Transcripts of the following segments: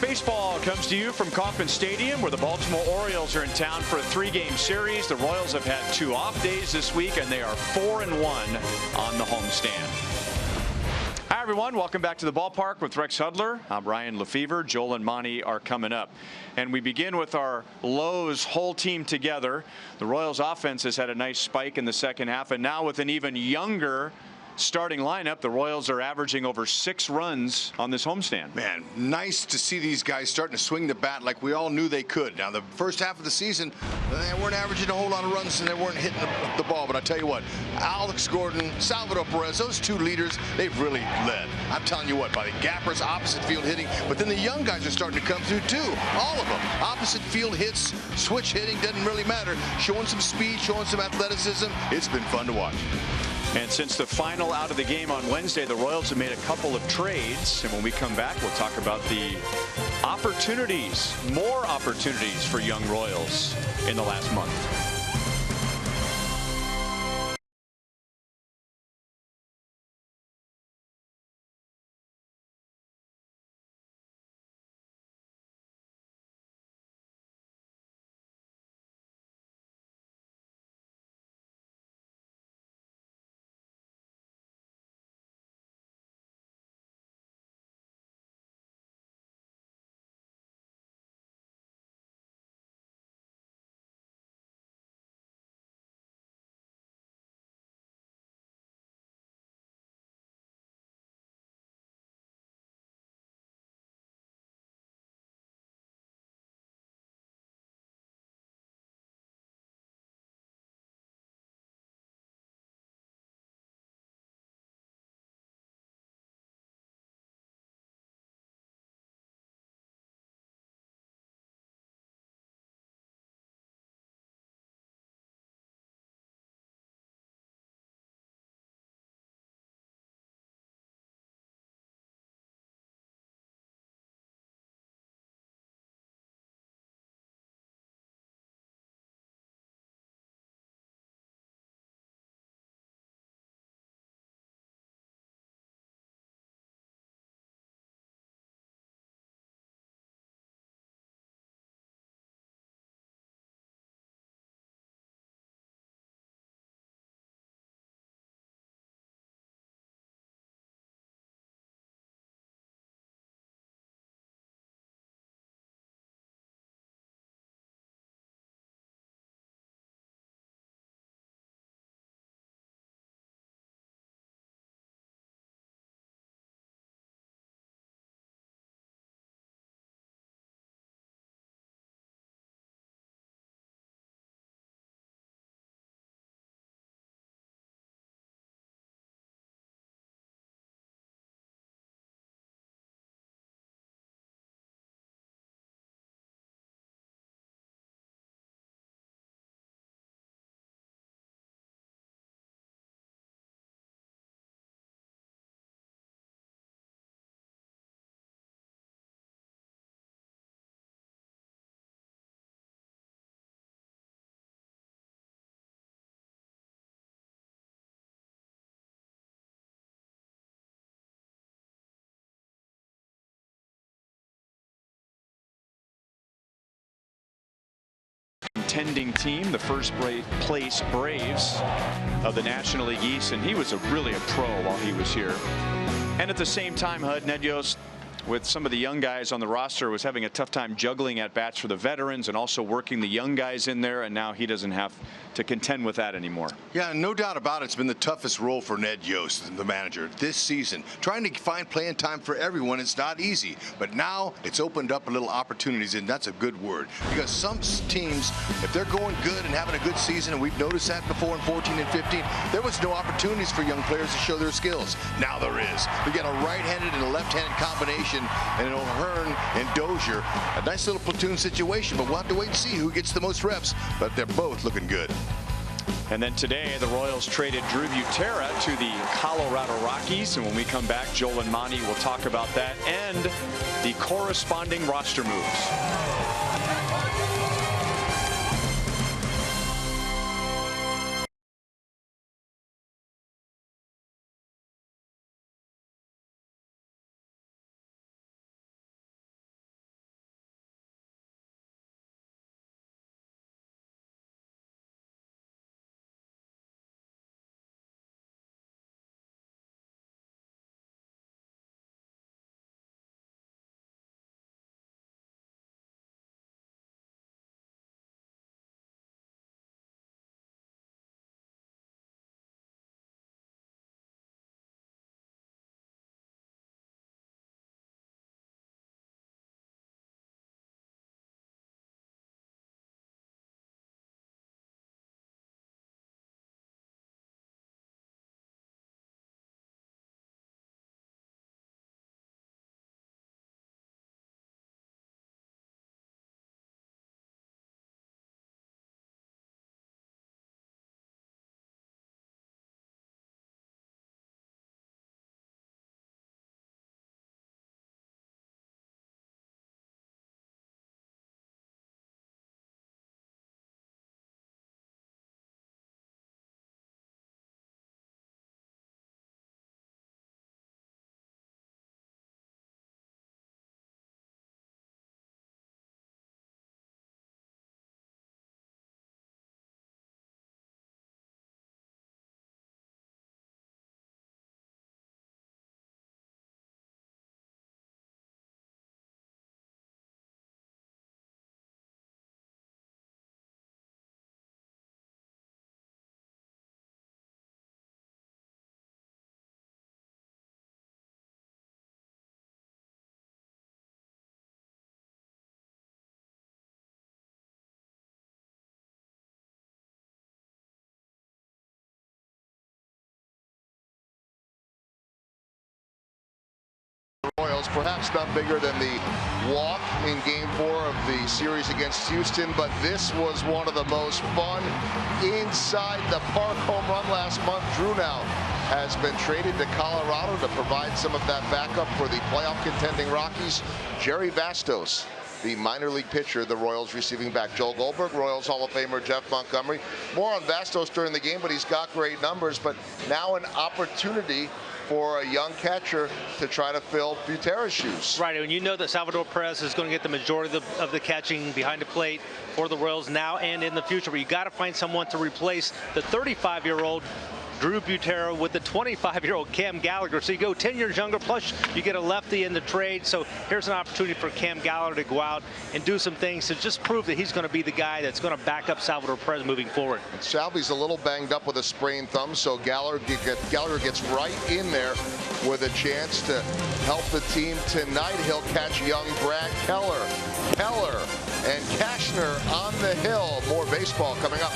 Baseball comes to you from Kauffman Stadium, where the Baltimore Orioles are in town for a 3-game series. The Royals have had 2 off days this week, and they are 4-1 on the homestand. Hi, everyone. Welcome back to the ballpark with Rex Hudler. I'm Ryan Lefevre. Joel and Monty are coming up. And we begin with our Lowe's whole team together. The Royals offense has had a nice spike in the second half, and now with an even younger starting lineup, the Royals are averaging over 6 runs on this homestand. Man, nice to see these guys starting to swing the bat like we all knew they could. Now, the first half of the season, they weren't averaging a whole lot of runs and they weren't hitting the ball. But I tell you what, Alex Gordon, Salvador Perez, those 2 leaders, they've really led. I'm telling you what, by the gappers, opposite field hitting, but then the young guys are starting to come through too. All of them. Opposite field hits, switch hitting, doesn't really matter. Showing some speed, showing some athleticism. It's been fun to watch. And since the final out of the game on Wednesday, the Royals have made a couple of trades. And when we come back, we'll talk about the opportunities, more opportunities for young Royals in the last month. Contending team, the first place Braves of the National League East, and he was really a pro while he was here. And at the same time, Ned Yost, with some of the young guys on the roster, was having a tough time juggling at bats for the veterans and also working the young guys in there, and now he doesn't have to contend with that anymore. Yeah, no doubt about it. It's been the toughest role for Ned Yost, the manager, this season. Trying to find playing time for everyone, it's not easy. But now it's opened up a little opportunities, and that's a good word. Because some teams, if they're going good and having a good season, and we've noticed that before in 14 and 15, there was no opportunities for young players to show their skills. Now there is. We got a right-handed and a left-handed combination, and an O'Hearn and Dozier. A nice little platoon situation, but we'll have to wait and see who gets the most reps. But they're both looking good. And then today, the Royals traded Drew Butera to the Colorado Rockies. And when we come back, Joel and Monty will talk about that and the corresponding roster moves. Royals, perhaps not bigger than the walk in Game 4 of the series against Houston, but this was one of the most fun inside the park home run last month. Drew now has been traded to Colorado to provide some of that backup for the playoff contending Rockies. Jerry Vastos, the minor league pitcher, the Royals receiving back. Joel Goldberg, Royals Hall of Famer Jeff Montgomery. More on Vastos during the game, but he's got great numbers. But now an opportunity for a young catcher to try to fill Butera's shoes. Right, and you know that Salvador Perez is going to get the majority of the catching behind the plate for the Royals now and in the future. But you got to find someone to replace the 35-year-old Drew Butera with the 25-year-old Cam Gallagher. So you go 10 years younger, plus you get a lefty in the trade. So here's an opportunity for Cam Gallagher to go out and do some things to just prove that he's going to be the guy that's going to back up Salvador Perez moving forward. Salvy's a little banged up with a sprained thumb, so Gallagher gets right in there with a chance to help the team tonight. He'll catch young Brad Keller, and Cashner on the hill. More baseball coming up.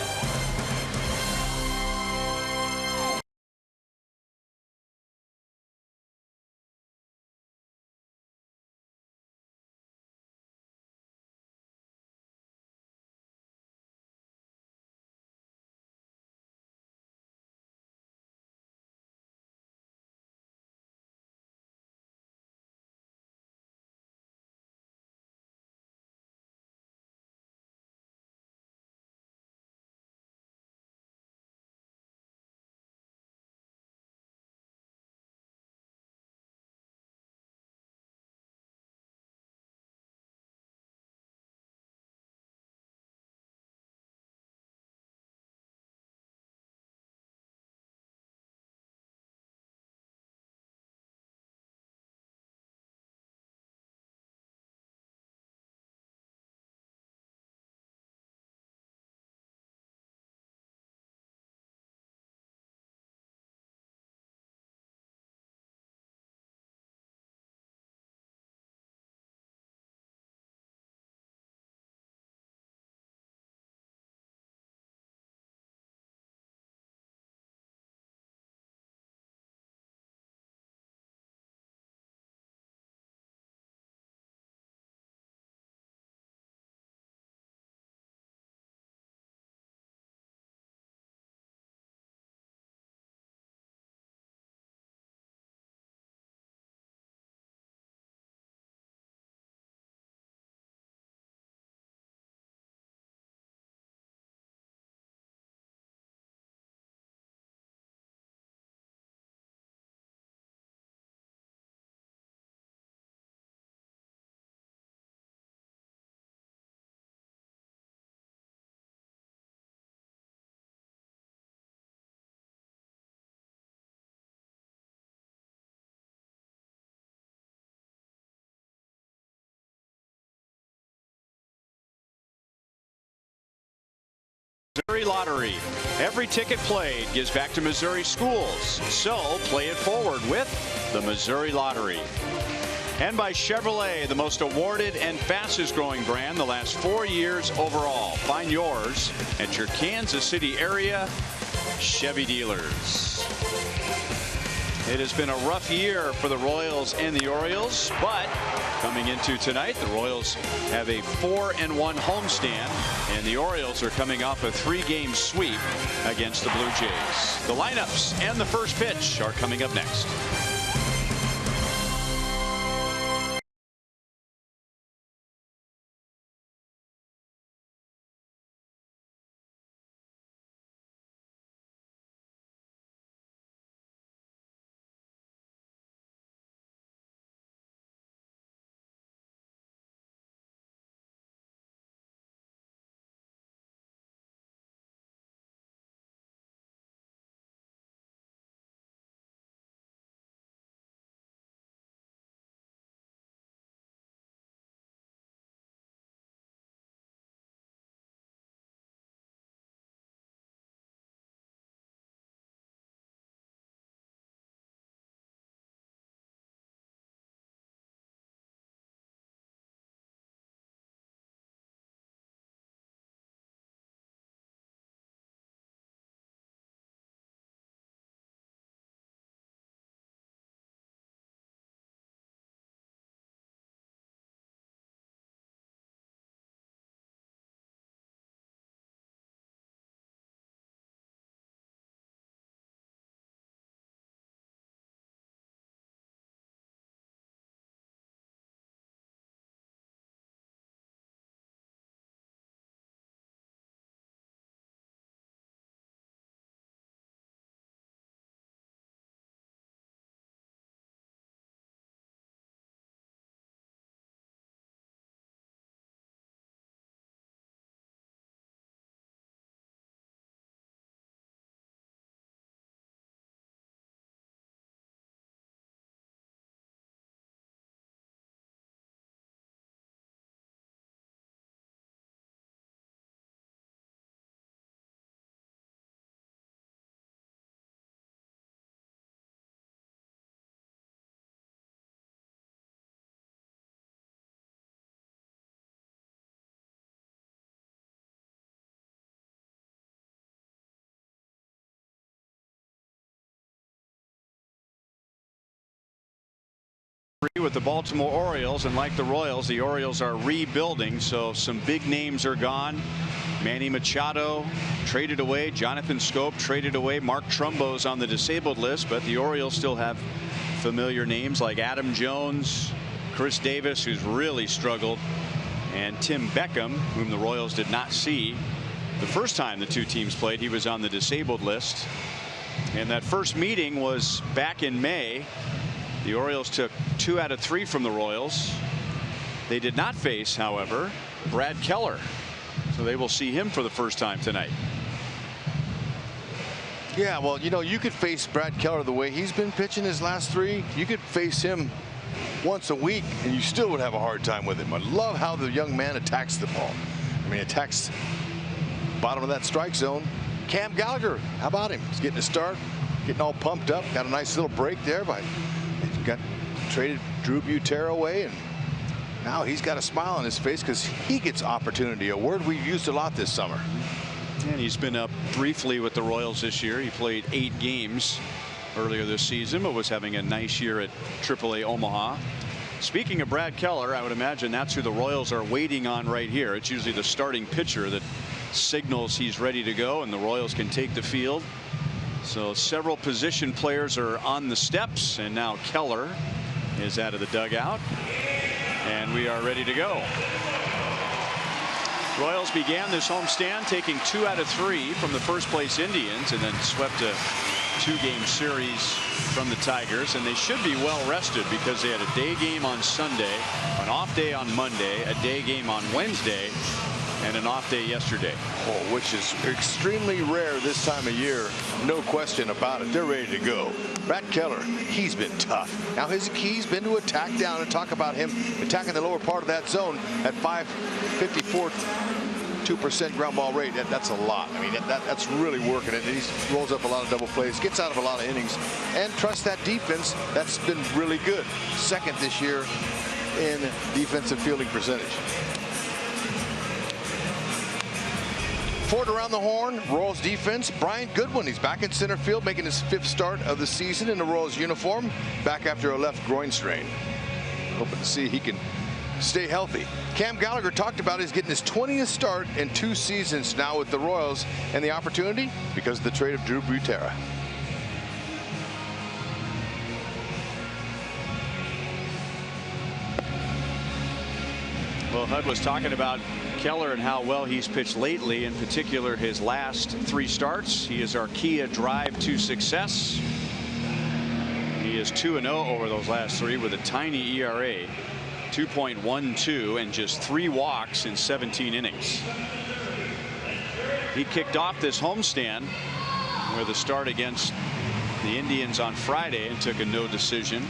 Missouri Lottery. Every ticket played gives back to Missouri schools. So play it forward with the Missouri Lottery. And by Chevrolet, the most awarded and fastest growing brand the last 4 years overall. Find yours at your Kansas City area Chevy dealers. It has been a rough year for the Royals and the Orioles, but coming into tonight, the Royals have a 4-1 homestand, and the Orioles are coming off a 3-game sweep against the Blue Jays. The lineups and the first pitch are coming up next. with the Baltimore Orioles, and like the Royals, the Orioles are rebuilding, so some big names are gone. Manny Machado traded away, Jonathan Scope traded away, Mark Trumbo's on the disabled list, but the Orioles still have familiar names like Adam Jones, Chris Davis, who's really struggled, and Tim Beckham, whom the Royals did not see the first time the two teams played. He was on the disabled list. And that first meeting was back in May. The Orioles took 2 out of 3 from the Royals. They did not face, however, Brad Keller. So they will see him for the first time tonight. Yeah, well, you know, you could face Brad Keller the way he's been pitching his last 3. You could face him once a week and you still would have a hard time with him. I love how the young man attacks the ball. I mean, attacks bottom of that strike zone. Cam Gallagher, how about him? He's getting a start, getting all pumped up. Got a nice little break there by traded Drew Butera away, and now he's got a smile on his face because he gets opportunity, a word we've used a lot this summer. And he's been up briefly with the Royals this year. He played 8 games earlier this season, but was having a nice year at AAA Omaha. Speaking of Brad Keller, I would imagine that's who the Royals are waiting on right here. It's usually the starting pitcher that signals he's ready to go, and the Royals can take the field. So several position players are on the steps, and now Keller is out of the dugout, and we are ready to go. Royals began this homestand taking 2 out of 3 from the first place Indians, and then swept a 2-game series from the Tigers, and they should be well rested because they had a day game on Sunday, an off day on Monday, a day game on Wednesday, and an off day yesterday. Oh, which is extremely rare this time of year. No question about it. They're ready to go. Brad Keller, he's been tough. Now his key's been to attack down, and talk about him attacking the lower part of that zone at 554. 2% ground ball rate. That's a lot. I mean, that's really working it. He rolls up a lot of double plays, gets out of a lot of innings, and trusts that defense. That's been really good. Second this year in defensive fielding percentage. Ford around the horn. Royals defense. Brian Goodwin. He's back in center field, making his 5th start of the season in the Royals uniform. Back after a left groin strain. Hoping to see he can stay healthy. Cam Gallagher talked about he's getting his 20th start in 2 seasons now with the Royals, and the opportunity because of the trade of Drew Butera. Well, Hud was talking about Keller and how well he's pitched lately, in particular his last 3 starts. He is our key drive to success. He is 2-0 over those last 3 with a tiny ERA. 2.12 and just 3 walks in 17 innings. He kicked off this homestand with a start against the Indians on Friday and took a no decision.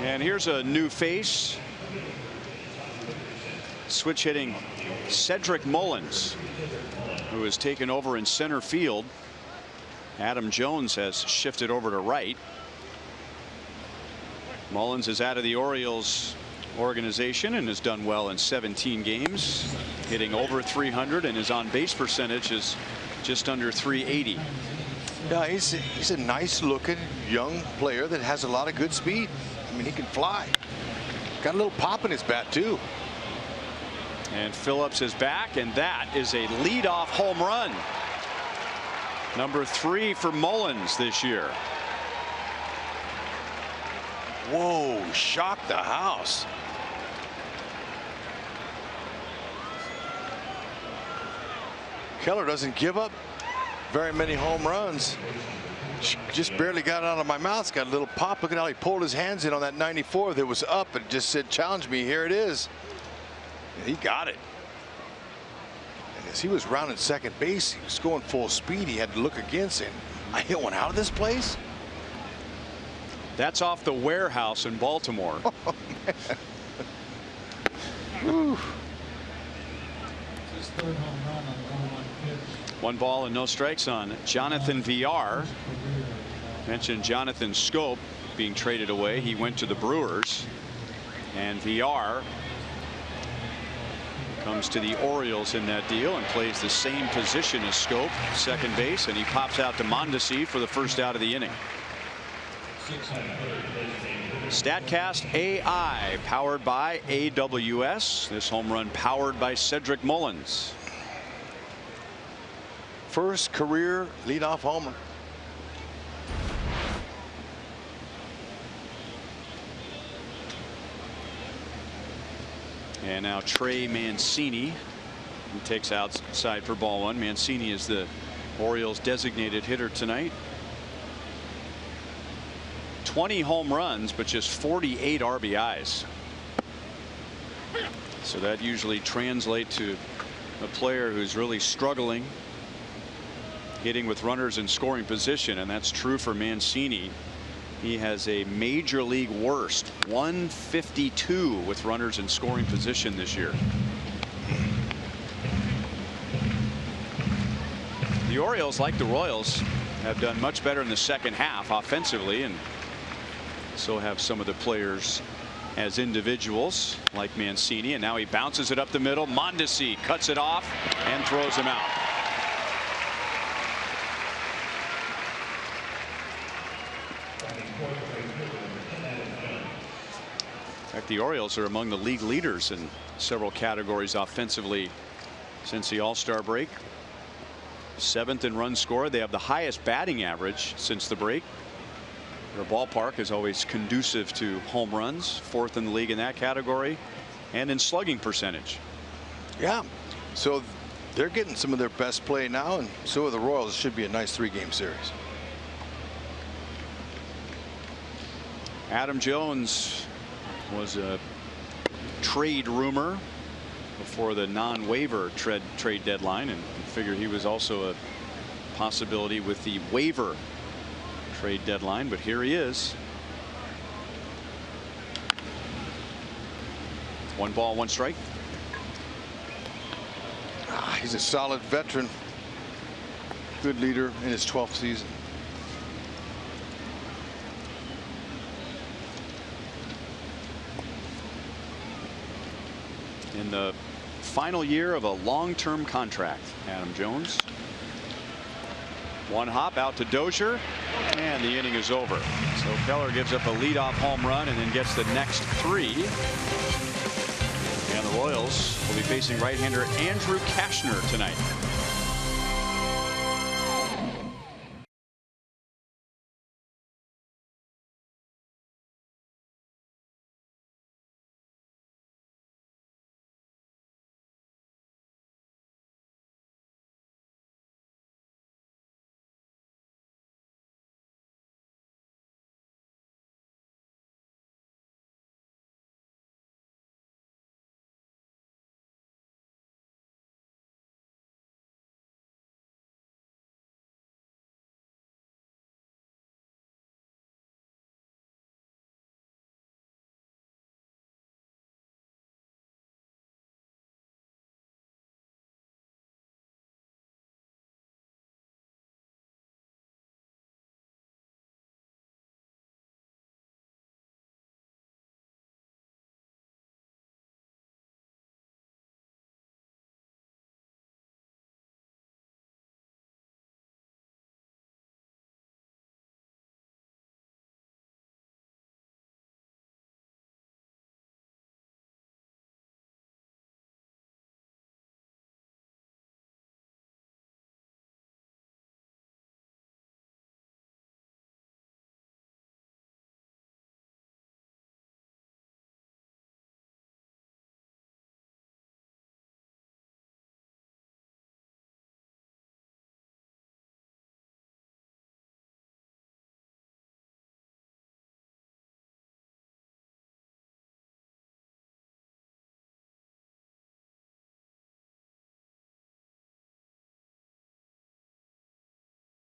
And here's a new face. Switch hitting Cedric Mullins, who has taken over in center field. Adam Jones has shifted over to right. Mullins is out of the Orioles organization and has done well in 17 games, hitting over 300, and his on base percentage is just under 380. Yeah, he's a nice looking young player that has a lot of good speed. I mean, he can fly. Got a little pop in his bat too. And Phillips is back, and that is a leadoff home run. Number 3 for Mullins this year. Whoa, shocked the house. Keller doesn't give up very many home runs. Just barely got it out of my mouth. It's got a little pop. Look at how he pulled his hands in on that 94 that was up and just said, challenge me. Here it is. And he got it. And as he was rounding second base, he was going full speed. He had to look again, saying, I hit one out of this place. That's off the warehouse in Baltimore. Oh, man. His 3rd home run on the 1-1 pitch. 1 ball and no strikes on Jonathan VR. Mentioned Jonathan Scope being traded away. He went to the Brewers, and VR comes to the Orioles in that deal and plays the same position as Scope, second base, and he pops out to Mondesi for the first out of the inning. StatCast AI, powered by AWS. This home run powered by Cedric Mullins. First career leadoff homer. And now Trey Mancini, who takes outside for ball one. Mancini is the Orioles designated hitter tonight. 20 home runs, but just 48 RBIs. So that usually translates to a player who's really struggling hitting with runners in scoring position, and that's true for Mancini. He has a major league worst 152 with runners in scoring position this year. The Orioles, like the Royals, have done much better in the second half offensively, and so have some of the players as individuals like Mancini. And now he bounces it up the middle. Mondesi cuts it off and throws him out. In fact, the Orioles are among the league leaders in several categories offensively since the All-Star break. 7th in runs scored. They have the highest batting average since the break. Their ballpark is always conducive to home runs. 4th in the league in that category, and in slugging percentage. Yeah, so they're getting some of their best play now, and so are the Royals. It should be a nice 3-game series. Adam Jones was a trade rumor before the non-waiver trade deadline, and figured he was also a possibility with the waiver trade deadline, but here he is. 1 ball, 1 strike. He's a solid veteran, good leader in his 12th season. In the final year of a long-term contract, Adam Jones. 1 hop out to Dozier, and the inning is over. So Keller gives up a leadoff home run and then gets the next 3. And the Royals will be facing right-hander Andrew Cashner tonight.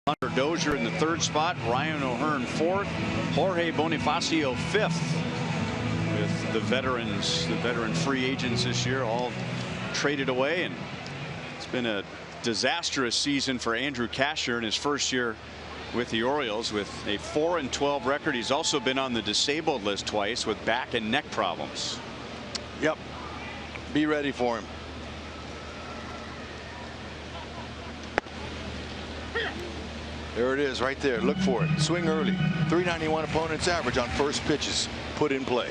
Hunter Dozier in the 3rd spot, Ryan O'Hearn 4th, Jorge Bonifacio 5th. With the veterans, the veteran free agents this year, all traded away, and it's been a disastrous season for Andrew Cashner in his first year with the Orioles with a 4-12 record. He's also been on the disabled list twice with back and neck problems. Yep. Be ready for him. There it is right there. Look for it. Swing early. 391 opponent's average on first pitches put in play.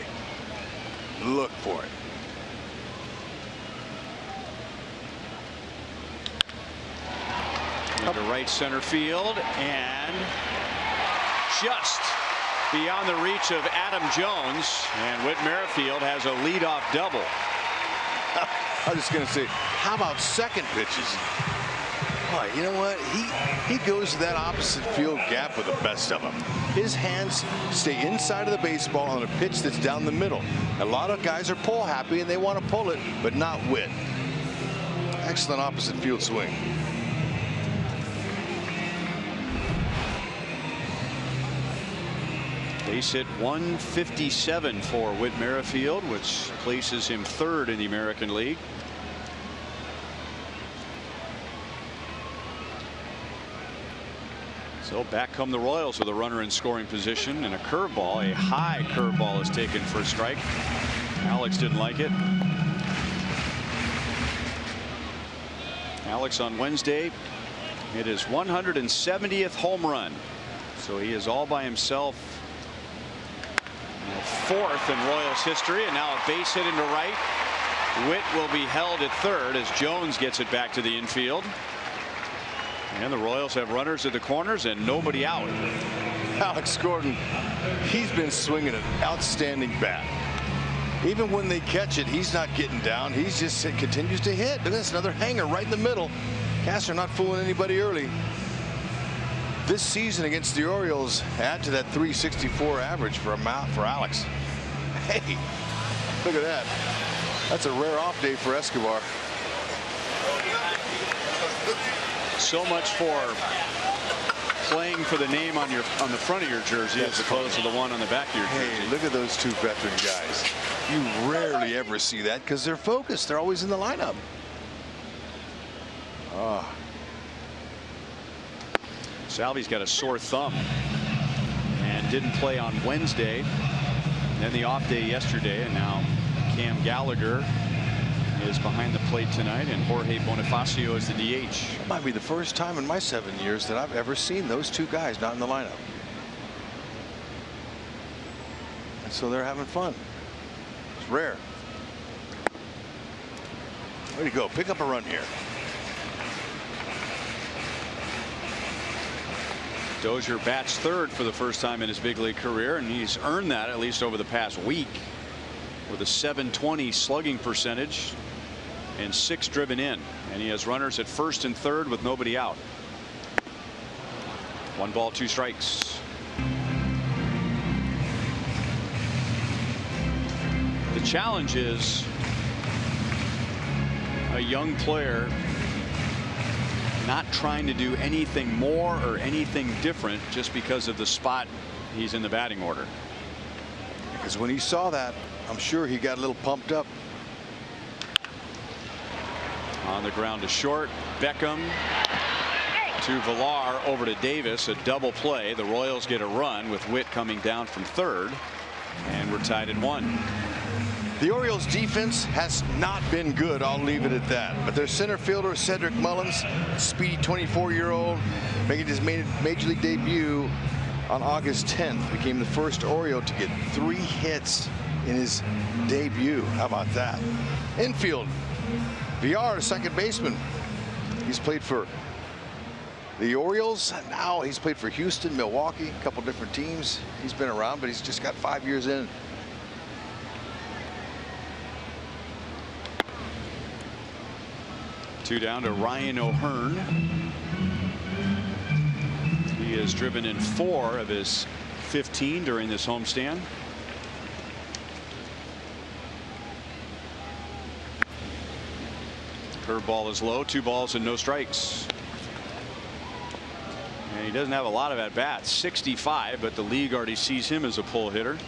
Look for it. Into right center field, and just beyond the reach of Adam Jones, and Whit Merrifield has a leadoff double. I was just going to say, how about second pitches? Boy, you know what? He goes to that opposite field gap with the best of them. His hands stay inside of the baseball on a pitch that's down the middle. A lot of guys are pull happy and they want to pull it, but not Whit. Excellent opposite field swing. Base hit 157 for Whit Merrifield, which places him third in the American League. So back come the Royals with a runner in scoring position, and a curveball, a high curveball, is taken for a strike. Alex didn't like it. Alex on Wednesday hit his 170th home run, so he is all by himself. Fourth in Royals history, and now a base hit into right. Whit will be held at third as Jones gets it back to the infield. And the Royals have runners at the corners and nobody out. Alex Gordon, he's been swinging an outstanding bat. Even when they catch it, he's not getting down. He's just continues to hit. Look at this, another hanger right in the middle. Castro not fooling anybody early. This season against the Orioles, add to that 364 average for Alex. Hey, look at that. That's a rare off day for Escobar. So much for playing for the name on the front of your jersey as opposed to the one on the back of your jersey. Hey, look at those two veteran guys. You rarely ever see that because they're focused. They're always in the lineup. Oh. Salvi's got a sore thumb and didn't play on Wednesday, and then the off day yesterday, and now Cam Gallagher is behind the plate tonight, and Jorge Bonifacio is the DH. It might be the first time in my 7 years that I've ever seen those two guys not in the lineup. And so they're having fun. It's rare. Way to go. Pick up a run here. Dozier bats third for the first time in his big league career, and he's earned that at least over the past week with a .720 slugging percentage and 6 driven in, and he has runners at first and third with nobody out. 1 ball 2 strikes. The challenge is a young player not trying to do anything more or anything different just because of the spot he's in the batting order. Because when he saw that, I'm sure he got a little pumped up. On the ground to short. Beckham to Villar over to Davis. A double play. The Royals get a run with Whit coming down from third, and we're tied at 1. The Orioles defense has not been good. I'll leave it at that. But their center fielder, Cedric Mullins, speedy 24-year-old, making his major league debut on August 10th, became the first Oriole to get 3 hits in his debut. How about that? Infield, Villar, second baseman. He's played for the Orioles. Now he's played for Houston, Milwaukee, a couple different teams. He's been around, but he's just got 5 years in. Two down to Ryan O'Hearn. He has driven in 4 of his 15 during this homestand. Curveball is low. 2 balls and no strikes. And he doesn't have a lot of at bats. 65, but the league already sees him as a pull hitter.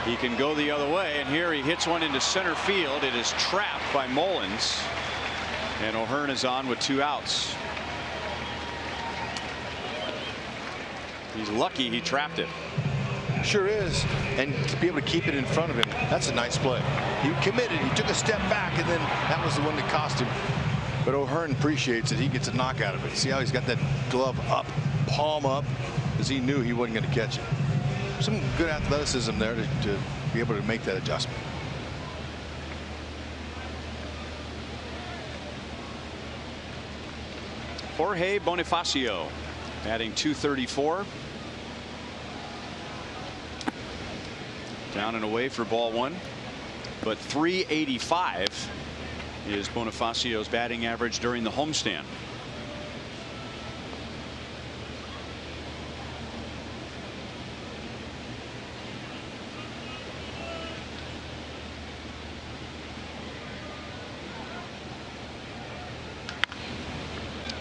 He can go the other way, and here he hits one into center field. It is trapped by Mullins, and O'Hearn is on with 2 outs. He's lucky he trapped it. Sure is, and to be able to keep it in front of him, that's a nice play. He committed, he took a step back, and then that was the one that cost him. But O'Hearn appreciates it. He gets a knock out of it. See how he's got that glove up, palm up, because he knew he wasn't going to catch it. Some good athleticism there to be able to make that adjustment. Jorge Bonifacio batting .234. Down and away for ball one. But .385 is Bonifacio's batting average during the homestand.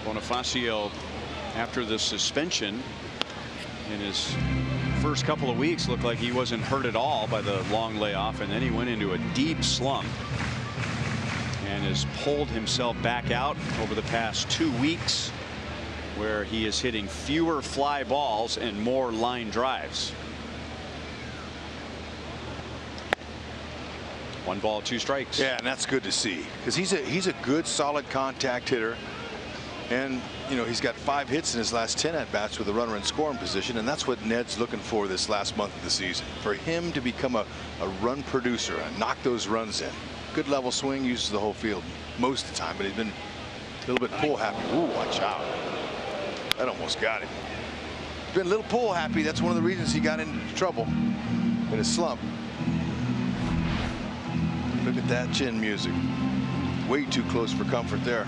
Bonifacio, after the suspension in his first couple of weeks, looked like he wasn't hurt at all by the long layoff, and then he went into a deep slump and has pulled himself back out over the past 2 weeks, where he is hitting fewer fly balls and more line drives. 1 ball, 2 strikes. Yeah, and that's good to see, because he's a good, solid contact hitter. And, you know, he's got 5 hits in his last 10 at-bats with a runner in scoring position, and that's what Ned's looking for this last month of the season. For him to become a run producer and knock those runs in. Good level swing, uses the whole field most of the time, but he's been a little bit pull happy. Ooh, watch out. That almost got him. He's been a little pull happy. That's one of the reasons he got into trouble in his slump. Look at that chin music. Way too close for comfort there.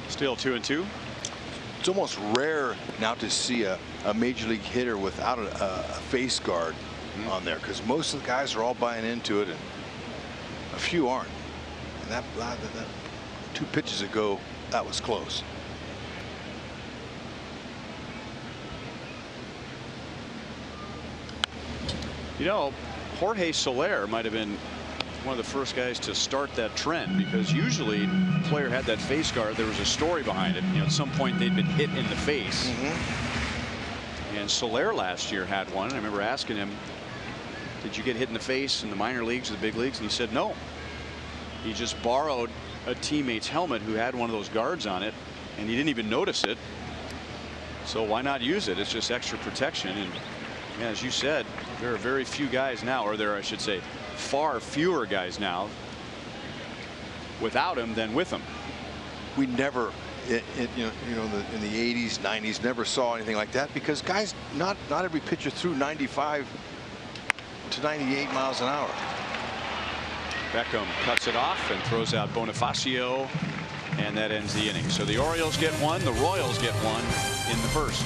Still 2-2. It's almost rare now to see a major league hitter without a face guard on there, because most of the guys are all buying into it and a few aren't. And that 2 pitches ago, that was close. You know, Jorge Soler might have been one of the first guys to start that trend, because usually the player had that face guard, there was a story behind it. You know, at some point they'd been hit in the face. And Soler last year had one. I remember asking him, did you get hit in the face in the minor leagues or the big leagues? And he said no. He just borrowed a teammate's helmet who had one of those guards on it, and he didn't even notice it. So why not use it? It's just extra protection. And yeah, as you said, there are very few guys now, or there, I should say, far fewer guys now without him than with him. We never, in the 80s, 90s, never saw anything like that, because guys, not every pitcher threw 95 to 98 miles an hour. Beckham cuts it off and throws out Bonifacio, and that ends the inning. So the Orioles get 1, the Royals get 1 in the first.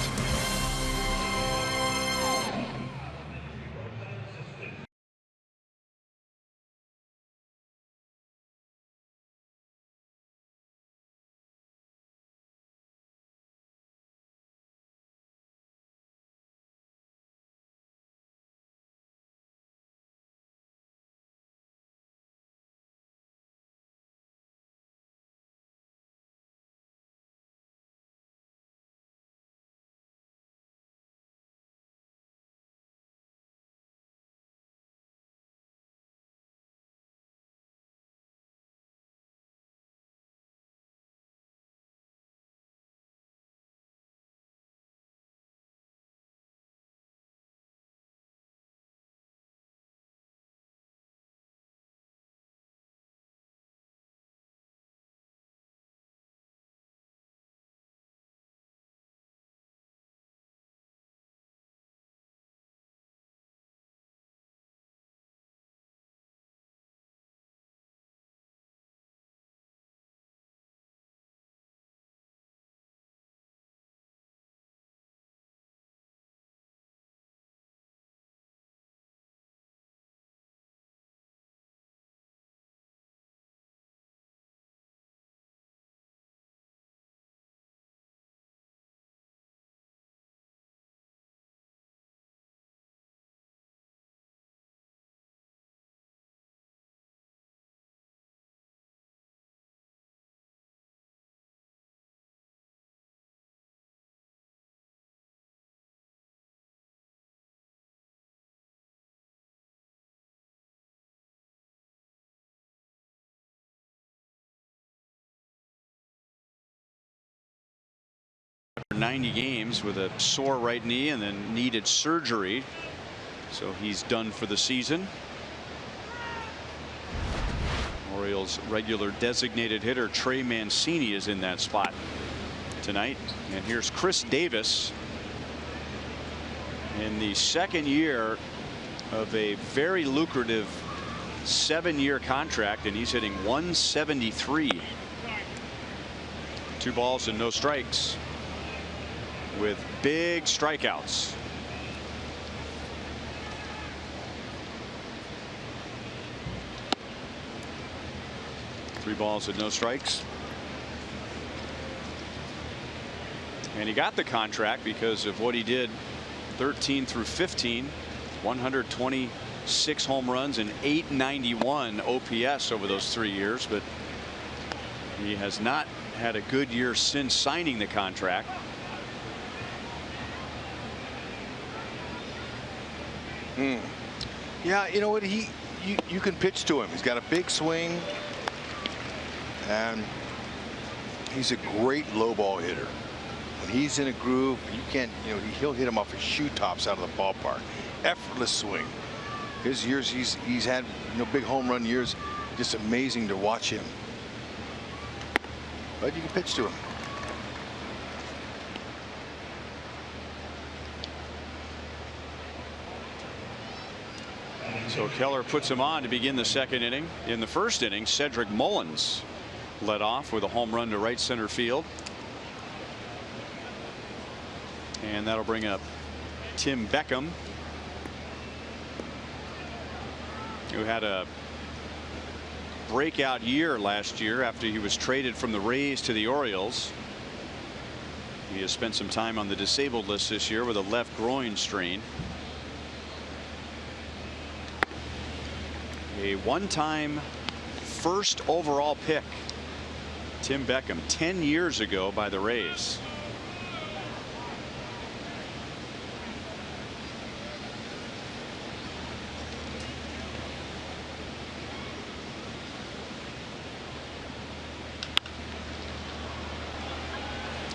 90 games with a sore right knee and then needed surgery. So he's done for the season. Orioles regular designated hitter Trey Mancini is in that spot tonight. And here's Chris Davis in the second year of a very lucrative 7-year contract, and he's hitting 173. 2 balls and no strikes with big strikeouts. Three balls and no strikes. And he got the contract because of what he did 13 through 15, 126 home runs and 891 OPS over those 3 years. But he has not had a good year since signing the contract. Yeah, you know what, you can pitch to him. He's got a big swing, and he's a great low ball hitter. When he's in a groove, you can't, he'll hit him off his shoe tops out of the ballpark. Effortless swing. His years, he's had big home run years. Just amazing to watch him. But you can pitch to him. So Keller puts him on to begin the second inning. In the first inning, Cedric Mullins led off with a home run to right center field. And that'll bring up Tim Beckham, who had a breakout year last year after he was traded from the Rays to the Orioles. He has spent some time on the disabled list this year with a left groin strain. A one-time first overall pick, Tim Beckham, 10 years ago by the Rays.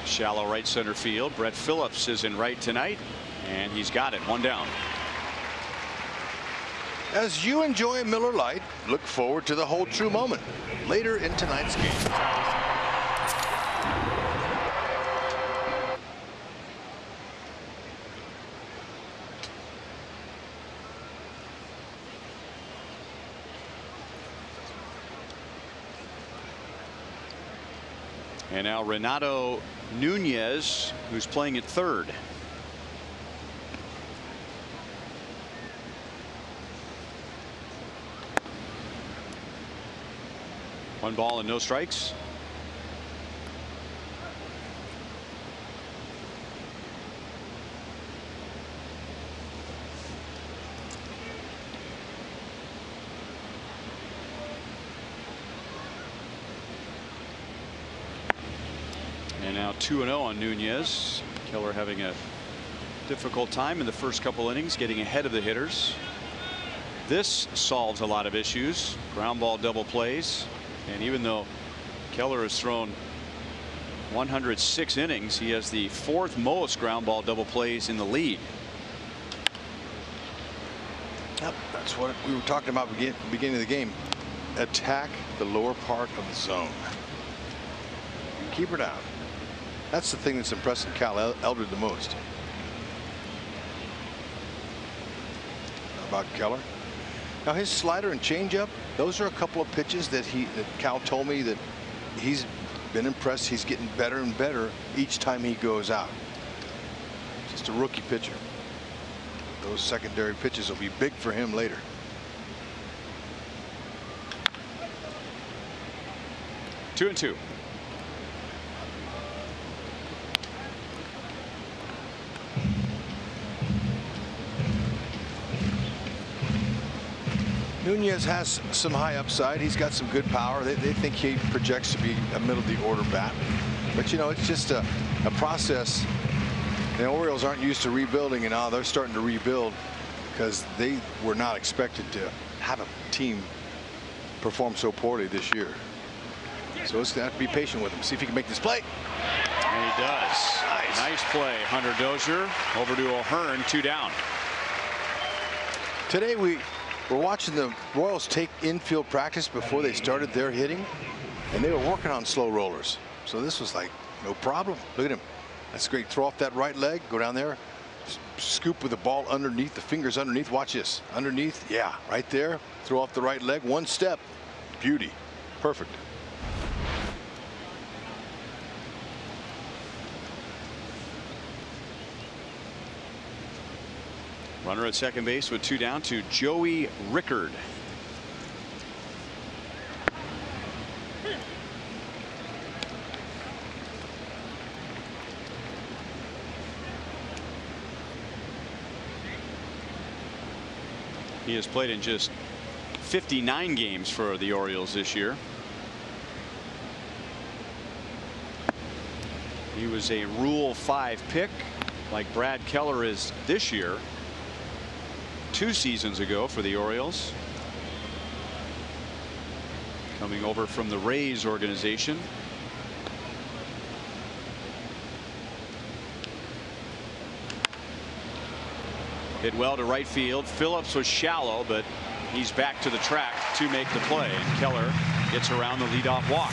Shallow right center field. Brett Phillips is in right tonight, and he's got it. One down. As you enjoy Miller Lite, look forward to the Hold True moment later in tonight's game. And now Renato Nunez, who's playing at third. One ball and no strikes. And now 2-0 on Nunez. Keller having a difficult time in the first couple innings, getting ahead of the hitters. This solves a lot of issues. Ground ball double plays. And even though Keller has thrown 106 innings, he has the 4th most ground ball double plays in the league. Yep, that's what we were talking about at the beginning of the game. Attack the lower part of the zone. Keep her down. That's the thing that's impressing Cal Eldred the most. How about Keller? Now his slider and changeup, those are a couple of pitches that Cal told me that he's been impressed. He's getting better and better each time he goes out. Just a rookie pitcher. Those secondary pitches will be big for him later. Two and two. Nunez has some high upside. He's got some good power. They think he projects to be a middle of the order bat. But it's just a process. The Orioles aren't used to rebuilding, and now they're starting to rebuild because they were not expected to have a team perform so poorly this year. So it's going to have to be patient with him. See if he can make this play. And he does. Nice. Nice play. Hunter Dozier over to O'Hearn, 2 down. Today we're watching the Royals take infield practice before they started their hitting, and they were working on slow rollers. So this was like no problem. Look at him. That's great. Throw off that right leg, go down there, scoop with the ball underneath, the fingers underneath. Watch this. Underneath. Yeah, right there. Throw off the right leg. One step. Beauty. Perfect. Runner at second base with 2 down to Joey Rickard. He has played in just 59 games for the Orioles this year. He was a Rule 5 pick like Brad Keller is this year. 2 seasons ago for the Orioles. Coming over from the Rays organization. Hit well to right field. Phillips was shallow, but he's back to the track to make the play. And Keller gets around the leadoff walk.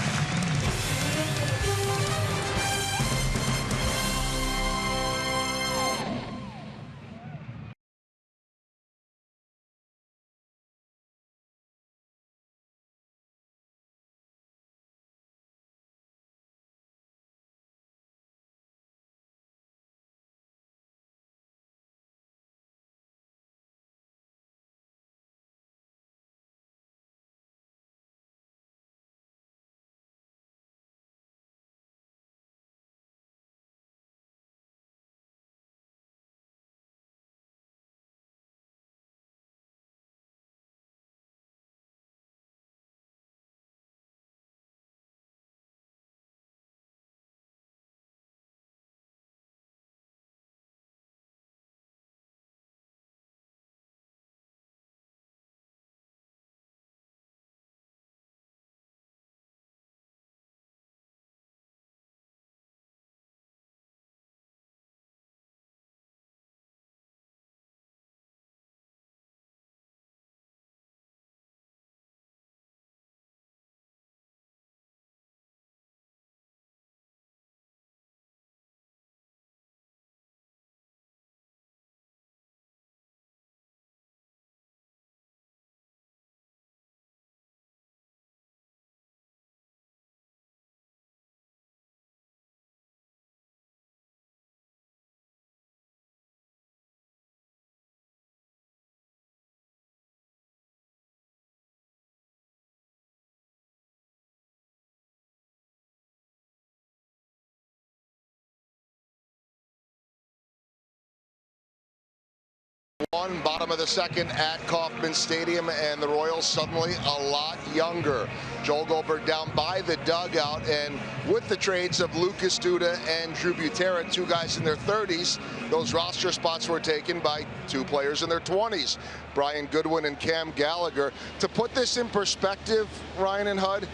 Bottom of the second at Kauffman Stadium, and the Royals suddenly a lot younger. Joel Goldberg down by the dugout, and with the trades of Lucas Duda and Drew Butera, 2 guys in their 30s, those roster spots were taken by 2 players in their 20s, Brian Goodwin and Cam Gallagher. To put this in perspective, Ryan and Hud,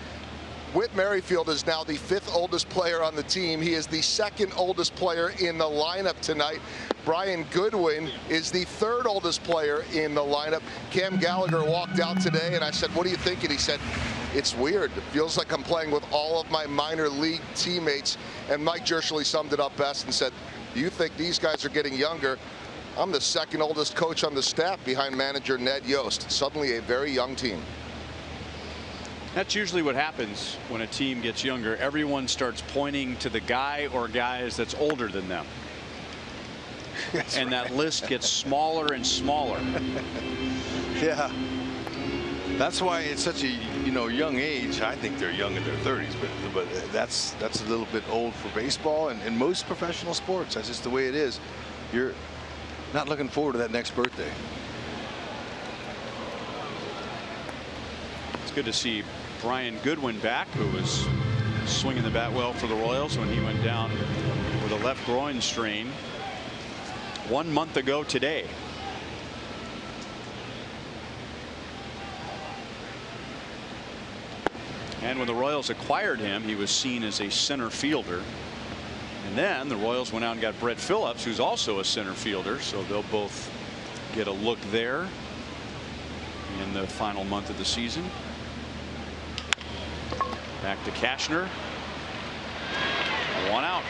Whit Merrifield is now the 5th oldest player on the team. He is the 2nd oldest player in the lineup tonight. Brian Goodwin is the 3rd oldest player in the lineup. Cam Gallagher walked out today, and I said, "What do you think?" And he said, "It's weird. It feels like I'm playing with all of my minor league teammates." And Mike Jerschley summed it up best and said, "Do you think these guys are getting younger? I'm the 2nd oldest coach on the staff behind manager Ned Yost." Suddenly a very young team. That's usually what happens when a team gets younger. Everyone starts pointing to the guy or guys that's older than them. And that list gets smaller and smaller. Yeah. That's why it's such a young age. I think they're young in their 30s, but that's a little bit old for baseball and most professional sports. That's just the way it is. You're not looking forward to that next birthday. It's good to see Brian Goodwin back, who was swinging the bat well for the Royals when he went down with a left groin strain 1 month ago today. And when the Royals acquired him, he was seen as a center fielder. And then the Royals went out and got Brett Phillips, who's also a center fielder, so they'll both get a look there in the final month of the season. Back to Cashner. 1 out.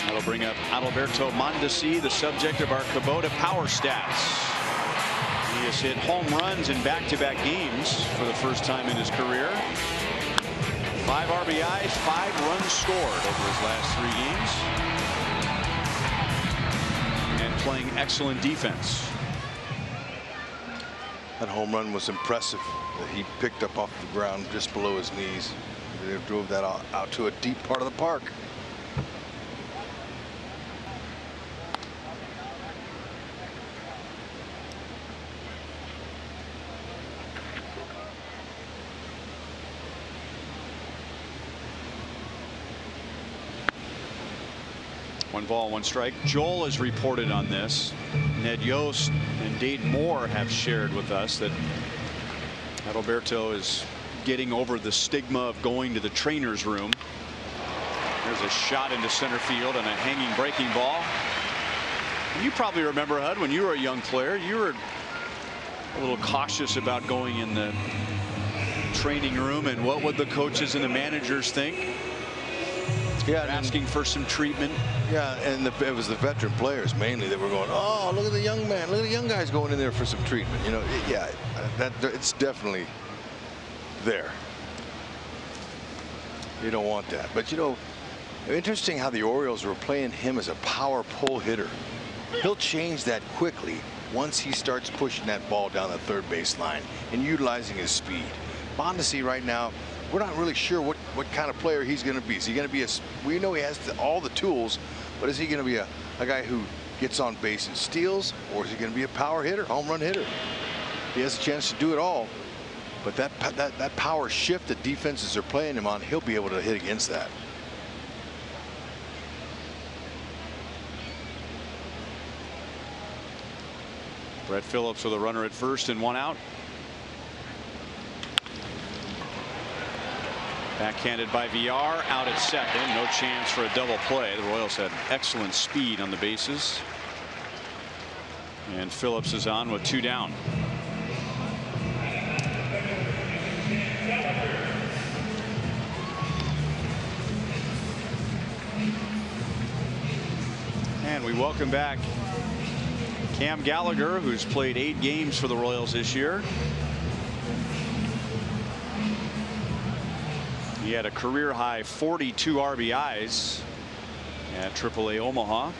That'll bring up Adalberto Mondesi, the subject of our Kubota Power Stats. He has hit home runs in back-to-back games for the first time in his career. 5 RBIs, 5 runs scored over his last 3 games. And playing excellent defense. That home run was impressive that he picked up off the ground just below his knees. They drove that out to a deep part of the park. One ball, 1 strike. Joel has reported on this. Ned Yost and Dayton Moore have shared with us that Adalberto is getting over the stigma of going to the trainer's room. There's a shot into center field and a hanging breaking ball. You probably remember, Hud, when you were a young player, you were a little cautious about going in the training room and what would the coaches and the managers think. Yeah, asking for some treatment. Yeah, and it was the veteran players mainly that were going, oh, look at the young man, look at the young guys going in there for some treatment. You know, it's definitely there. You don't want that. But you know, interesting how the Orioles were playing him as a power pull hitter. He'll change that quickly once he starts pushing that ball down the third base line and utilizing his speed. Mondesi right now, we're not really sure what kind of player he's going to be. Is he going to be we know he has all the tools, but is he going to be a guy who gets on base and steals, or is he going to be a power hitter, home run hitter? He has a chance to do it all, but that power shift that defenses are playing him on, he'll be able to hit against that. Brett Phillips with a runner at first and 1 out. Backhanded by VR, out at second. No chance for a double play. The Royals had excellent speed on the bases. And Phillips is on with 2 down. And we welcome back Cam Gallagher, who's played 8 games for the Royals this year. He had a career high 42 RBIs at AAA Omaha.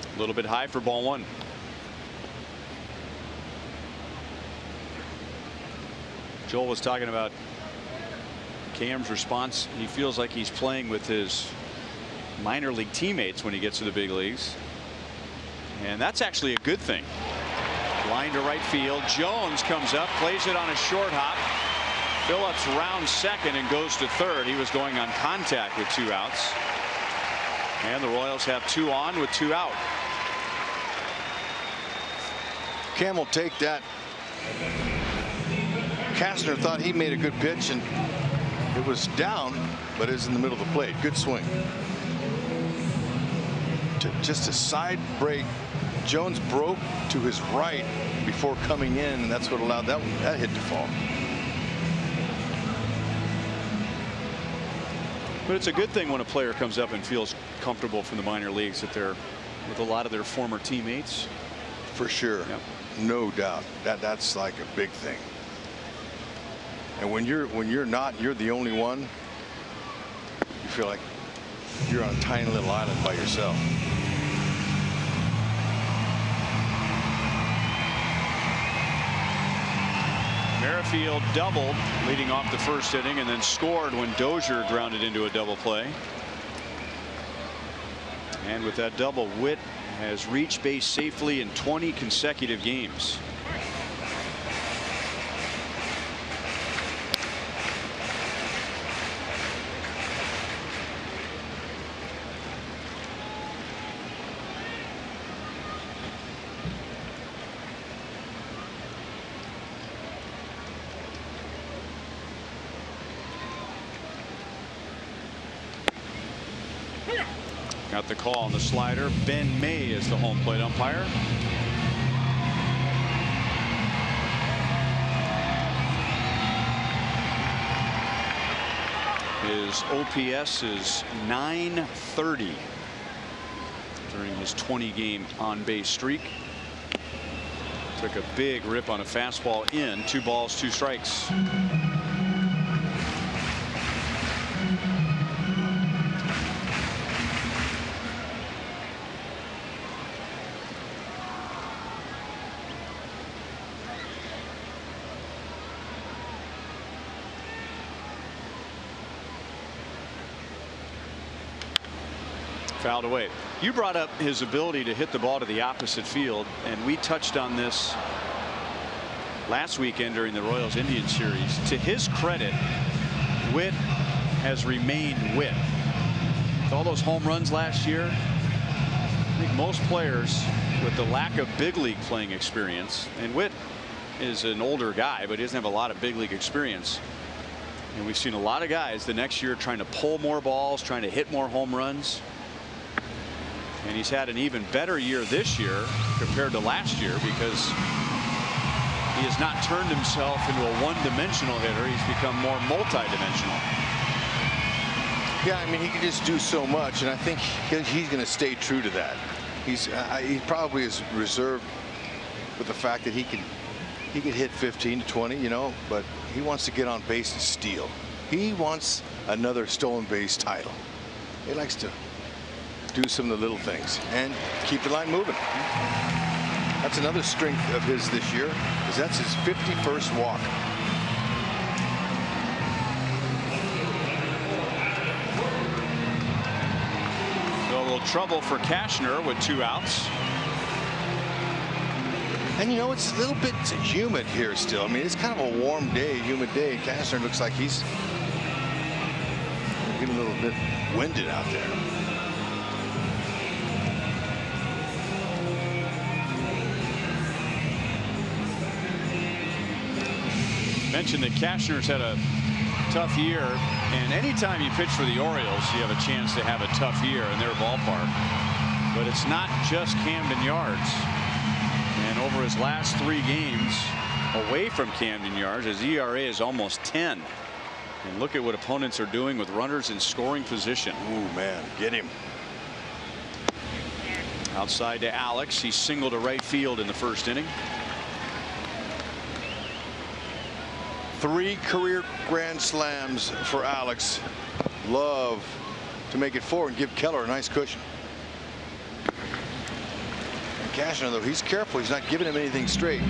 A little bit high for ball 1. Joel was talking about Cam's response. He feels like he's playing with his minor league teammates when he gets to the big leagues. And that's actually a good thing. Line to right field. Jones comes up, plays it on a short hop. Phillips rounds second and goes to third. He was going on contact with 2 outs. And the Royals have 2 on with 2 out. Cam will take that. Kastner thought he made a good pitch, and it was down, but it's in the middle of the plate. Good swing. Just a side break. Jones broke to his right before coming in, and that's what allowed that hit to fall. But it's a good thing when a player comes up and feels comfortable from the minor leagues that they're with a lot of their former teammates. For sure. Yep. No doubt. That's like a big thing. And when you're not, you're the only one, you feel like you're on a tiny little island by yourself. Merrifield doubled leading off the first inning and then scored when Dozier grounded into a double play. And with that double, Witt has reached base safely in 20 consecutive games. Got the call on the slider. Ben May is the home plate umpire. His OPS is .930 during his 20-game on-base streak. Took a big rip on a fastball in. 2 balls, 2 strikes. Fouled away. You brought up his ability to hit the ball to the opposite field, and we touched on this last weekend during the Royals Indians series. To his credit, Witt has remained Witt. With all those home runs last year, I think most players, with the lack of big league playing experience, and Witt is an older guy, but he doesn't have a lot of big league experience. And we've seen a lot of guys the next year trying to pull more balls, trying to hit more home runs. And he's had an even better year this year compared to last year because he has not turned himself into a one-dimensional hitter. He's become more multi-dimensional. Yeah, I mean, he can just do so much, and I think he's going to stay true to that. He probably is reserved with the fact that he can hit 15 to 20, you know, but he wants to get on base and steal. He wants another stolen base title. He likes to do some of the little things and keep the line moving. That's another strength of his this year, is that's his 51st walk. A little trouble for Cashner with 2 outs. And you know, it's a little bit humid here still. I mean, it's kind of a warm day, humid day. Cashner looks like he's getting a little bit winded out there. Mentioned that Cashner's had a tough year, and anytime you pitch for the Orioles, you have a chance to have a tough year in their ballpark. But it's not just Camden Yards. And over his last 3 games away from Camden Yards, his ERA is almost 10. And look at what opponents are doing with runners in scoring position. Ooh, man, get him. Outside to Alex. He singled to right field in the first inning. 3 career grand slams for Alex. Love to make it 4 and give Keller a nice cushion. And Cashner, though, he's careful. He's not giving him anything straight.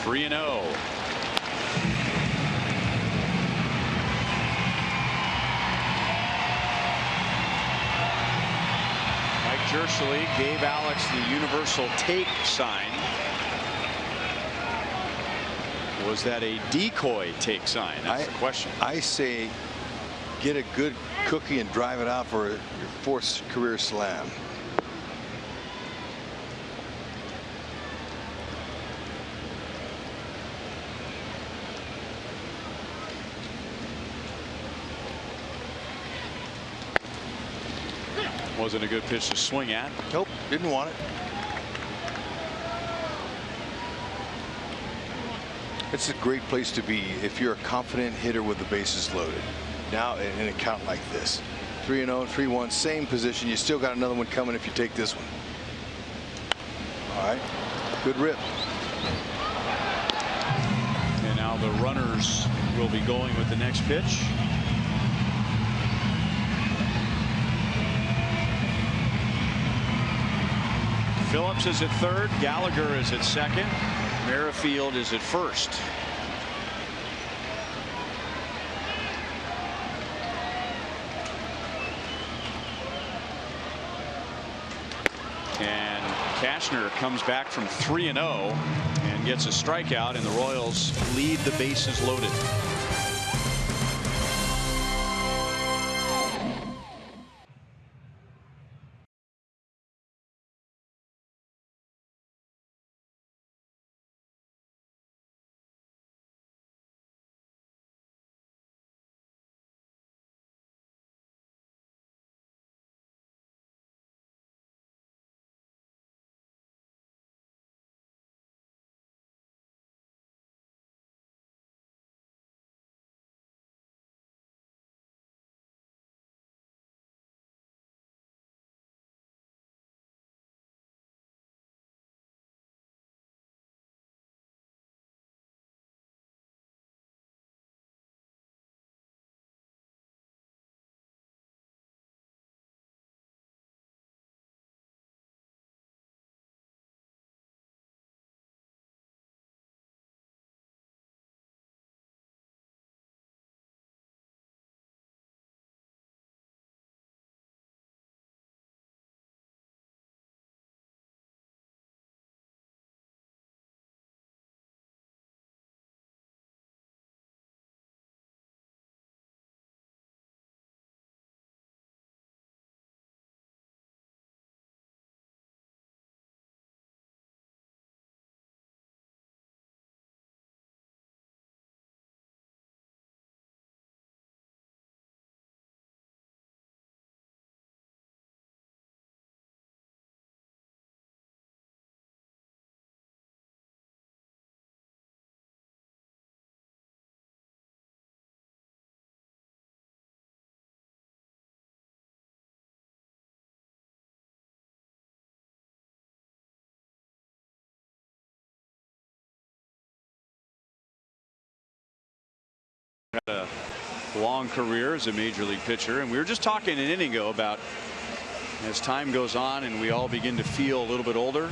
Three and 0. Mike Jersley gave Alex the universal take sign. Was that a decoy take sign? That's the question. I say get a good cookie and drive it out for your 4th career slam. Wasn't a good pitch to swing at. Nope, didn't want it. It's a great place to be if you're a confident hitter with the bases loaded. Now in a count like this, 3-0, 3-1, same position. You still got another one coming if you take this one. All right, good rip. And now the runners will be going with the next pitch. Phillips is at third. Gallagher is at second. Merrifield is at first. And Cashner comes back from 3-0 and gets a strikeout, and the Royals lead the bases loaded. Had a long career as a major league pitcher, and we were just talking an inning ago about as time goes on and we all begin to feel a little bit older,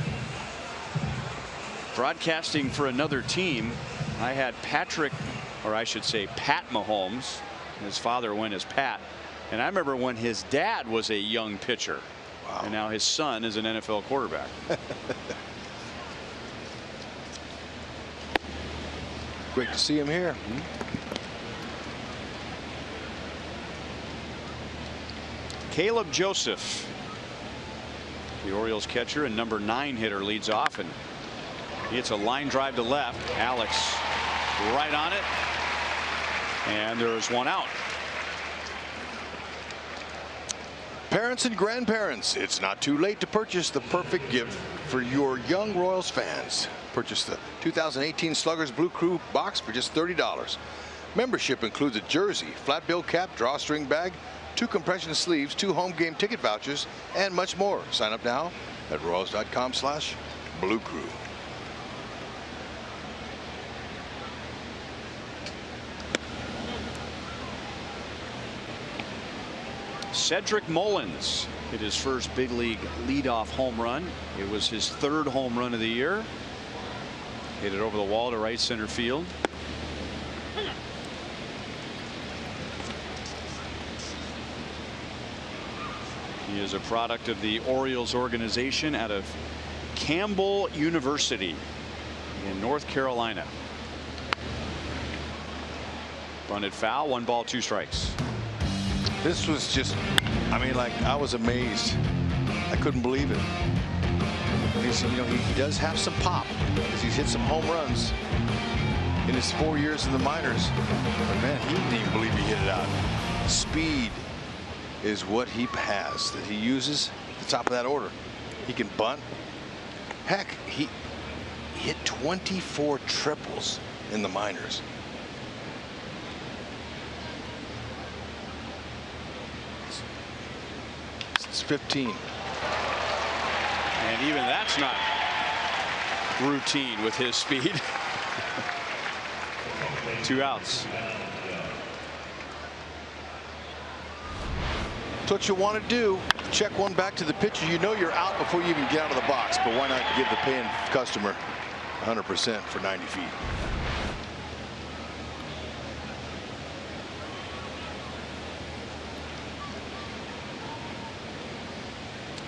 broadcasting for another team. I had Patrick, or I should say Pat Mahomes. His father went as Pat, and I remember when his dad was a young pitcher. Wow. And now his son is an NFL quarterback. Great to see him here. Caleb Joseph, the Orioles catcher and number 9 hitter, leads off, and he hits a line drive to left. Alex right on it, and there's one out. Parents and grandparents, it's not too late to purchase the perfect gift for your young Royals fans. Purchase the 2018 Sluggers Blue Crew box for just $30. Membership includes a jersey, flat bill cap, drawstring bag, 2 compression sleeves, 2 home game ticket vouchers, and much more. Sign up now at Royals.com/Blue Crew. Cedric Mullins hit his first big league leadoff home run. It was his 3rd home run of the year. Hit it over the wall to right center field. He is a product of the Orioles organization out of Campbell University in North Carolina. Bunted foul, 1 ball, 2 strikes. This was just, I mean, like, I was amazed. I couldn't believe it. He does have some pop because he's hit some home runs in his 4 years in the minors. But man, he didn't even believe he hit it out. Speed is what he has, that he uses at the top of that order. He can bunt. Heck, he hit 24 triples in the minors. It's 15. And even that's not routine with his speed. 2 outs. That's what you want to do. Check one back to the pitcher. You know you're out before you even get out of the box, but why not give the paying customer 100% for 90 feet?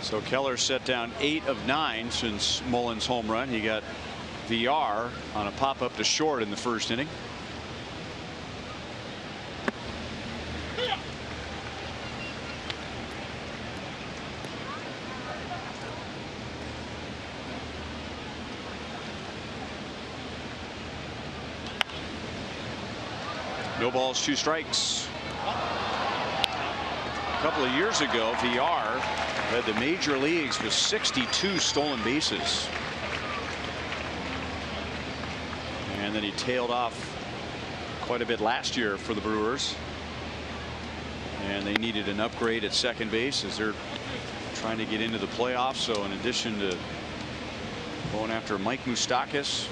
So Keller set down 8 of 9 since Mullins' home run. He got VR on a pop up to short in the first inning. No balls, 2 strikes. A couple of years ago, VR led the major leagues with 62 stolen bases. And then he tailed off quite a bit last year for the Brewers. And they needed an upgrade at second base as they're trying to get into the playoffs. So in addition to going after Mike Moustakas,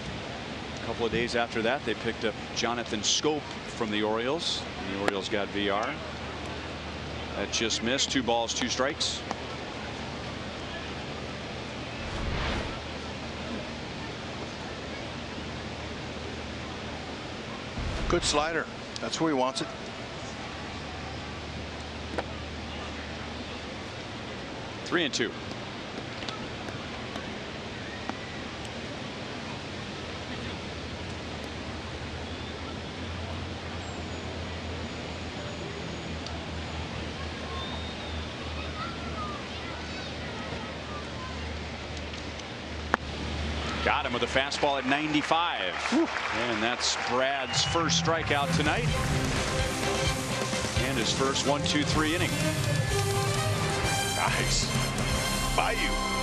a couple of days after that, they picked up Jonathan Scope from the Orioles. And the Orioles got VR. That just missed. 2 balls, 2 strikes. Good slider. That's where he wants it. Three and two. Got him with a fastball at 95. Whew. And that's Brad's first strikeout tonight. And his first 1-2-3 inning. Nice. Bayou.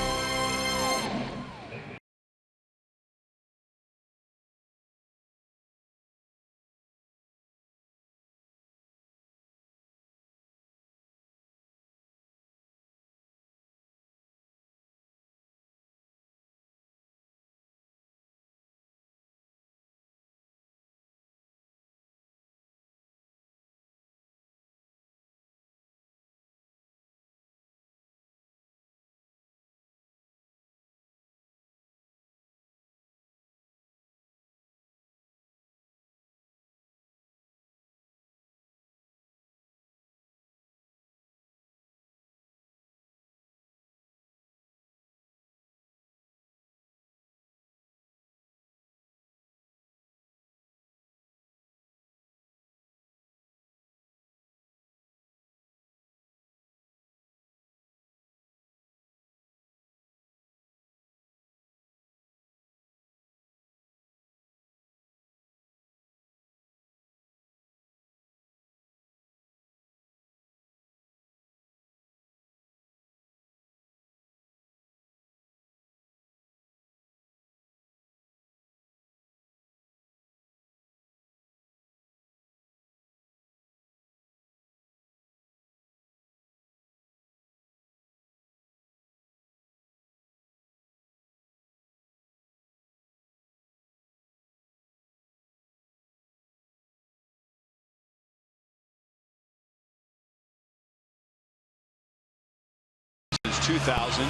Since 2000,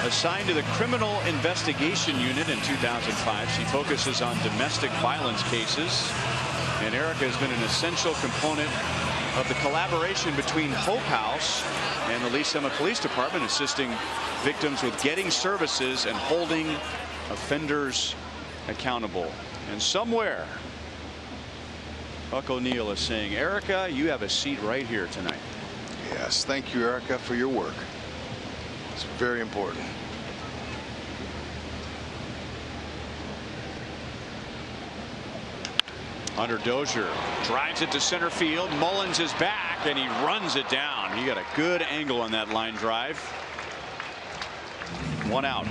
assigned to the Criminal Investigation Unit in 2005, she focuses on domestic violence cases. And Erica has been an essential component of the collaboration between Hope House and the Lee's Summit Police Department, assisting victims with getting services and holding offenders accountable. And somewhere, Buck O'Neill is saying, Erica, you have a seat right here tonight. Yes, thank you, Erica, for your work. It's very important. Under Dozier, drives it to center field. Mullins is back and he runs it down. He got a good angle on that line drive. 1 out.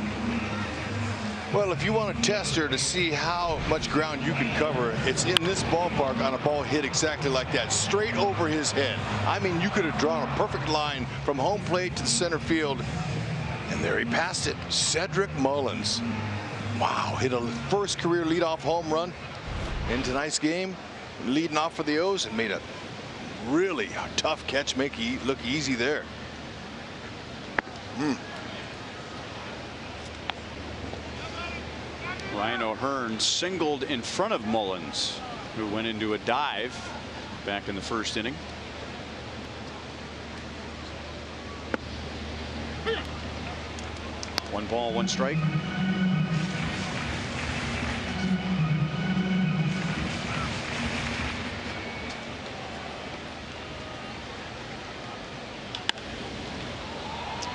Well, if you want to test her to see how much ground you can cover, it's in this ballpark on a ball hit exactly like that, straight over his head. I mean, you could have drawn a perfect line from home plate to the center field, and there he passed it. Cedric Mullins. Wow, hit a first career leadoff home run in tonight's game, leading off for the O's, and made a really a tough catch, make it look easy there. Ryan O'Hearn singled in front of Mullins, who went into a dive back in the first inning. One ball, one strike.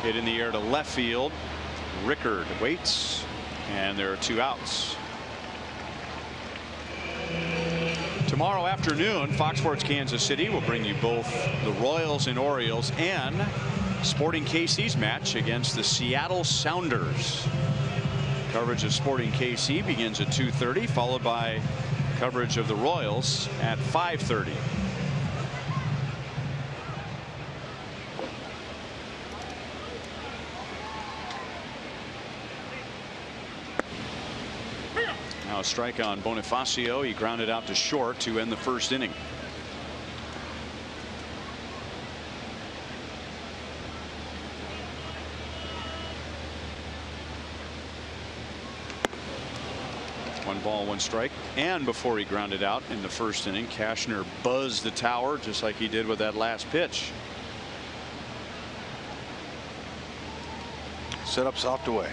Hit in the air to left field. Rickard waits, and there are 2 outs. Tomorrow afternoon, Fox Sports Kansas City will bring you both the Royals and Orioles and Sporting KC's match against the Seattle Sounders. Coverage of Sporting KC begins at 2:30, followed by coverage of the Royals at 5:30. Now a strike on Bonifacio. He grounded out to short to end the first inning. One ball, one strike. And before he grounded out in the first inning, Cashner buzzed the tower just like he did with that last pitch. Set up soft away.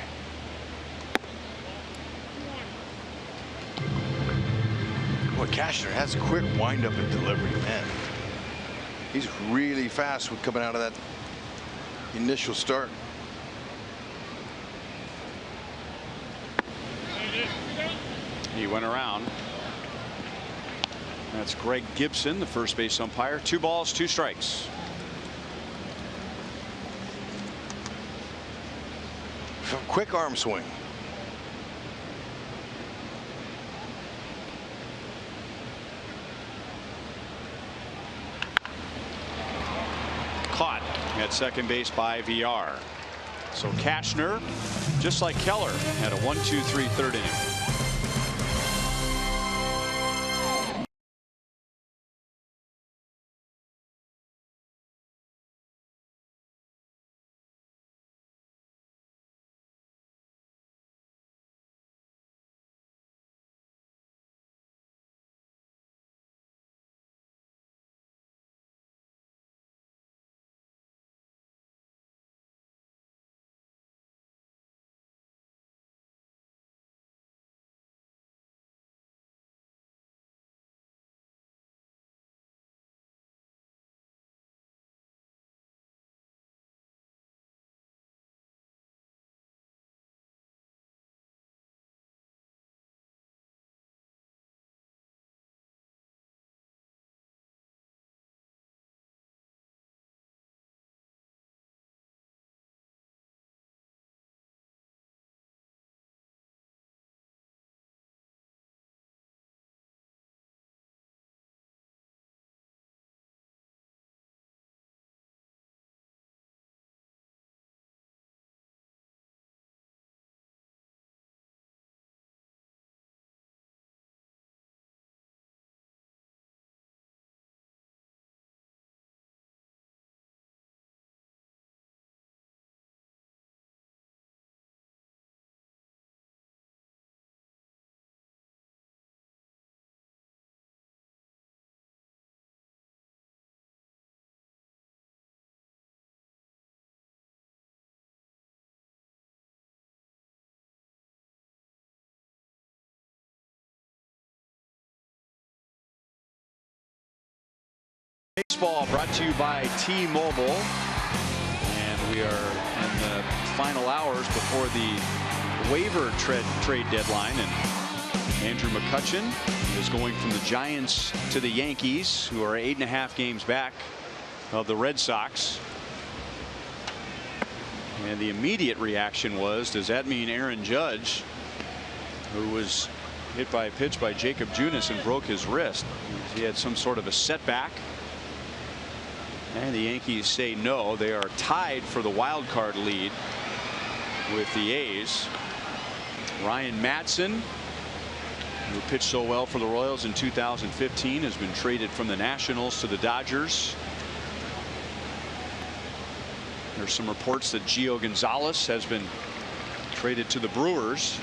Boy, Cashner has a quick windup and delivery, man. He's really fast with coming out of that initial start. He went around. That's Greg Gibson, the first base umpire. 2 balls, 2 strikes. Quick arm swing. Caught at second base by VR. So Cashner, just like Keller, had a 1-2-3 third inning. Baseball brought to you by T-Mobile, and we are in the final hours before the waiver trade deadline, and Andrew McCutchen is going from the Giants to the Yankees, who are 8.5 games back of the Red Sox. And the immediate reaction was, does that mean Aaron Judge, who was hit by a pitch by Jacob Junis and broke his wrist, he had some sort of a setback? And the Yankees say no. They are tied for the wild card lead with the A's. Ryan Madson who pitched so well for the Royals in 2015, has been traded from the Nationals to the Dodgers. There's some reports that Gio Gonzalez has been traded to the Brewers.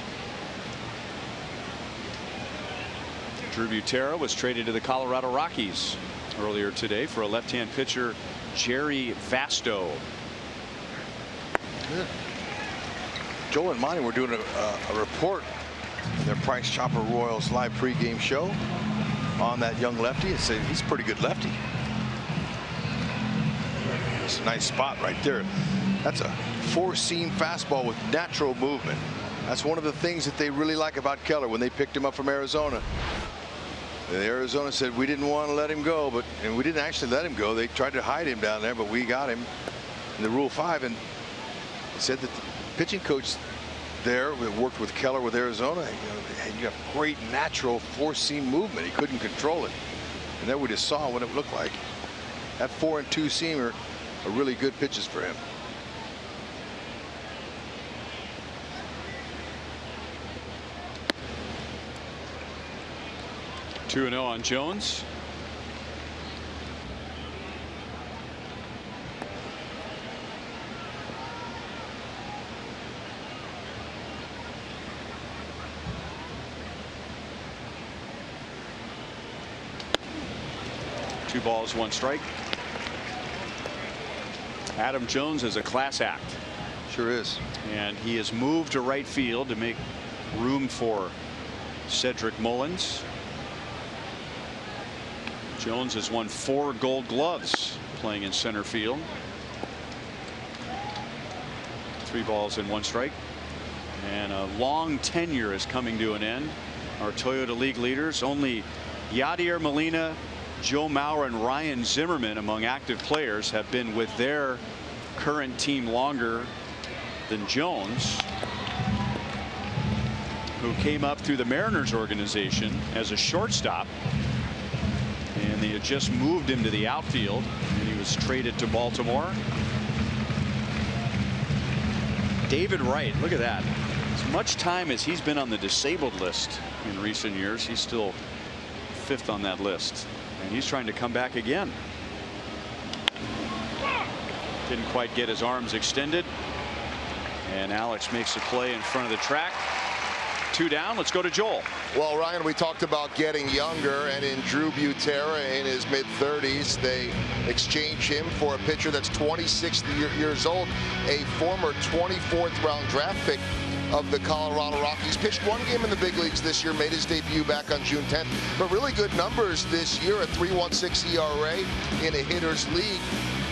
Drew Butera was traded to the Colorado Rockies earlier today for a left-hand pitcher, Jerry Vasto. Good. Joel and Monty were doing a report in their Price Chopper Royals live pregame show on that young lefty. It said he's a pretty good lefty. It's a nice spot right there. That's a four-seam fastball with natural movement. That's one of the things that they really like about Keller when they picked him up from Arizona. Arizona said we didn't want to let him go, and we didn't actually let him go. They tried to hide him down there, but we got him in the Rule 5, and said that the pitching coach there worked with Keller with Arizona. You have great natural four-seam movement. He couldn't control it, and then we just saw what it looked like. That 4 and 2 seamer are really good pitches for him. Two and 0 on Jones. Two balls, one strike. Adam Jones is a class act. Sure is. And he has moved to right field to make room for Cedric Mullins. Jones has won 4 Gold Gloves playing in center field. 3 balls and 1 strike. And a long tenure is coming to an end. Our Toyota League leaders, only Yadier Molina, Joe Mauer, and Ryan Zimmerman among active players have been with their current team longer than Jones, who came up through the Mariners organization as a shortstop, and they had just moved him to the outfield, and he was traded to Baltimore. David Wright, look at that. As much time as he's been on the disabled list in recent years, he's still 5th on that list. And he's trying to come back again. Didn't quite get his arms extended. And Alex makes a play in front of the track. 2 down. Let's go to Joel. Well, Ryan, we talked about getting younger, and in Drew Butera in his mid-30s, they exchange him for a pitcher that's 26 years old, a former 24th round draft pick of the Colorado Rockies. Pitched 1 game in the big leagues this year, made his debut back on June 10th, but really good numbers this year, a 3.16 ERA in a hitter's league,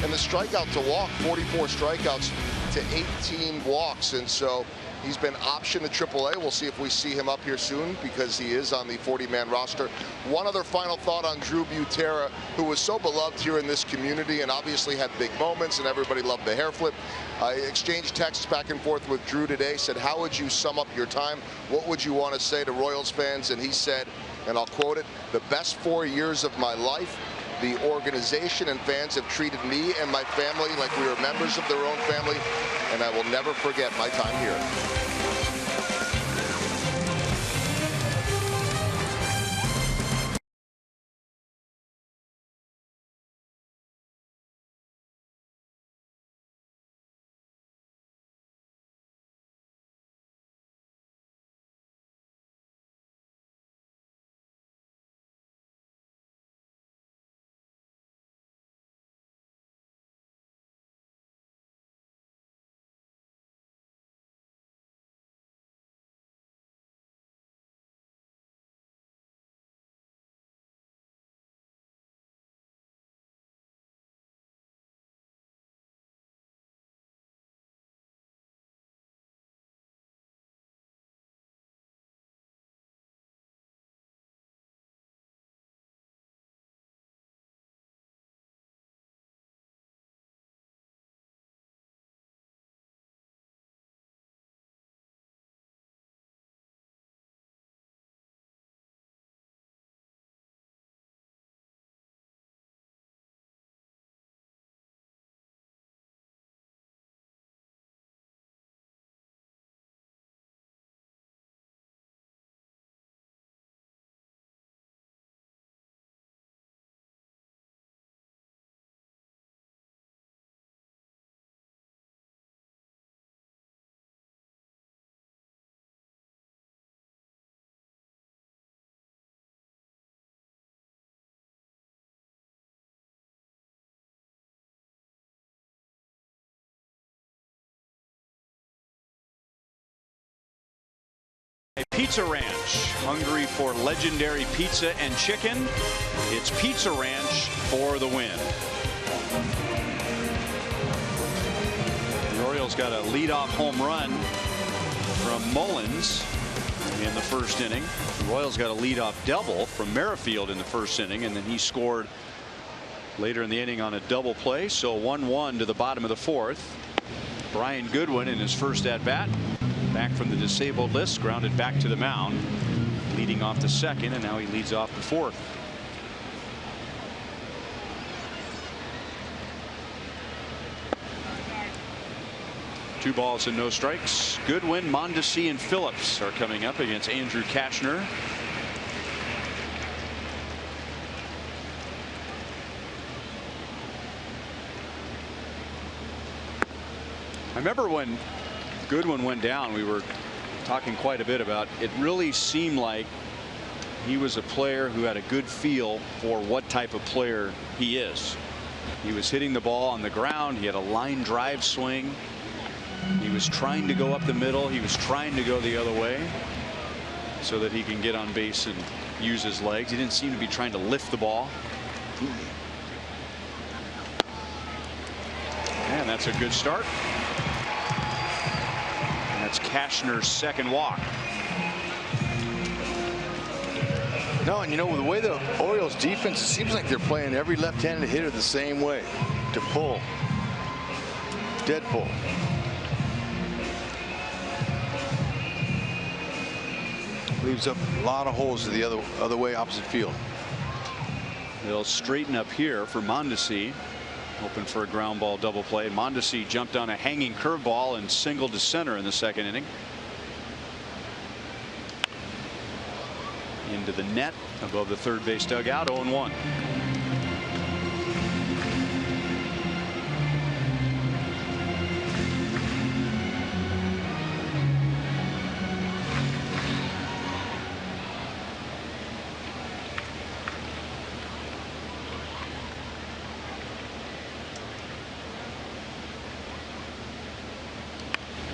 and the strikeout to walk, 44 strikeouts to 18 walks, and so he's been optioned to AAA. We'll see if we see him up here soon because he is on the 40-man roster. One other final thought on Drew Butera, who was so beloved here in this community and obviously had big moments and everybody loved the hair flip. I exchanged texts back and forth with Drew today, said, how would you sum up your time? What would you want to say to Royals fans? And he said, and I'll quote it, "The best 4 years of my life. The organization and fans have treated me and my family like we were members of their own family, and I will never forget my time here." Pizza Ranch. Hungry for legendary pizza and chicken? It's Pizza Ranch for the win. The Orioles got a leadoff home run from Mullins in the first inning. The Royals got a leadoff double from Merrifield in the first inning, and then he scored later in the inning on a double play. So 1-1 to the bottom of the fourth. Brian Goodwin in his first at bat, back from the disabled list, grounded back to the mound, leading off the second, and now he leads off the fourth. Two balls and no strikes. Goodwin, Mondesi, and Phillips are coming up against Andrew Kashner. I remember when Goodwin went down, we were talking quite a bit about it. Really seemed like he was a player who had a good feel for what type of player he is. He was hitting the ball on the ground. He had a line drive swing. He was trying to go up the middle. He was trying to go the other way so that he can get on base and use his legs. He didn't seem to be trying to lift the ball. And that's a good start. And that's Kashner's second walk. No, and you know, the way the Orioles defense, it seems like they're playing every left-handed hitter the same way, to pull. Dead pull. Leaves up a lot of holes to the other way, opposite field. They'll straighten up here for Mondesi, hoping for a ground ball double play. Mondesi jumped on a hanging curveball and singled to center in the second inning. Into the net above the third base dugout. 0-1.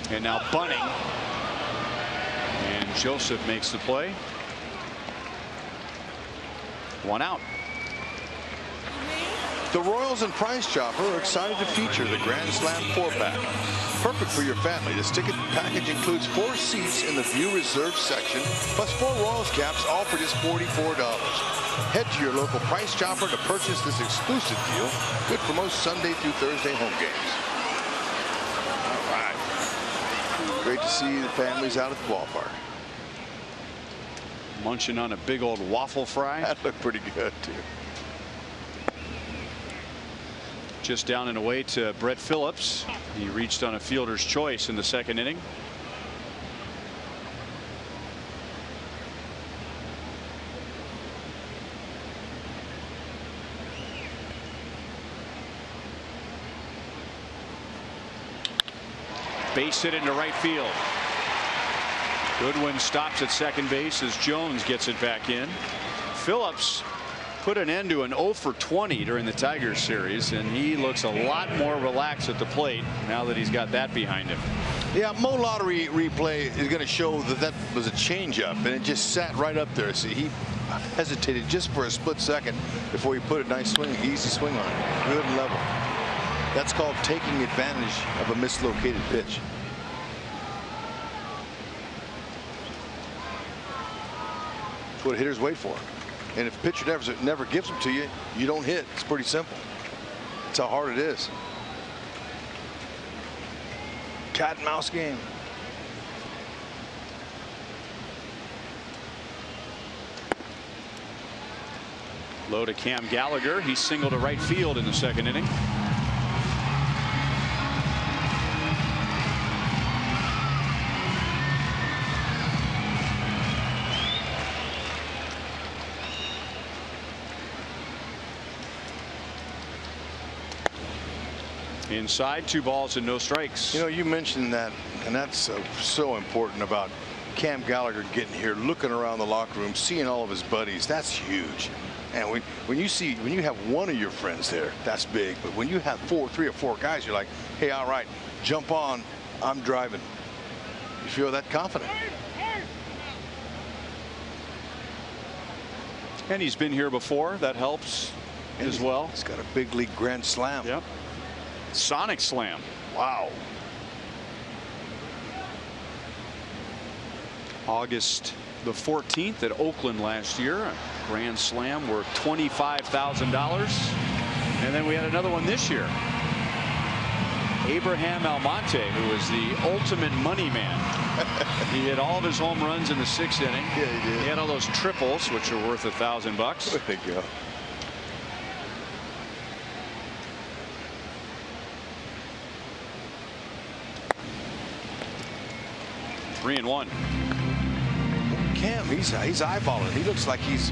And now bunting, and Joseph makes the play. One out. The Royals and Price Chopper are excited to feature the Grand Slam 4-pack. Perfect for your family. This ticket package includes 4 seats in the View Reserve section, plus 4 Royals caps, all for just $44. Head to your local Price Chopper to purchase this exclusive deal, good for most Sunday through Thursday home games. Great to see the families out at the ballpark. Munching on a big old waffle fry. That looked pretty good, too. Just down and away to Brett Phillips. He reached on a fielder's choice in the second inning. Base hit into right field. Goodwin stops at second base as Jones gets it back in. Phillips put an end to an 0 for 20 during the Tigers series, and he looks a lot more relaxed at the plate now that he's got that behind him. Yeah, Mo Lottery replay is going to show that that was a changeup, and it just sat right up there. See, he hesitated just for a split second before he put a nice swing, easy swing on it. Good and level. That's called taking advantage of a mislocated pitch. That's what hitters wait for. And if a pitcher never gives them to you, you don't hit. It's pretty simple. That's how hard it is. Cat and mouse game. Low to Cam Gallagher. He singled to right field in the second inning. Inside, 2 balls and no strikes. You know, you mentioned that, and that's so important about Cam Gallagher getting here, looking around the locker room, seeing all of his buddies. That's huge. And when you have one of your friends there, that's big. But when you have 3 or 4 guys, you're like, hey, all right, jump on, I'm driving. You feel that confident. And he's been here before. That helps as well. He's got a big league grand slam. Yep. Sonic slam. Wow. August the 14th at Oakland last year. A grand slam worth $25,000. And then we had another one this year. Abraham Almonte, who was the ultimate money man. He hit all of his home runs in the 6th inning. Yeah, he did. He had all those triples, which are worth $1,000. There you go. Three and one. Cam, he's eyeballing. He looks like he's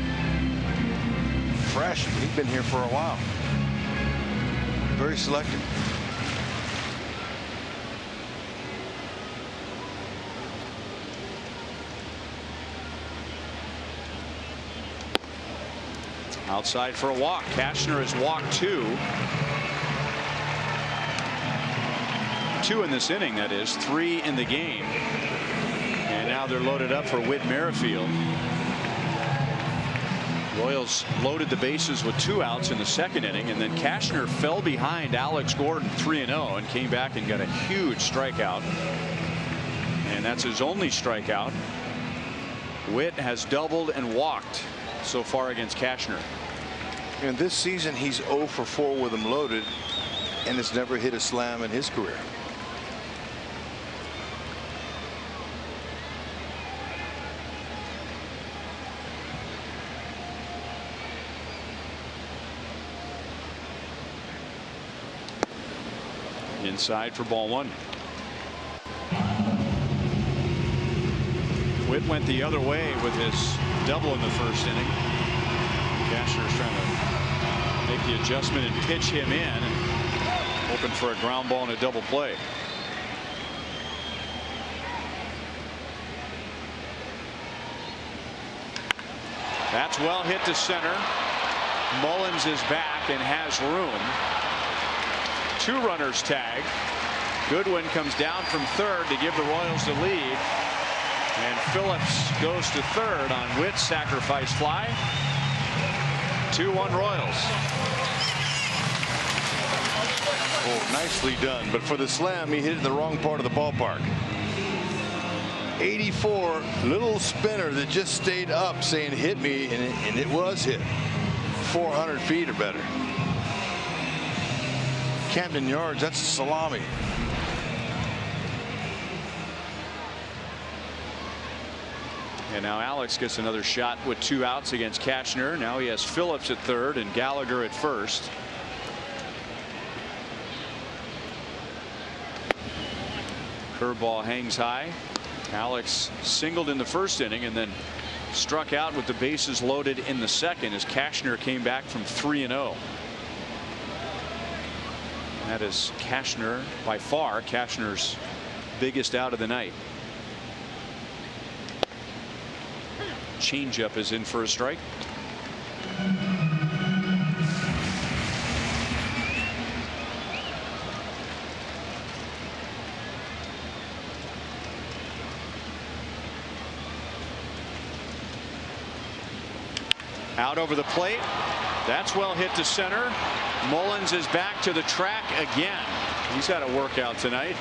fresh. He's been here for a while. Very selective. Outside for a walk. Cashner has walked two. Two in this inning, that is. 3 in the game. And now they're loaded up for Whit Merrifield. Royals loaded the bases with 2 outs in the 2nd inning, and then Cashner fell behind Alex Gordon 3-0 and came back and got a huge strikeout. And that's his only strikeout. Whit has doubled and walked so far against Cashner. And this season he's 0 for 4 with them loaded, and has never hit a slam in his career. Inside for ball 1. Whit went the other way with his double in the 1st inning. Cashner is trying to make the adjustment and pitch him in, and hoping for a ground ball and a double play. That's well hit to center. Mullins is back and has room. 2 runners tag. Goodwin comes down from 3rd to give the Royals the lead. And Phillips goes to 3rd on Whit's sacrifice fly. 2-1 Royals. Oh, nicely done. But for the slam, he hit it in the wrong part of the ballpark. 84, little spinner that just stayed up saying hit me, and it was hit. 400 feet or better. Camden Yards, that's a salami. And now Alex gets another shot with 2 outs against Cashner. Now he has Phillips at 3rd and Gallagher at 1st. Curveball hangs high. Alex singled in the 1st inning and then struck out with the bases loaded in the 2nd as Cashner came back from 3-0. That is Cashner, by far Cashner's biggest out of the night. Changeup is in for a strike. Out over the plate. That's well hit to center. Mullins is back to the track again. He's had a workout tonight.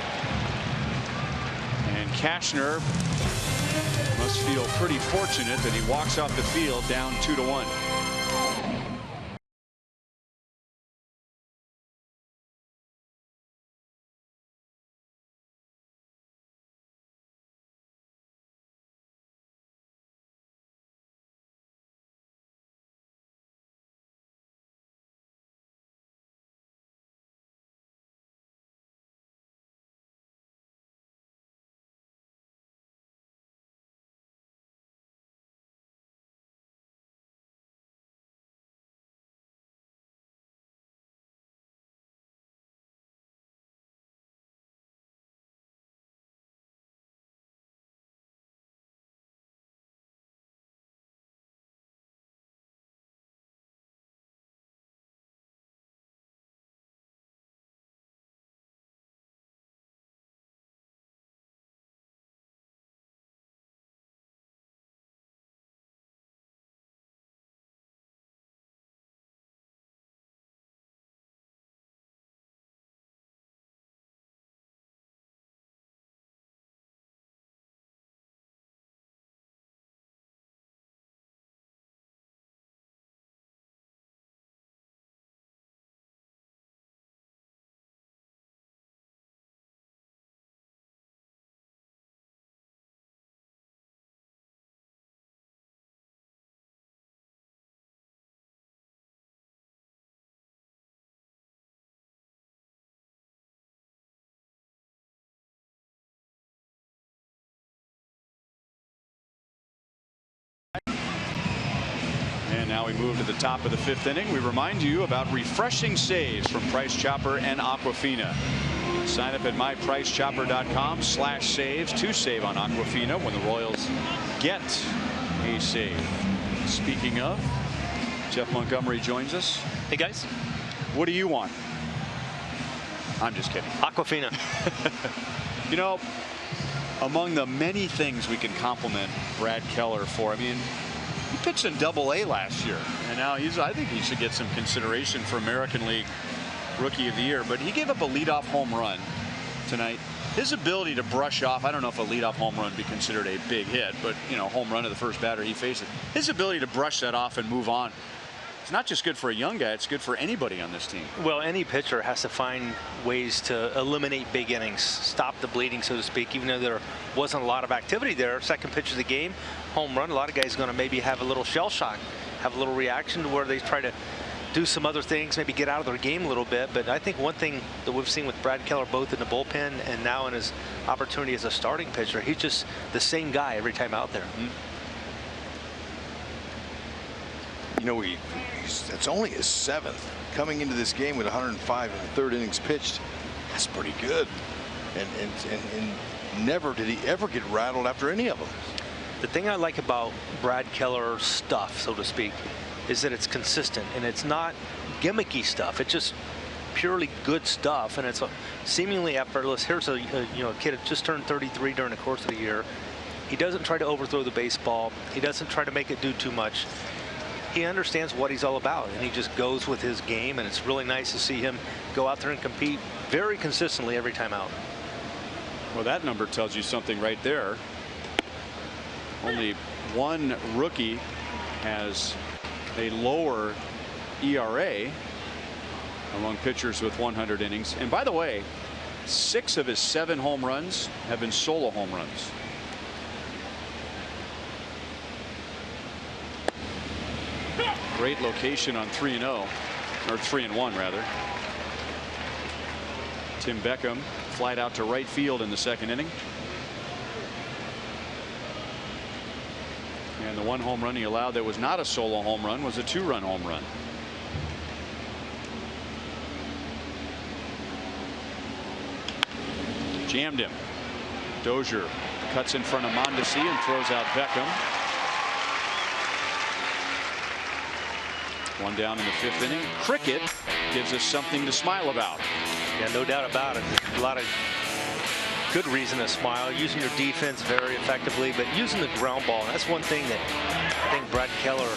And Cashner must feel pretty fortunate that he walks off the field down 2-1. And now we move to the top of the 5th inning. We remind you about refreshing saves from Price Chopper and Aquafina. Sign up at mypricechopper.com/saves to save on Aquafina when the Royals get a save. Speaking of, Jeff Montgomery joins us. Hey guys. What do you want? I'm just kidding. Aquafina. You know, among the many things we can compliment Brad Keller for, I mean, he pitched in Double-A last year, and now I think he should get some consideration for American League Rookie of the Year. But he gave up a leadoff home run tonight. His ability to brush off, I don't know if a leadoff home run would be considered a big hit, but, you know, home run to the first batter he faces. His ability to brush that off and move on, it's not just good for a young guy, it's good for anybody on this team. Well, any pitcher has to find ways to eliminate big innings, stop the bleeding, so to speak, even though there wasn't a lot of activity there. Second pitch of the game, home run. A lot of guys are going to maybe have a little shell shock, have a little reaction to where they try to do some other things, maybe get out of their game a little bit. But I think one thing that we've seen with Brad Keller, both in the bullpen and now in his opportunity as a starting pitcher, he's just the same guy every time out there. You know, it's only his 7th. Coming into this game with 105 in the 3rd innings pitched, that's pretty good. And never did he ever get rattled after any of them. The thing I like about Brad Keller's stuff, so to speak, is that it's consistent and it's not gimmicky stuff. It's just purely good stuff, and it's seemingly effortless. Here's a kid that just turned 33 during the course of the year. He doesn't try to overthrow the baseball. He doesn't try to make it do too much. He understands what he's all about, and he just goes with his game, and it's really nice to see him go out there and compete very consistently every time out. Well, that number tells you something right there. Only one rookie has a lower ERA among pitchers with 100 innings. And by the way, 6 of his 7 home runs have been solo home runs. Great location on 3-0, or 3-1 rather. Tim Beckham flied out to right field in the 2nd inning. And the one home run he allowed that was not a solo home run was a 2-run home run. Jammed him. Dozier cuts in front of Mondesi and throws out Beckham. One down in the 5th inning. Cricket gives us something to smile about. Yeah, no doubt about it. A lot of good reason to smile. Using your defense very effectively, but using the ground ball. That's one thing that I think Brad Keller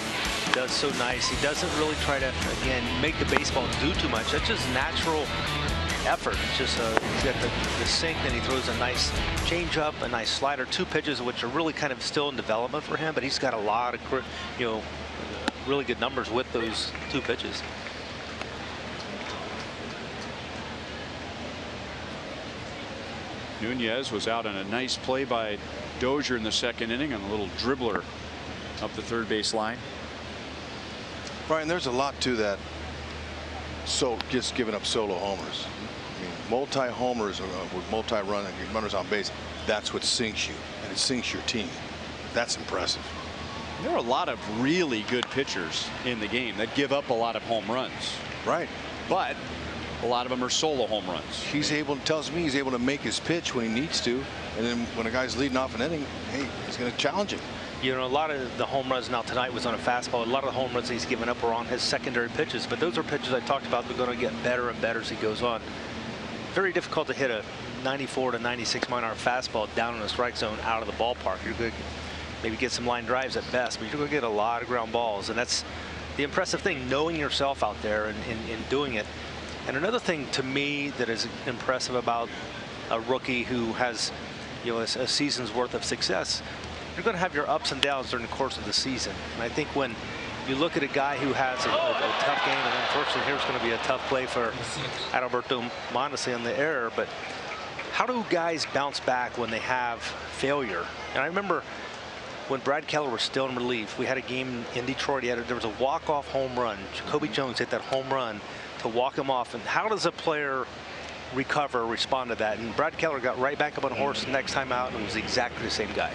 does so nice. He doesn't really try to, again, make the baseball do too much. That's just natural effort. It's just he's got the sink, and he throws a nice changeup, a nice slider, 2 pitches which are really kind of still in development for him, but he's got a lot of, really good numbers with those 2 pitches. Nunez was out on a nice play by Dozier in the 2nd inning on a little dribbler up the 3rd base line. Brian, there's a lot to that. So just giving up solo homers. I mean, multi-homers with multi-runners on base, that's what sinks you, and it sinks your team. That's impressive. There are a lot of really good pitchers in the game that give up a lot of home runs. Right. But a lot of them are solo home runs. Tells me he's able to make his pitch when he needs to, and then when a guy's leading off an inning, hey, he's going to challenge him. You know, a lot of the home runs now tonight was on a fastball. A lot of the home runs he's given up were on his secondary pitches, but those are pitches I talked about that are going to get better and better as he goes on. Very difficult to hit a 94 to 96 mile an hour fastball down in the strike zone out of the ballpark. You're good. Maybe get some line drives at best, but you're going to get a lot of ground balls, and that's the impressive thing, knowing yourself out there and doing it. And another thing to me that is impressive about a rookie who has, a season's worth of success, you're going to have your ups and downs during the course of the season. And I think when you look at a guy who has a tough game, and unfortunately here's going to be a tough play for Adalberto Mondesi on the error, but how do guys bounce back when they have failure? And I remember when Brad Keller was still in relief, we had a game in Detroit. There was a walk-off home run. Jacoby Jones hit that home run to walk him off. And how does a player recover, respond to that? And Brad Keller got right back up on a horse the next time out and was exactly the same guy.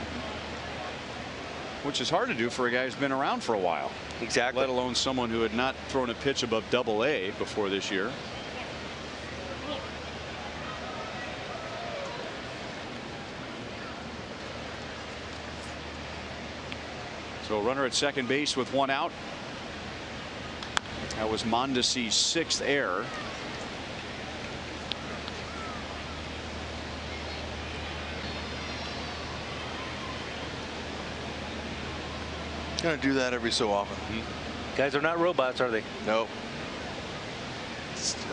which is hard to do for a guy who's been around for a while. Exactly. Let alone someone who had not thrown a pitch above AA before this year. So a runner at second base with one out. That was Mondesi's 6th error. Gonna do that every so often. Guys are not robots, are they? Nope.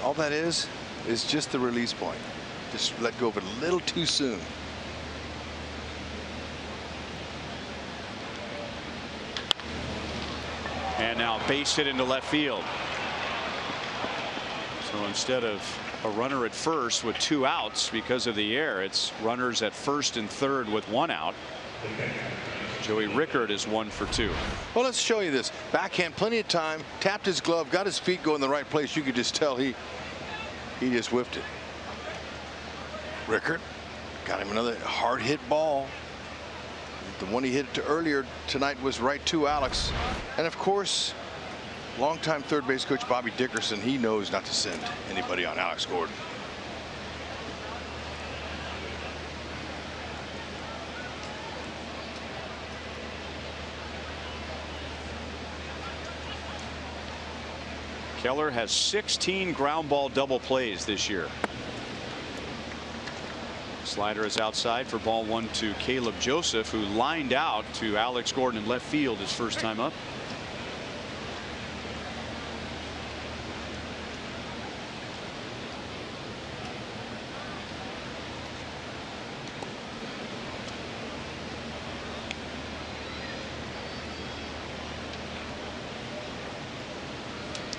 All that is just the release point. Just let go of it a little too soon. And now base hit into left field. So instead of a runner at first with 2 outs because of the error, it's runners at first and third with 1 out. Joey Rickard is 1 for 2. Well, let's show you this. Backhand, plenty of time, tapped his glove, got his feet going the right place. You could just tell he just whiffed it. Rickard got him another hard hit ball. The one he hit to earlier tonight was right to Alex. And of course, longtime third base coach Bobby Dickerson, he knows not to send anybody on Alex Gordon. Keller has 16 ground ball double plays this year. Slider is outside for ball 1 to Caleb Joseph, who lined out to Alex Gordon in left field his first time up.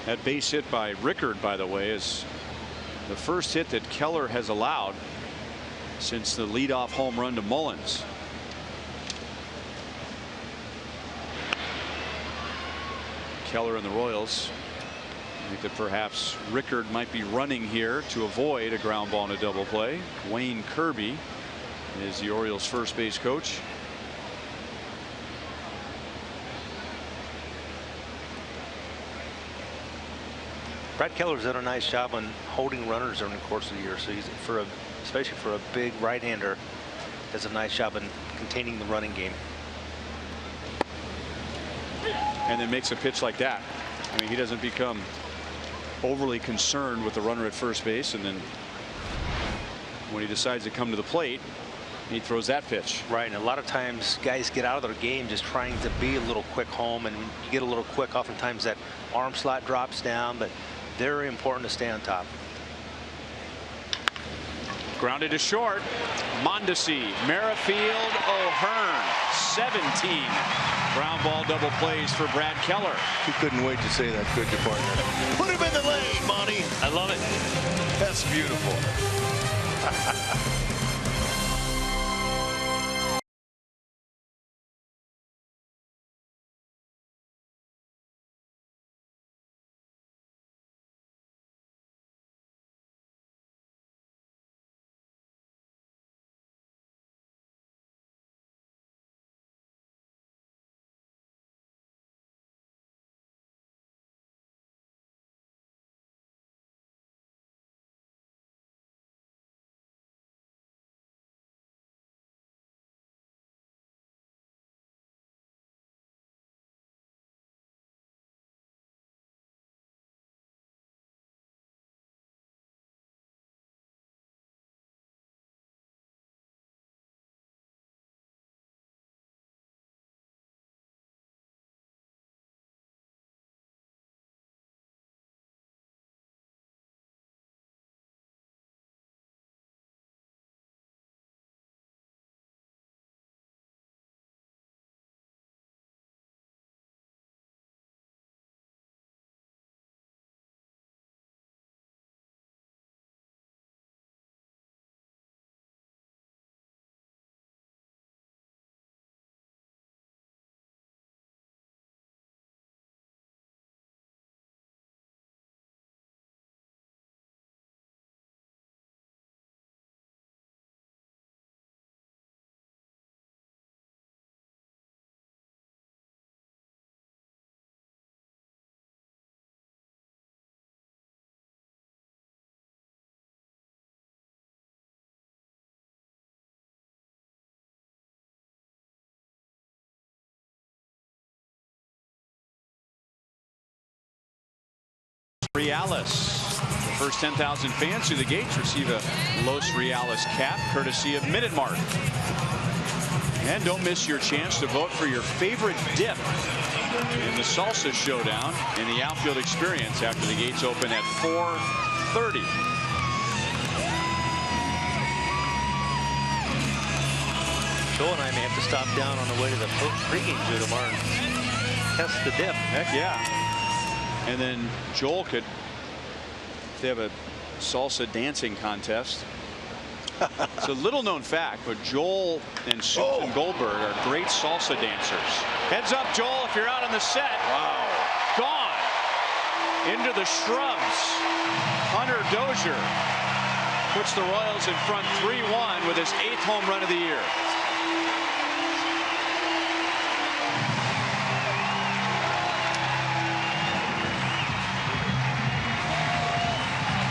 That base hit by Rickard, by the way, is the first hit that Keller has allowed since the leadoff home run to Mullins. Keller and the Royals think that perhaps Rickard might be running here to avoid a ground ball and a double play. Wayne Kirby is the Orioles first base coach. Brad Keller's done a nice job on holding runners during the course of the year. So he's especially for a big right-hander, does a nice job in containing the running game. And then makes a pitch like that. I mean, he doesn't become overly concerned with the runner at first base, and then when he decides to come to the plate, he throws that pitch. Right, and a lot of times guys get out of their game just trying to be a little quick home, and you get a little quick, oftentimes that arm slot drops down, but very important to stay on top. Grounded to short. Mondesi, Merrifield, O'Hearn. 17 ground ball double plays for Brad Keller. You couldn't wait to say that, could you, partner? Put him in the lane, Monty. I love it. That's beautiful. Realis. The first 10,000 fans through the gates receive a Los Realis cap courtesy of Minute Mark. And don't miss your chance to vote for your favorite dip in the Salsa Showdown in the outfield experience after the gates open at 4:30. Joel and I may have to stop down on the way to the pregame zoo tomorrow and test the dip. Heck yeah. And then Joel could, if they have a salsa dancing contest. It's a little known fact, but Joel and Susan Goldberg are great salsa dancers. Heads up, Joel, if you're out on the set. Wow. Gone. Into the shrubs. Hunter Dozier puts the Royals in front 3-1 with his 8th home run of the year.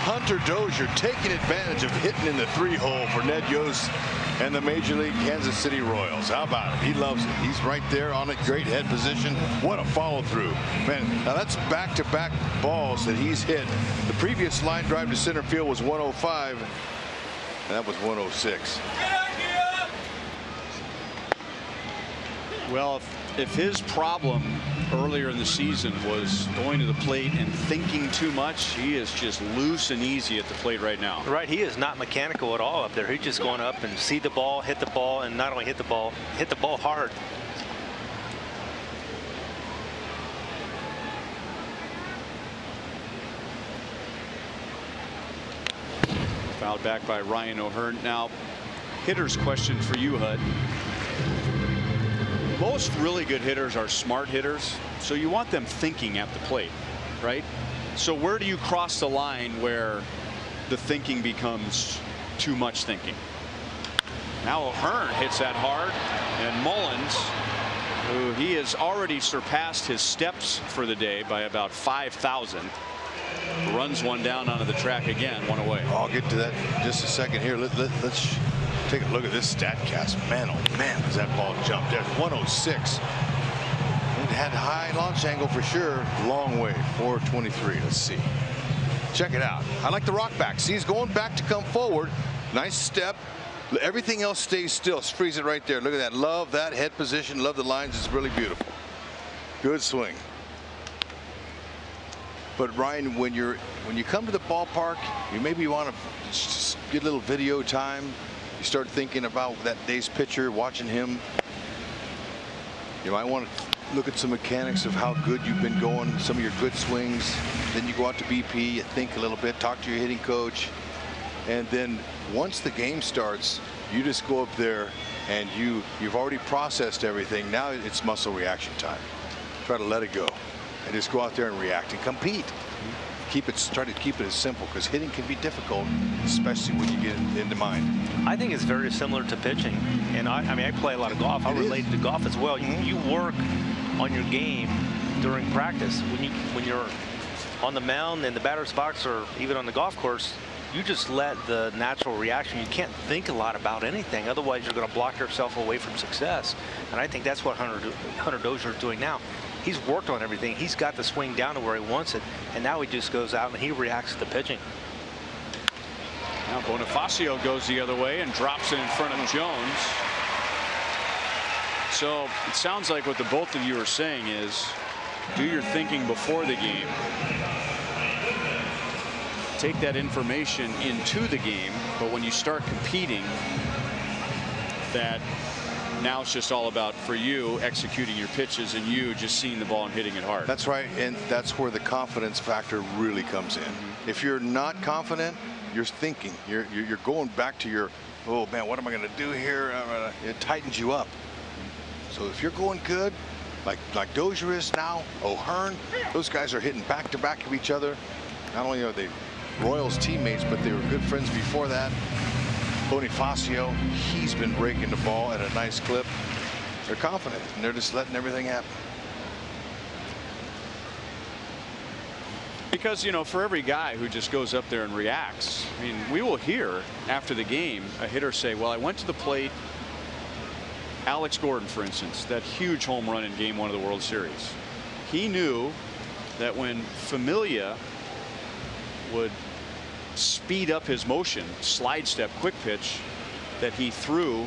Hunter Dozier taking advantage of hitting in the 3-hole for Ned Yost and the Major League Kansas City Royals. How about it? He loves it. He's right there on a great head position. What a follow through. Man, now that's back-to-back balls that he's hit. The previous line drive to center field was 105, and that was 106. Well, if his problem earlier in the season was going to the plate and thinking too much, he is just loose and easy at the plate right now. Right, he is not mechanical at all up there. He's just going up and see the ball, hit the ball, and not only hit the ball hard. Fouled back by Ryan O'Hearn. Now, hitter's question for you, Hud. Most really good hitters are smart hitters, so you want them thinking at the plate, right? So where do you cross the line where the thinking becomes too much thinking? Now O'Hearn hits that hard, and Mullins, who he has already surpassed his steps for the day by about 5,000, runs one down onto the track again, one away. I'll get to that in just a second here. Let's take a look at this StatCast. Man, oh man, does that ball jump there? 106. It had high launch angle for sure. Long way. 423. Let's see. Check it out. I like the rock back. See, he's going back to come forward. Nice step. Everything else stays still. Freeze it right there. Look at that. Love that head position. Love the lines. It's really beautiful. Good swing. But Ryan, when you come to the ballpark, you maybe want to just get a little video time. You start thinking about that day's pitcher, watching him. You might want to look at some mechanics of how good you've been going, some of your good swings. Then you go out to BP, you think a little bit, talk to your hitting coach. And then once the game starts, you just go up there and you've already processed everything. Now it's muscle reaction time. Try to let it go and just go out there and react and compete. Try to keep it as simple, because hitting can be difficult, especially when you get into mind. I think it's very similar to pitching, and I mean, I play a lot of golf. I relate to golf as well. You work on your game during practice. When you're on the mound, in the batter's box, or even on the golf course, you just let the natural reaction. You can't think a lot about anything, otherwise you're going to block yourself away from success. And I think that's what Hunter Dozier is doing now. He's worked on everything. He's got the swing down to where he wants it, and now he just goes out and he reacts to the pitching. Now Bonifacio goes the other way and drops it in front of Jones. So it sounds like what the both of you are saying is, do your thinking before the game. Take that information into the game, but when you start competing, that now it's just all about, for you, executing your pitches and you just seeing the ball and hitting it hard. That's right, and that's where the confidence factor really comes in. If you're not confident, you're thinking. You're going back to your, oh man, what am I going to do here? It tightens you up. So if you're going good, like Dozier is now, O'Hearn, those guys are hitting back-to-back of each other. Not only are they Royals teammates, but they were good friends before that. Bonifacio, he's been breaking the ball at a nice clip. They're confident, and they're just letting everything happen. Because, you know, for every guy who just goes up there and reacts, I mean, we will hear after the game a hitter say, well, I went to the plate. Alex Gordon, for instance, that huge home run in Game 1 of the World Series. He knew that when Familia would speed up his motion, slide step, quick pitch, that he threw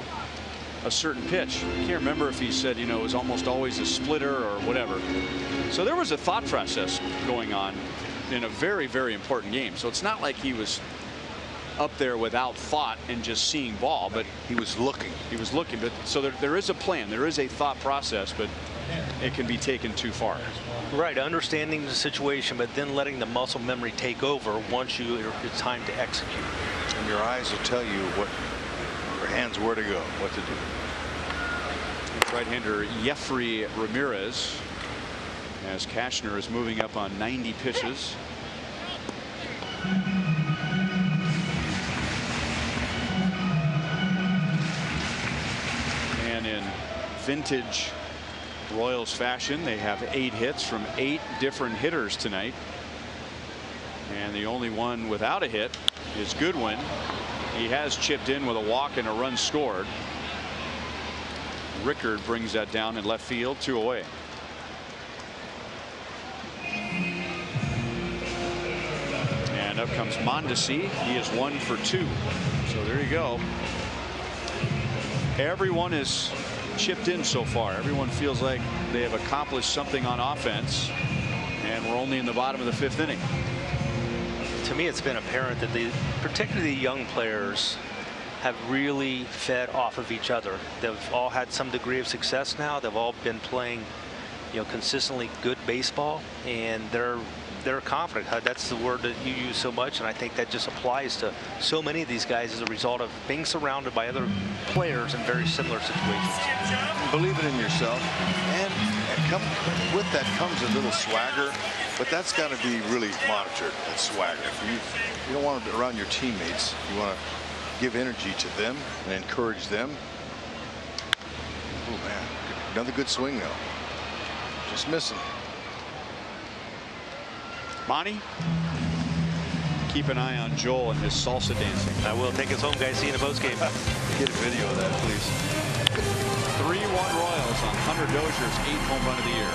a certain pitch. I can't remember if he said, you know, it was almost always a splitter or whatever. So there was a thought process going on in a very, very important game. So it's not like he was up there without thought and just seeing ball, but he was looking. He was looking. But so there is a plan. There is a thought process, but it can be taken too far. Right, understanding the situation, but then letting the muscle memory take over once it's time to execute. And your eyes will tell you what your hands where to go, what to do. Right-hander Jeffrey Ramirez, as Kashner is moving up on 90 pitches. And in vintage Royals fashion, they have 8 hits from 8 different hitters tonight. And the only one without a hit is Goodwin. He has chipped in with a walk and a run scored. Rickard brings that down in left field, 2 away. And up comes Mondesi. He is 1 for 2. So there you go. Everyone is chipped in so far. Everyone feels like they have accomplished something on offense, and we're only in the bottom of the 5th inning. To me, it's been apparent that particularly the young players have really fed off of each other. They've all had some degree of success now. They've all been playing, you know, consistently good baseball, and they're confident. That's the word that you use so much, and I think that just applies to so many of these guys as a result of being surrounded by other players in very similar situations. Believe it in yourself, and with that comes a little swagger, but that's got to be really monitored, that swagger. You don't want it around your teammates. You want to give energy to them and encourage them. Oh man, another good swing though. Just missing. Monty, keep an eye on Joel and his salsa dancing. I will. Take us home, guys. See you in the postgame. Get a video of that, please. 3-1 Royals on Hunter Dozier's 8th home run of the year.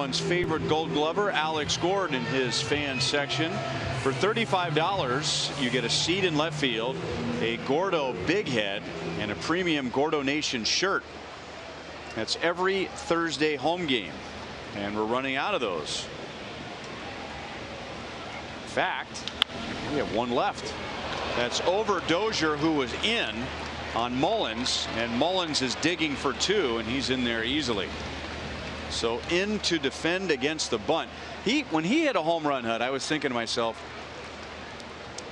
Everyone's favorite Gold Glover, Alex Gord, in his fan section. For $35, you get a seat in left field, a Gordo Big Head, and a premium Gordo Nation shirt. That's every Thursday home game, and we're running out of those. In fact, we have one left. That's over Dozier, who was in on Mullins, and Mullins is digging for 2, and he's in there easily. So in to defend against the bunt. When he hit a home run, Hud, I was thinking to myself,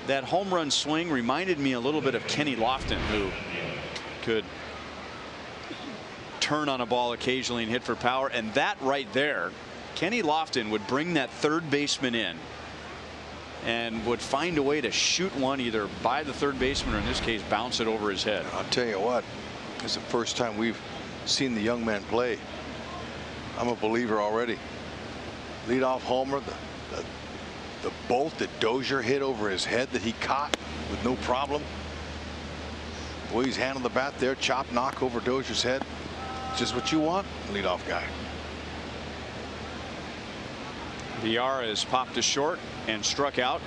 that home run swing reminded me a little bit of Kenny Lofton, who could turn on a ball occasionally and hit for power. And that right there, Kenny Lofton would bring that third baseman in and would find a way to shoot one either by the third baseman or in this case bounce it over his head. I'll tell you what, it's the first time we've seen the young man play. I'm a believer already. Leadoff homer, the bolt that Dozier hit over his head that he caught with no problem. The way he's handled the bat there, chop knock over Dozier's head. Just what you want, leadoff guy. VR has popped to short and struck out.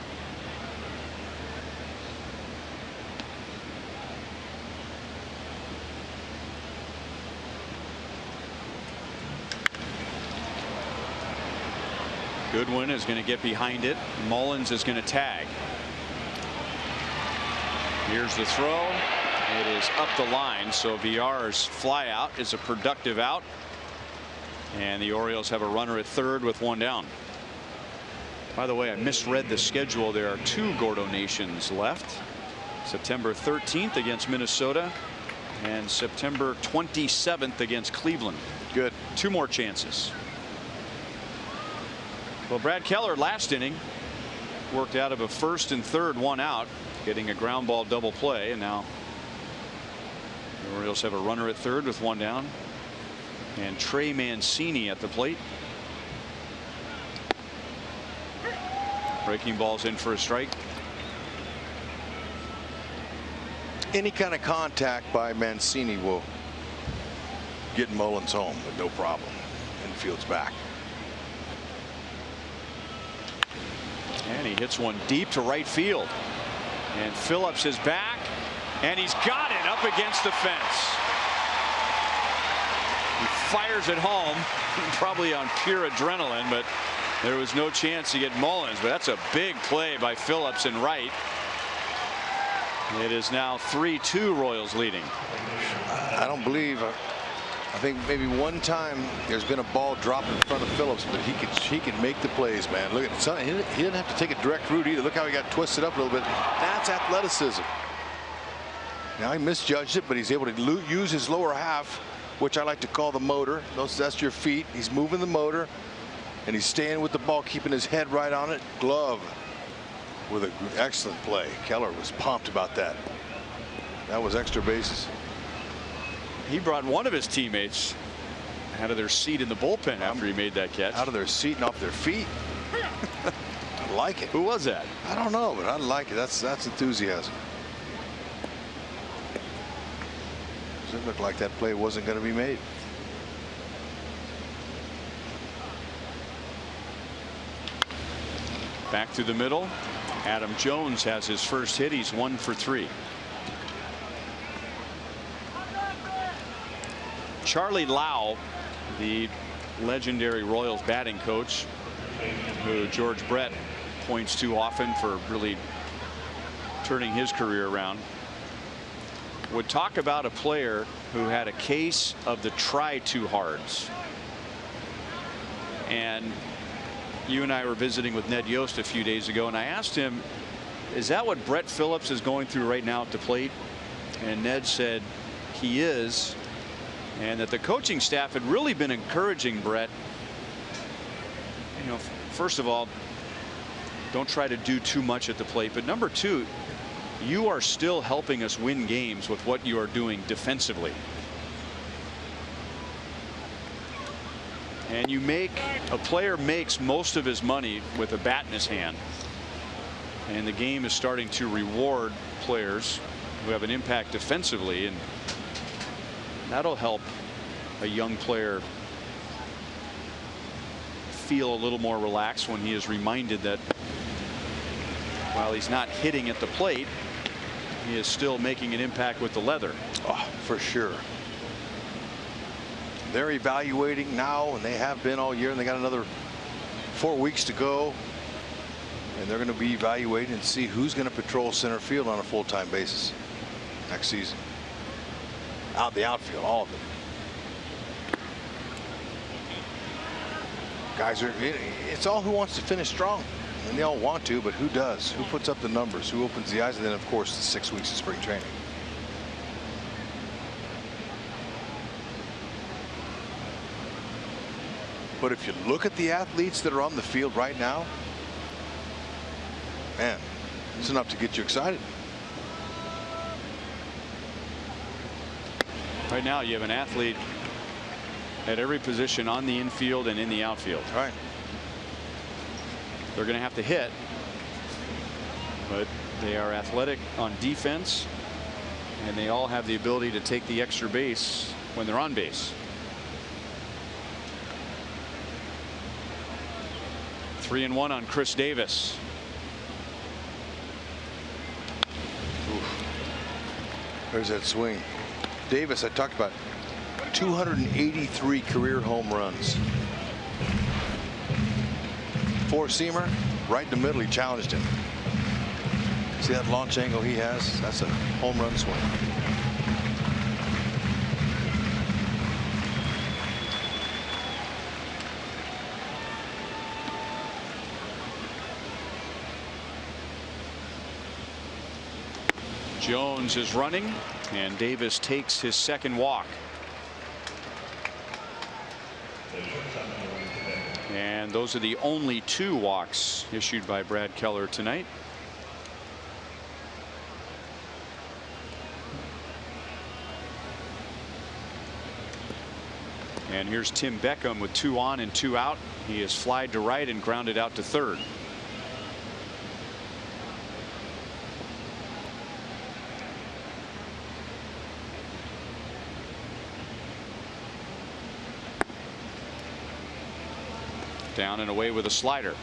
Goodwin is going to get behind it. Mullins is going to tag. Here's the throw. It is up the line, so VR's fly out is a productive out. And the Orioles have a runner at third with one down. By the way, I misread the schedule. There are 2 Gordo Nations left. September 13th against Minnesota and September 27th against Cleveland. Good. 2 more chances. Well, Brad Keller last inning worked out of a first and third, 1 out, getting a ground ball double play, and now the Orioles have a runner at third with 1 down, and Trey Mancini at the plate. Breaking balls in for a strike. Any kind of contact by Mancini will get Mullins home with no problem. Infield's back. And he hits one deep to right field. And Phillips is back. And he's got it up against the fence. He fires it home, probably on pure adrenaline, but there was no chance to get Mullins. But that's a big play by Phillips in right. It is now 3-2 Royals leading. I don't believe. I think maybe one time there's been a ball dropped in front of Phillips, but he can make the plays, man. Look at something. He didn't have to take a direct route either. Look how he got twisted up a little bit. That's athleticism. Now he misjudged it, but he's able to use his lower half, which I like to call the motor. That's your feet. He's moving the motor, and he's staying with the ball, keeping his head right on it. Glove with an excellent play. Keller was pumped about that. That was extra bases. He brought one of his teammates out of their seat in the bullpen after he made that catch. Out of their seat and off their feet. I like it. Who was that? I don't know, but I like it. That's enthusiasm. It looked like that play wasn't going to be made. Back through the middle. Adam Jones has his first hit. He's 1 for 3. Charlie Lau, the legendary Royals batting coach, who George Brett points to often for really turning his career around, would talk about a player who had a case of the try too hards. And you and I were visiting with Ned Yost a few days ago, and I asked him, is that what Brett Phillips is going through right now at the plate? And Ned said he is. And that the coaching staff had really been encouraging Brett. You know, first of all, don't try to do too much at the plate. But number 2, you are still helping us win games with what you are doing defensively. And a player makes most of his money with a bat in his hand. And the game is starting to reward players who have an impact defensively, and that'll help a young player feel a little more relaxed when he is reminded that while he's not hitting at the plate, he is still making an impact with the leather. Oh, for sure. They're evaluating now, and they have been all year, and they got another 4 weeks to go. And they're going to be evaluating and see who's going to patrol center field on a full-time basis next season. Out the outfield, all of them. Guys it's all who wants to finish strong, and they all want to, but who does? Who puts up the numbers? Who opens the eyes? And then, of course, the 6 weeks of spring training. But if you look at the athletes that are on the field right now, Man, it's enough to get you excited. Right now, you have an athlete at every position on the infield and in the outfield. All right. They're going to have to hit, but they are athletic on defense, and they all have the ability to take the extra base when they're on base. 3-1 on Chris Davis. Oof. There's that swing. Davis, I talked about 283 career home runs. Four-seamer, right in the middle. He challenged him. See that launch angle he has? That's a home run swing. Jones is running, and Davis takes his second walk. And those are the only 2 walks issued by Brad Keller tonight. And here's Tim Beckham with 2 on and 2 out. He is flied to right and grounded out to third. Down and away with a slider.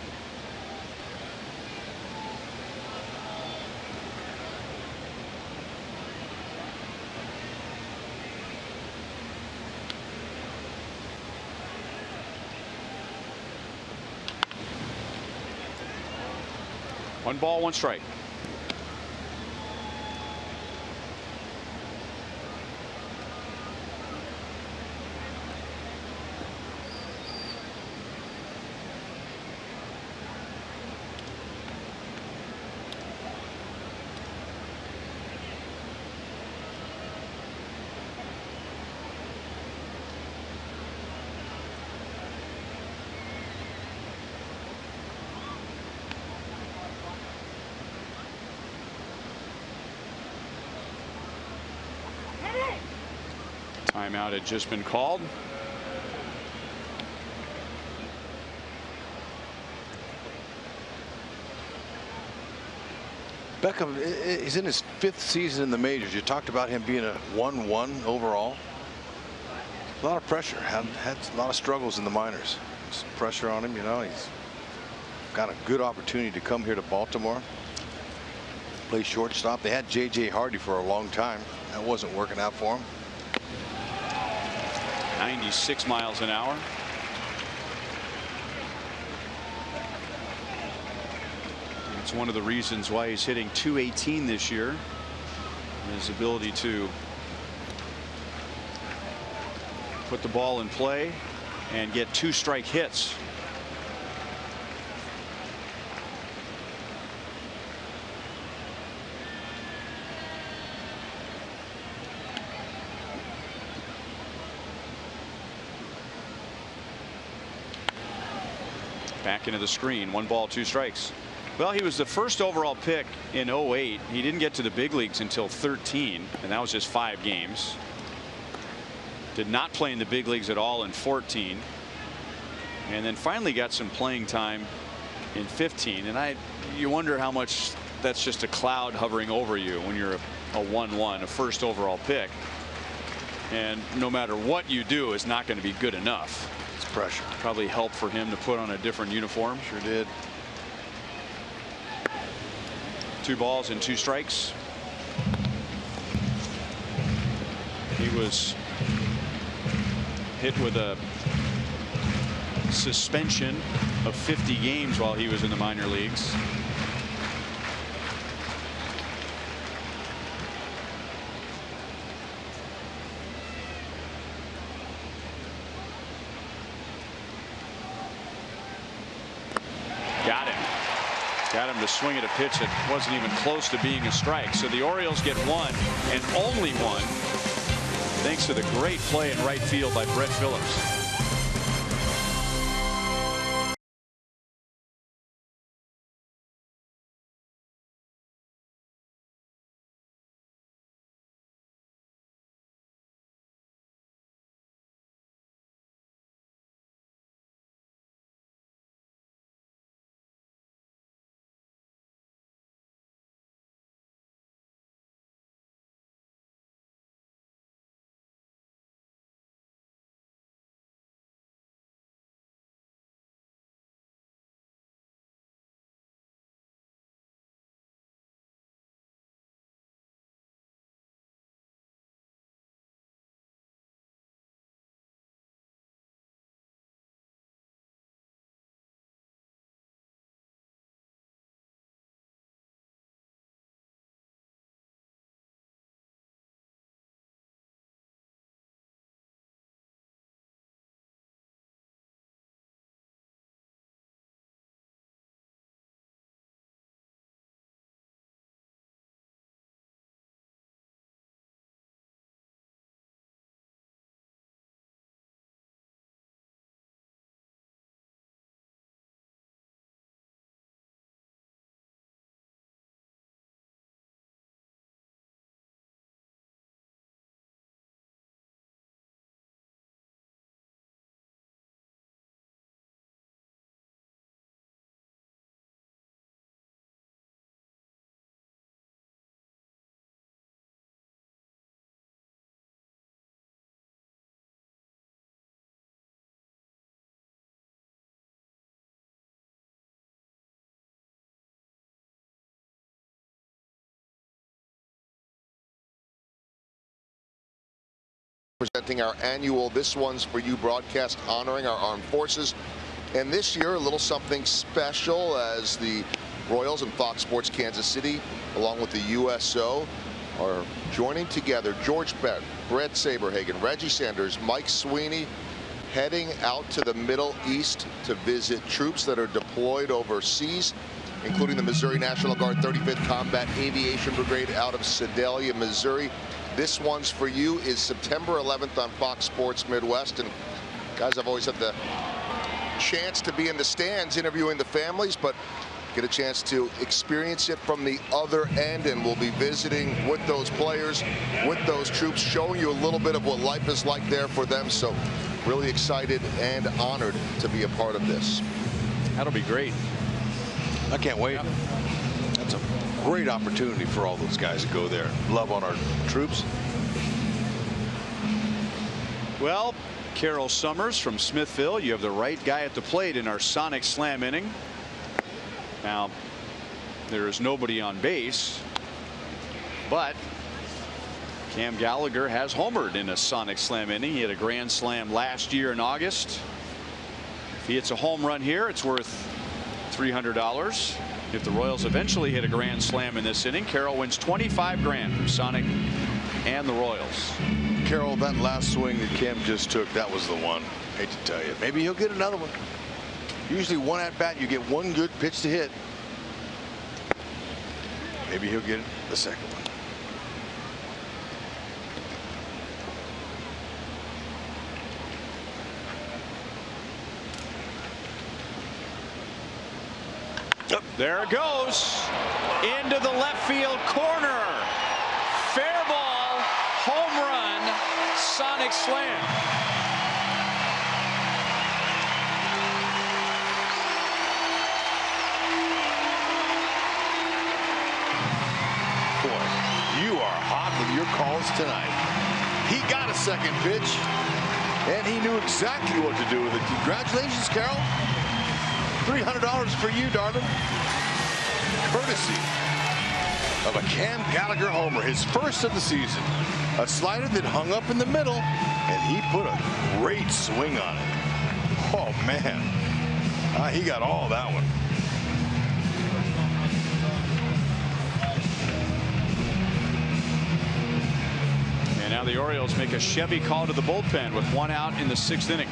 One ball, one strike. Timeout had just been called. Beckham, he's in his 5th season in the majors. You talked about him being a 1-1 overall. A lot of pressure. Had a lot of struggles in the minors. Some pressure on him, you know. He's got a good opportunity to come here to Baltimore. Play shortstop. They had J.J. Hardy for a long time. That wasn't working out for him. 96 miles an hour. It's one of the reasons why he's hitting .218 this year. His ability to put the ball in play and get 2 strike hits. Back into the screen. 1 ball, 2 strikes. Well, he was the first overall pick in 08. He didn't get to the big leagues until 13, and that was just 5 games. Did not play in the big leagues at all in 14, and then finally got some playing time in 15. And you wonder how much that's just a cloud hovering over you when you're a 1-1, a first overall pick, and no matter what you do, it's not going to be good enough. It's pressure. Probably helped for him to put on a different uniform. Sure did. 2 balls and 2 strikes. He was hit with a suspension of 50 games while he was in the minor leagues. Got him to swing at a pitch that wasn't even close to being a strike. So the Orioles get 1 and only 1 thanks to the great play in right field by Brett Phillips. Presenting our annual This One's For You broadcast honoring our armed forces. And this year, a little something special as the Royals and Fox Sports Kansas City, along with the USO, are joining together. George Beck, Brett Saberhagen, Reggie Sanders, Mike Sweeney, heading out to the Middle East to visit troops that are deployed overseas, including the Missouri National Guard 35th Combat Aviation Brigade out of Sedalia, Missouri. This One's For You is September 11th on Fox Sports Midwest. And guys, I've always had the chance to be in the stands interviewing the families, but get a chance to experience it from the other end, and we'll be visiting with those players, with those troops, showing you a little bit of what life is like there for them. So really excited and honored to be a part of this. That'll be great. I can't wait. That's a great opportunity for all those guys to go there. Love on our troops. Well, Carol Summers from Smithville, you have the right guy at the plate in our Sonic Slam inning. Now, there is nobody on base, but Cam Gallagher has homered in a Sonic Slam inning. He had a grand slam last year in August. If he hits a home run here, it's worth $300. If the Royals eventually hit a grand slam in this inning, Carroll wins $25 grand from Sonic and the Royals. Carroll, that last swing that Cam just took, that was the one. Hate to tell you. Maybe he'll get another one. Usually one at bat, you get one good pitch to hit. Maybe he'll get the second one. There it goes into the left field corner. Fair ball, home run, Sonic Slam. Boy, you are hot with your calls tonight. He got a second pitch, and he knew exactly what to do with it. Congratulations, Carroll. $300 for you, darling. Courtesy of a Cam Gallagher homer, his first of the season. A slider that hung up in the middle, and he put a great swing on it. Oh, man. He got all that one. And now the Orioles make a Chevy call to the bullpen with one out in the 6th inning.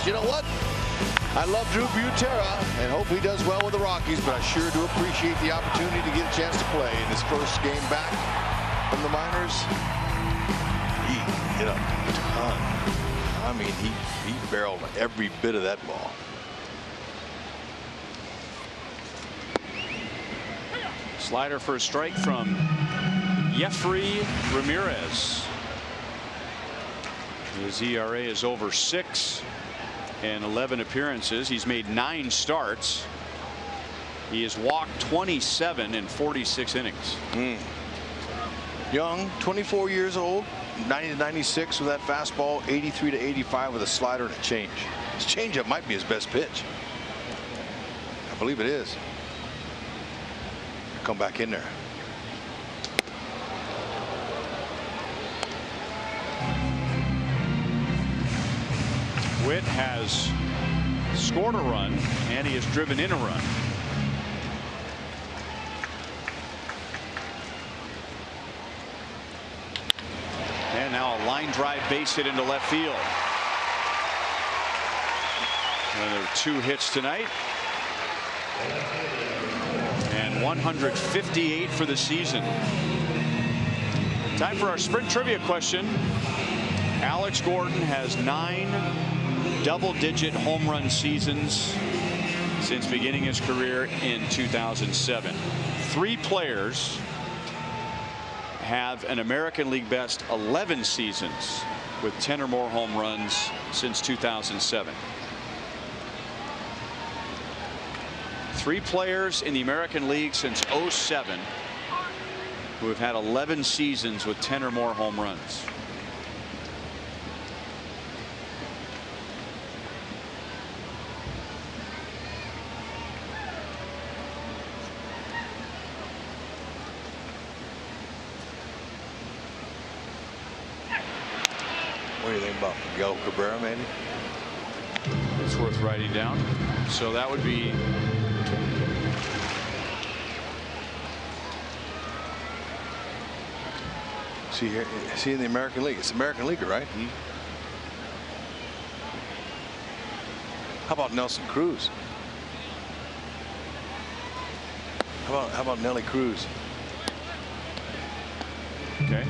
You know what? I love Drew Butera and hope he does well with the Rockies, but I sure do appreciate the opportunity to get a chance to play in his first game back from the minors. He hit a ton. I mean, he barreled every bit of that ball. Slider for a strike from Jeffrey Ramirez. His ERA is over 6 in 11 appearances. He's made 9 starts. He has walked 27 in 46 innings. Young, 24 years old, 90 to 96 with that fastball, 83 to 85 with a slider and a change. His changeup might be his best pitch. I believe it is. Come back in there. Witt has scored a run and he has driven in a run. And now a line drive base hit into left field. Another 2 hits tonight. And 158 for the season. Time for our sprint trivia question. Alex Gordon has 9 double-digit home run seasons since beginning his career in 2007. 3 players have an American League best 11 seasons with 10 or more home runs since 2007. 3 players in the American League since 07 who have had 11 seasons with 10 or more home runs. What do you think about Miguel Cabrera, maybe? It's worth writing down. So that would be see here, see in the American League. It's American League, right? How about Nelson Cruz? How about Nelly Cruz? okay.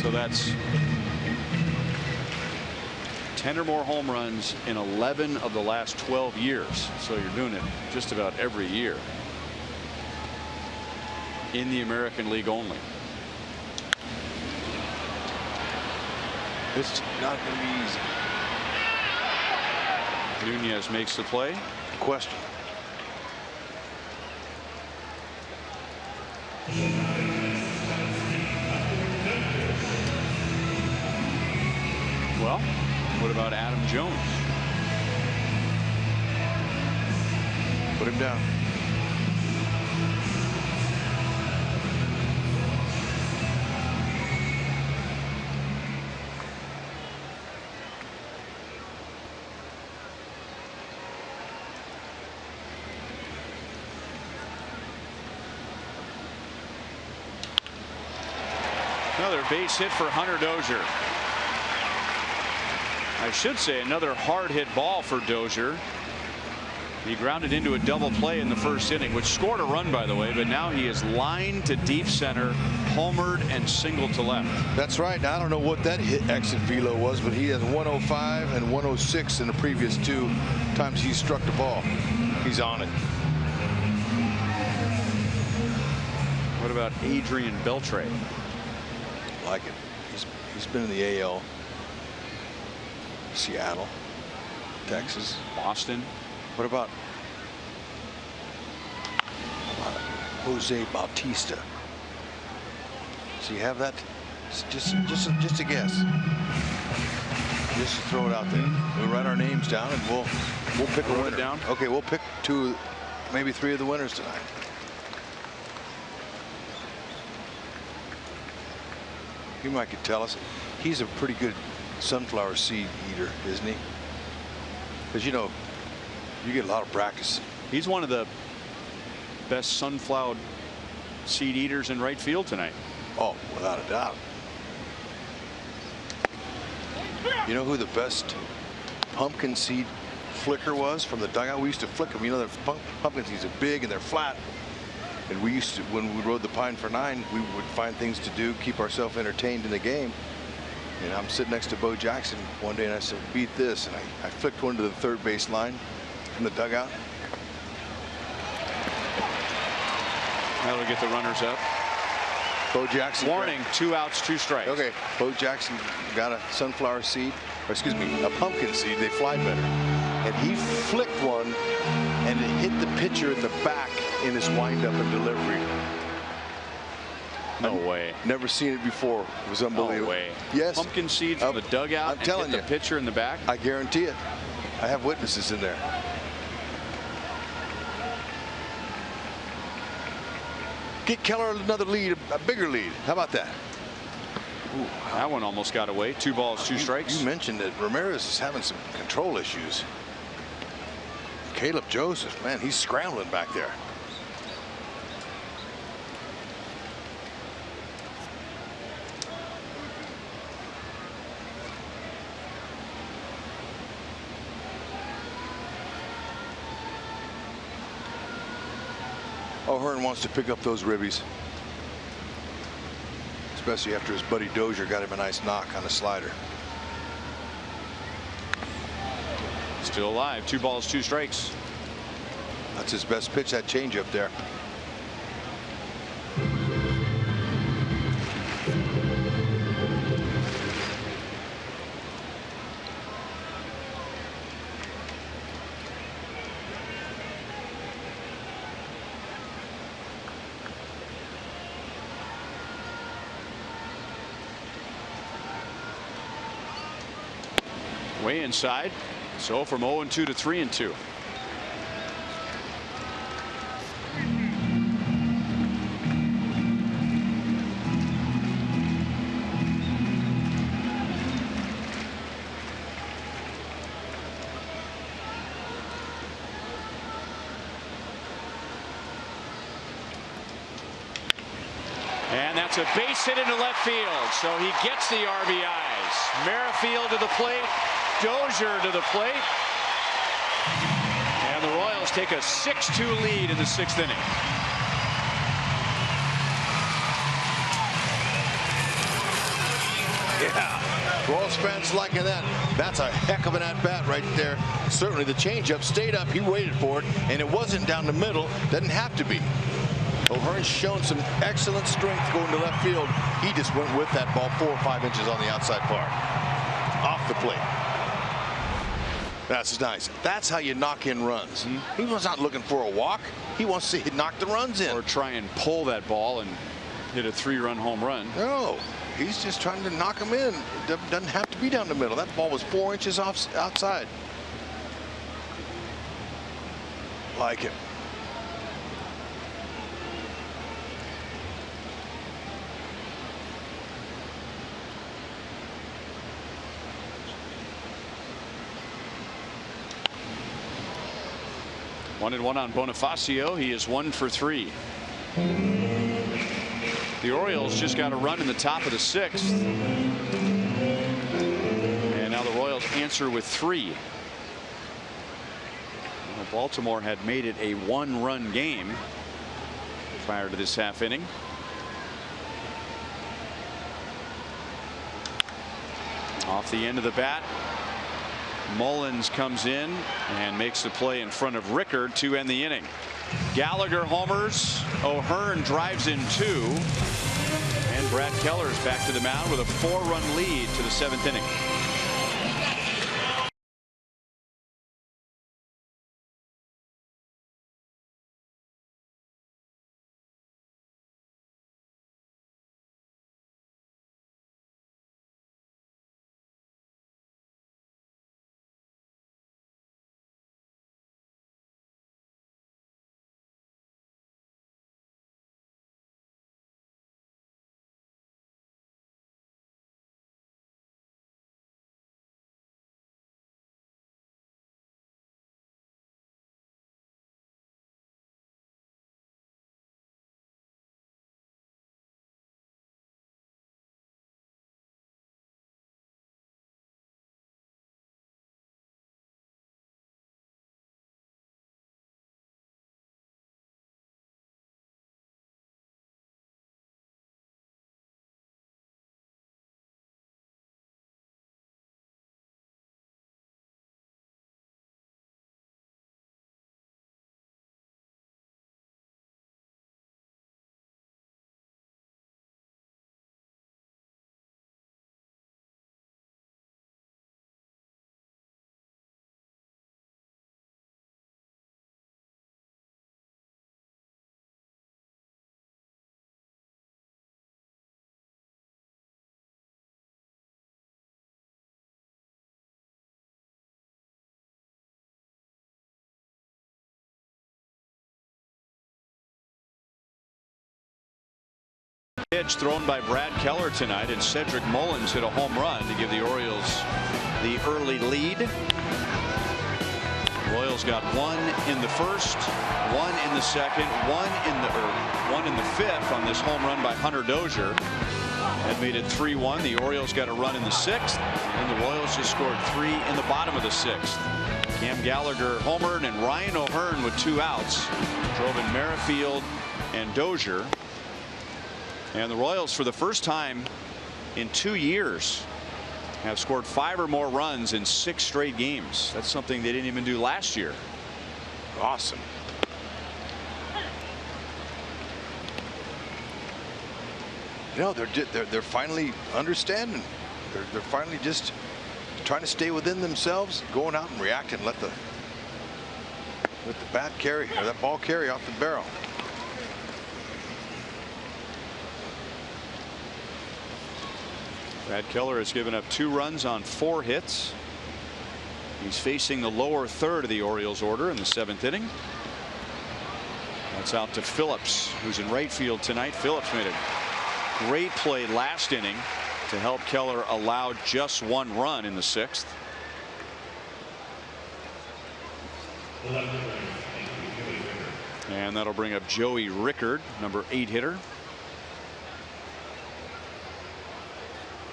So that's 10 or more home runs in 11 of the last 12 years. So you're doing it just about every year in the American League only. It's not going to be easy. Nunez makes the play. Question. Well, what about Adam Jones? Put him down. Another base hit for Hunter Dozier. I should say another hard hit ball for Dozier. He grounded into a double play in the first inning, which scored a run, by the way, but now he is lined to deep center, homered and singled to left. That's right. Now, I don't know what that hit exit velo was, but he has 105 and 106 in the previous 2 times he struck the ball. He's on it. What about Adrian Beltre? Like it. He's been in the AL. Seattle, Texas, Boston. What about Jose Bautista? So you have that? Just a guess. Just to throw it out there. We'll write our names down and we'll pick a winner. Down. Okay, we'll pick 2, maybe 3 of the winners tonight. You might could tell us. He's a pretty good sunflower seed eater, isn't he? Because, you know, you get a lot of practice. He's one of the best sunflower seed eaters in right field tonight. Oh, without a doubt. You know who the best pumpkin seed flicker was from the dugout? We used to flick them. You know, the pumpkin seeds are big and they're flat. And we used to, when we rode the Pine for 9, we would find things to do, keep ourselves entertained in the game. And I'm sitting next to Bo Jackson one day and I said, beat this. And I flicked one to the third base line from the dugout. That'll get the runners up. Bo Jackson. Warning, 2 outs, 2 strikes. Okay, Bo Jackson got a sunflower seed, or excuse me, a pumpkin seed. They fly better. And he flicked one, and it hit the pitcher at the back in his windup and delivery. No way. Never seen it before. It was unbelievable. No way. Yes. Pumpkin seed from the dugout. I'm telling and hit you. the pitcher in the back. I guarantee it. I have witnesses in there. Get Keller another lead, a bigger lead. How about that? Ooh, that one almost got away. 2 balls, 2 strikes. You mentioned that Ramirez is having some control issues. Caleb Joseph, man, he's scrambling back there. O'Hearn wants to pick up those ribbies, especially after his buddy Dozier got him a nice knock on the slider. Still alive. 2 balls, 2 strikes. That's his best pitch, that changeup there. Way inside. So from 0-2 to 3-2. And that's a base hit into left field. So he gets the RBIs. Merrifield to the plate. Dozier to the plate. And the Royals take a 6-2 lead in the 6th inning. Yeah, Royals fans liking that. That's a heck of an at-bat right there. Certainly the changeup stayed up. He waited for it, and it wasn't down the middle. Doesn't have to be. O'Hearn's shown some excellent strength going to left field. He just went with that ball 4 or 5 inches on the outside part. Off the plate. That's nice. That's how you knock in runs. He was not looking for a walk. He wants to knock the runs in. Or try and pull that ball and hit a 3-run home run. No, he's just trying to knock him in. It doesn't have to be down the middle. That ball was 4 inches off outside. Like it. One and one on Bonifacio. He is 1 for 3. The Orioles just got a run in the top of the 6th. And now the Royals answer with 3. Well, Baltimore had made it a 1-run game prior to this half inning. Off the end of the bat. Mullins comes in and makes the play in front of Rickard to end the inning. Gallagher homers. O'Hearn drives in 2. And Brad Keller's back to the mound with a 4-run lead to the 7th inning. Pitch thrown by Brad Keller tonight, and Cedric Mullins hit a home run to give the Orioles the early lead. Royals got one in the first, one in the second, one in the fifth on this home run by Hunter Dozier. That made it 3-1. The Orioles got a run in the sixth, and the Royals just scored 3 in the bottom of the sixth. Cam Gallagher homered, and Ryan O'Hearn with 2 outs drove in Merrifield and Dozier. And the Royals, for the first time in 2 years, have scored 5 or more runs in 6 straight games. That's something they didn't even do last year. Awesome. You know, they're finally understanding. They're finally just trying to stay within themselves, going out and reacting, let the bat carry, or that ball carry off the barrel. Brad Keller has given up 2 runs on 4 hits. He's facing the lower third of the Orioles order in the 7th inning. That's out to Phillips, who's in right field tonight. Phillips made a great play last inning to help Keller allow just 1 run in the 6th. And that'll bring up Joey Rickard, number 8 hitter.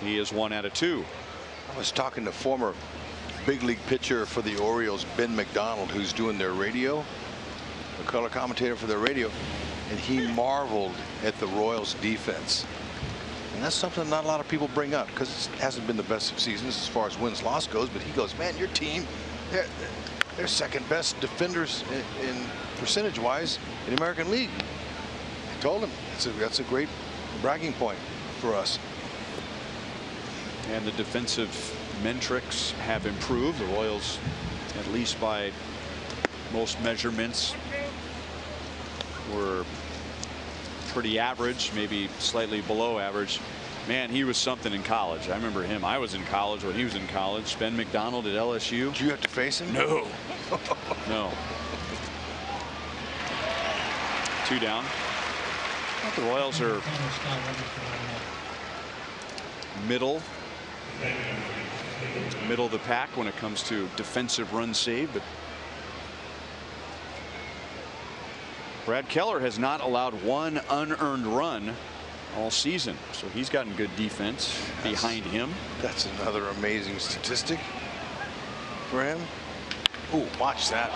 He is 1 out of 2. I was talking to former big league pitcher for the Orioles, Ben McDonald, who's doing their radio, the color commentator for their radio, and he marveled at the Royals defense. And that's something not a lot of people bring up, because it hasn't been the best of seasons as far as wins-loss goes. But he goes, man, your team, they're second best defenders in percentage-wise in the American League. I told him that's a great bragging point for us. And the defensive metrics have improved. The Royals, at least by most measurements, were pretty average, maybe slightly below average. Man, he was something in college. I remember him. I was in college when he was in college. Ben McDonald at LSU. Did you have to face him? No. No. 2 down. The Royals are middle of the pack when it comes to defensive run saved, but Brad Keller has not allowed 1 unearned run all season, so he's gotten good defense behind him. That's another amazing statistic for him. Ooh, watch that.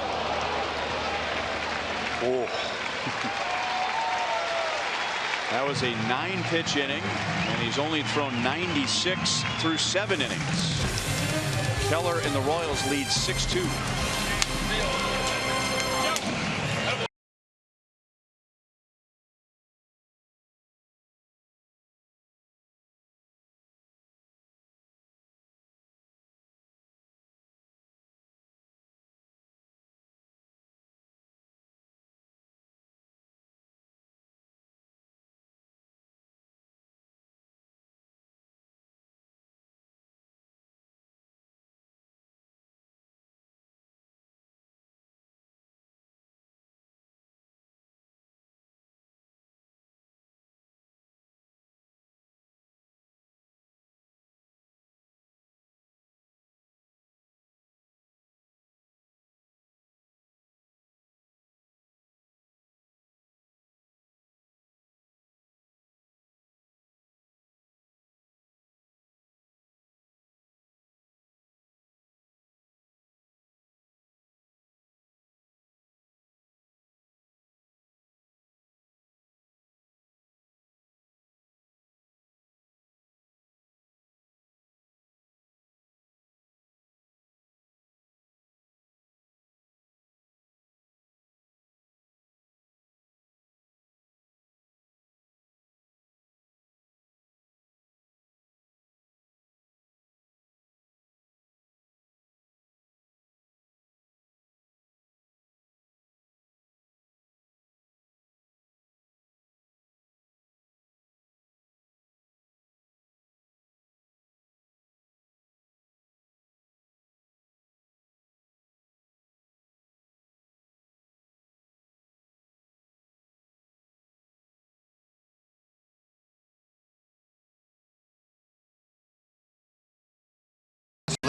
Oh. That was a 9-pitch inning, and he's only thrown 96 through 7 innings. Keller and the Royals lead 6-2.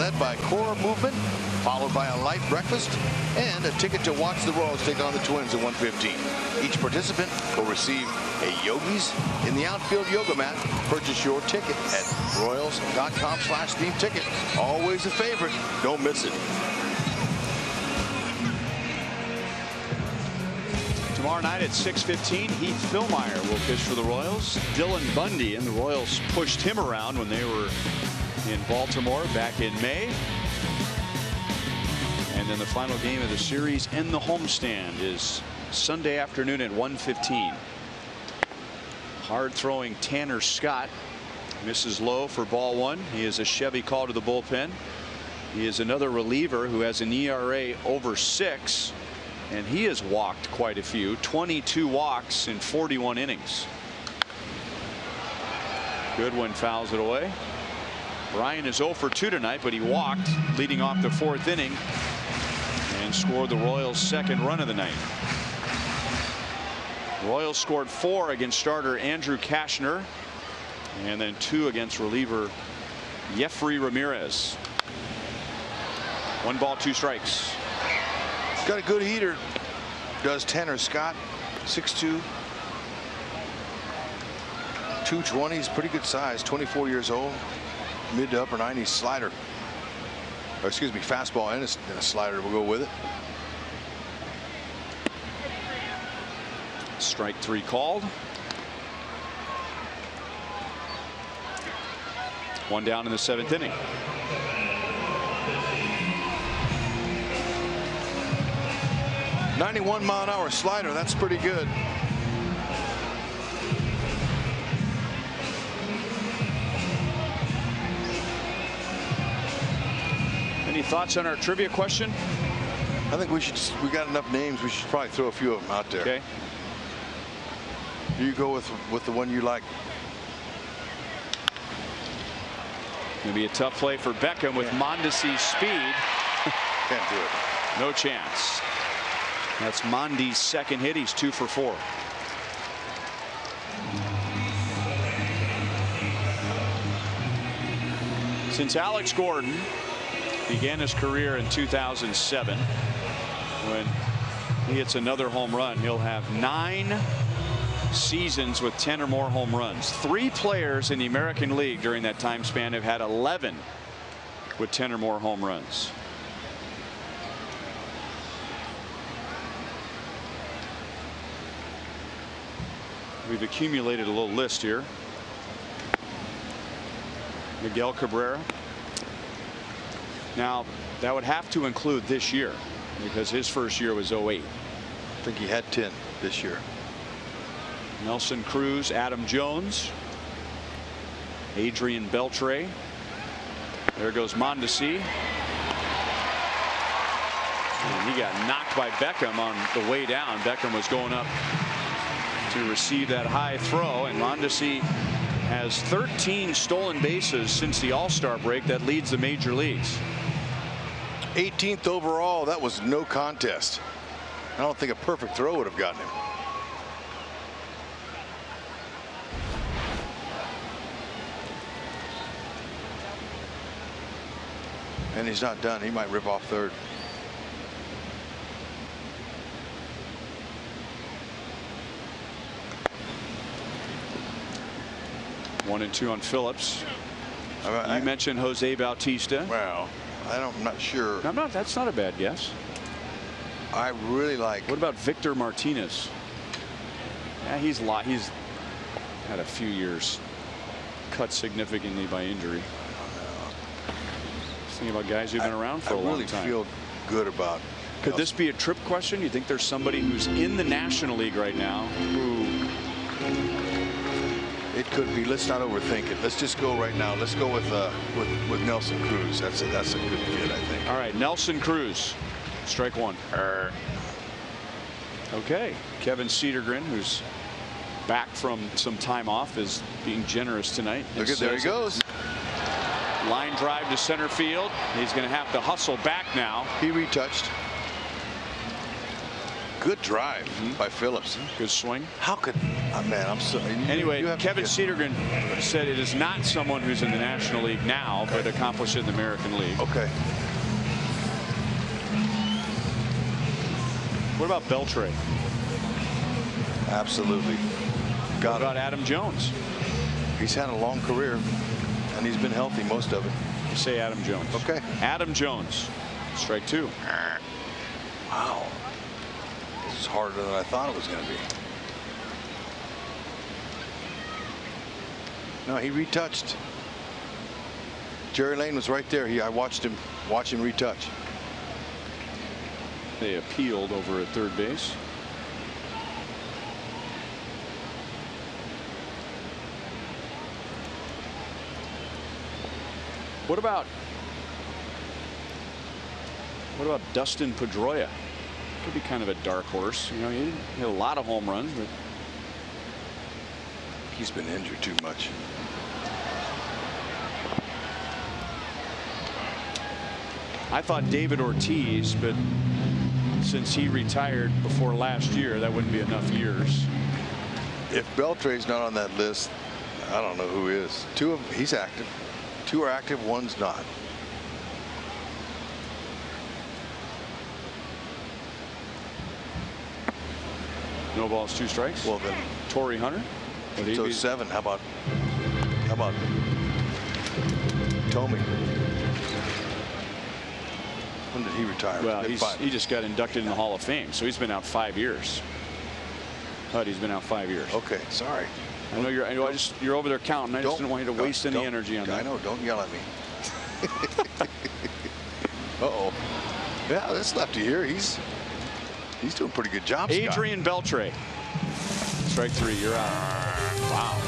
led by core movement, followed by a light breakfast, and a ticket to watch the Royals take on the Twins at 1:15. Each participant will receive a Yogis in the outfield yoga mat. Purchase your ticket at royals.com/theme ticket. Always a favorite. Don't miss it. Tomorrow night at 6:15, Heath Philmeyer will pitch for the Royals. Dylan Bundy, and the Royals pushed him around when they were in Baltimore back in May. And then the final game of the series in the homestand is Sunday afternoon at 1:15. Hard throwing Tanner Scott misses low for ball one. He is a Chevy call to the bullpen. He is another reliever who has an ERA over 6. And he has walked quite a few, 22 walks in 41 innings. Goodwin fouls it away. Ryan is 0 for 2 tonight, but he walked leading off the 4th inning and scored the Royals' 2nd run of the night. The Royals scored 4 against starter Andrew Kashner, and then 2 against reliever Jeffrey Ramirez. 1 ball, 2 strikes. Got a good heater, does Tanner Scott. 6'2", 220. He's pretty good size. 24 years old. Mid to upper 90s slider. Or excuse me, fastball and a slider will go with it. Strike 3 called. 1 down in the 7th inning. .91-mile-an-hour slider. That's pretty good. Any thoughts on our trivia question? I think we got enough names. We should probably throw a few of them out there. Okay. You go with the one you like. Gonna be a tough play for Beckham with Mondesi's speed. Can't do it. No chance. That's Mondi's 2nd hit. He's 2 for 4. Since Alex Gordon began his career in 2007, when he hits another home run, he'll have 9 seasons with 10 or more home runs. 3 players in the American League during that time span have had 11 with 10 or more home runs. We've accumulated a little list here. Miguel Cabrera. Now that would have to include this year because his first year was 08. I think he had 10 this year. Nelson Cruz, Adam Jones, Adrian Beltre. There goes Mondesi. And he got knocked by Beckham on the way down. Beckham was going up to receive that high throw, and Mondesi has 13 stolen bases since the All-Star break. That leads the major leagues. 18th overall. That was no contest. I don't think a perfect throw would have gotten him. And he's not done. He might rip off third. One and 2 on Phillips. You mentioned Jose Bautista. Well, I'm not sure. That's not a bad guess. I really like. What about Victor Martinez? Yeah, he's had a few years cut significantly by injury. Just thinking about guys who've been around for a long time. I really feel good about. Could this be a trip question? You think there's somebody who's in the National League right now who? It could be. Let's not overthink it. Let's just go right now. Let's go with Nelson Cruz. That's a good fit, I think. All right, Nelson Cruz, strike 1. Okay, Kevin Cedergren, who's back from some time off, is being generous tonight. Look at there he goes. Line drive to center field. He's going to have to hustle back now. He retouched. Good drive by Phillips. Good swing. How could, man, I'm sorry. Anyway, Kevin Cedergren said it is not someone who's in the National League now, but accomplished it in the American League. Okay. What about Beltre? Absolutely. What about Adam Jones? He's had a long career, and he's been healthy most of it. You say Adam Jones. Okay. Adam Jones. Strike 2. Wow. This is harder than I thought it was going to be. No, he retouched. Jerry Lane was right there. I watched him retouch. They appealed over at third base. What about Dustin Pedroia? Could be kind of a dark horse. You know, he didn't hit a lot of home runs, but he's been injured too much. I thought David Ortiz, but since he retired before last year, that wouldn't be enough years. If Beltre's not on that list, I don't know who is. He's active. 2 are active, 1's not. No balls, 2 strikes. Well then, Torrey Hunter. So 7. How about Tommy? When did he retire? Well, he just got inducted in the Hall of Fame, so he's been out 5 years. He's been out 5 years. Okay, sorry. I know you're over there counting. I just didn't want you to waste any energy on that. I know. Don't yell at me. Uh-oh. Yeah, this lefty here, he's doing a pretty good job. Adrian Beltre. Strike 3. You're out. Wow.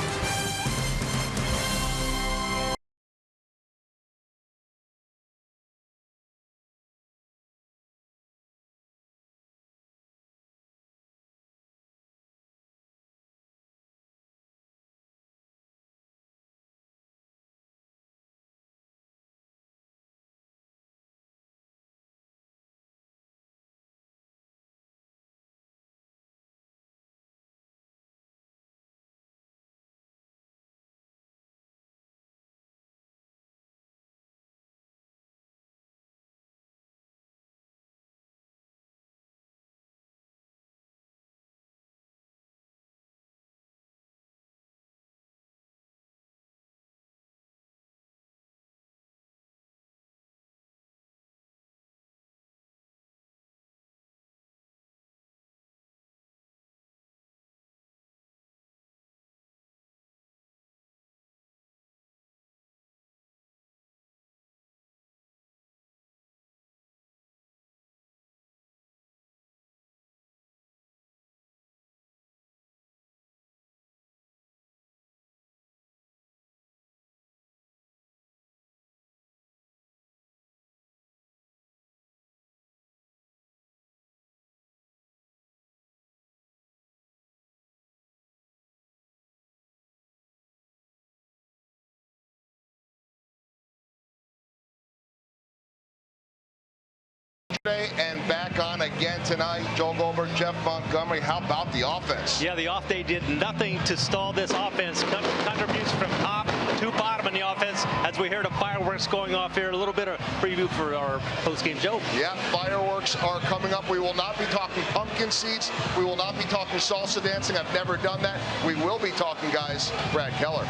And back on again tonight. Joel Goldberg, Jeff Montgomery. How about the offense? Yeah, the off day did nothing to stall this offense. Contribution from top to bottom in the offense as we hear the fireworks going off here. A little bit of preview for our post-game joke. Yeah, fireworks are coming up. We will not be talking pumpkin seeds. We will not be talking salsa dancing. I've never done that. We will be talking, guys, Brad Keller.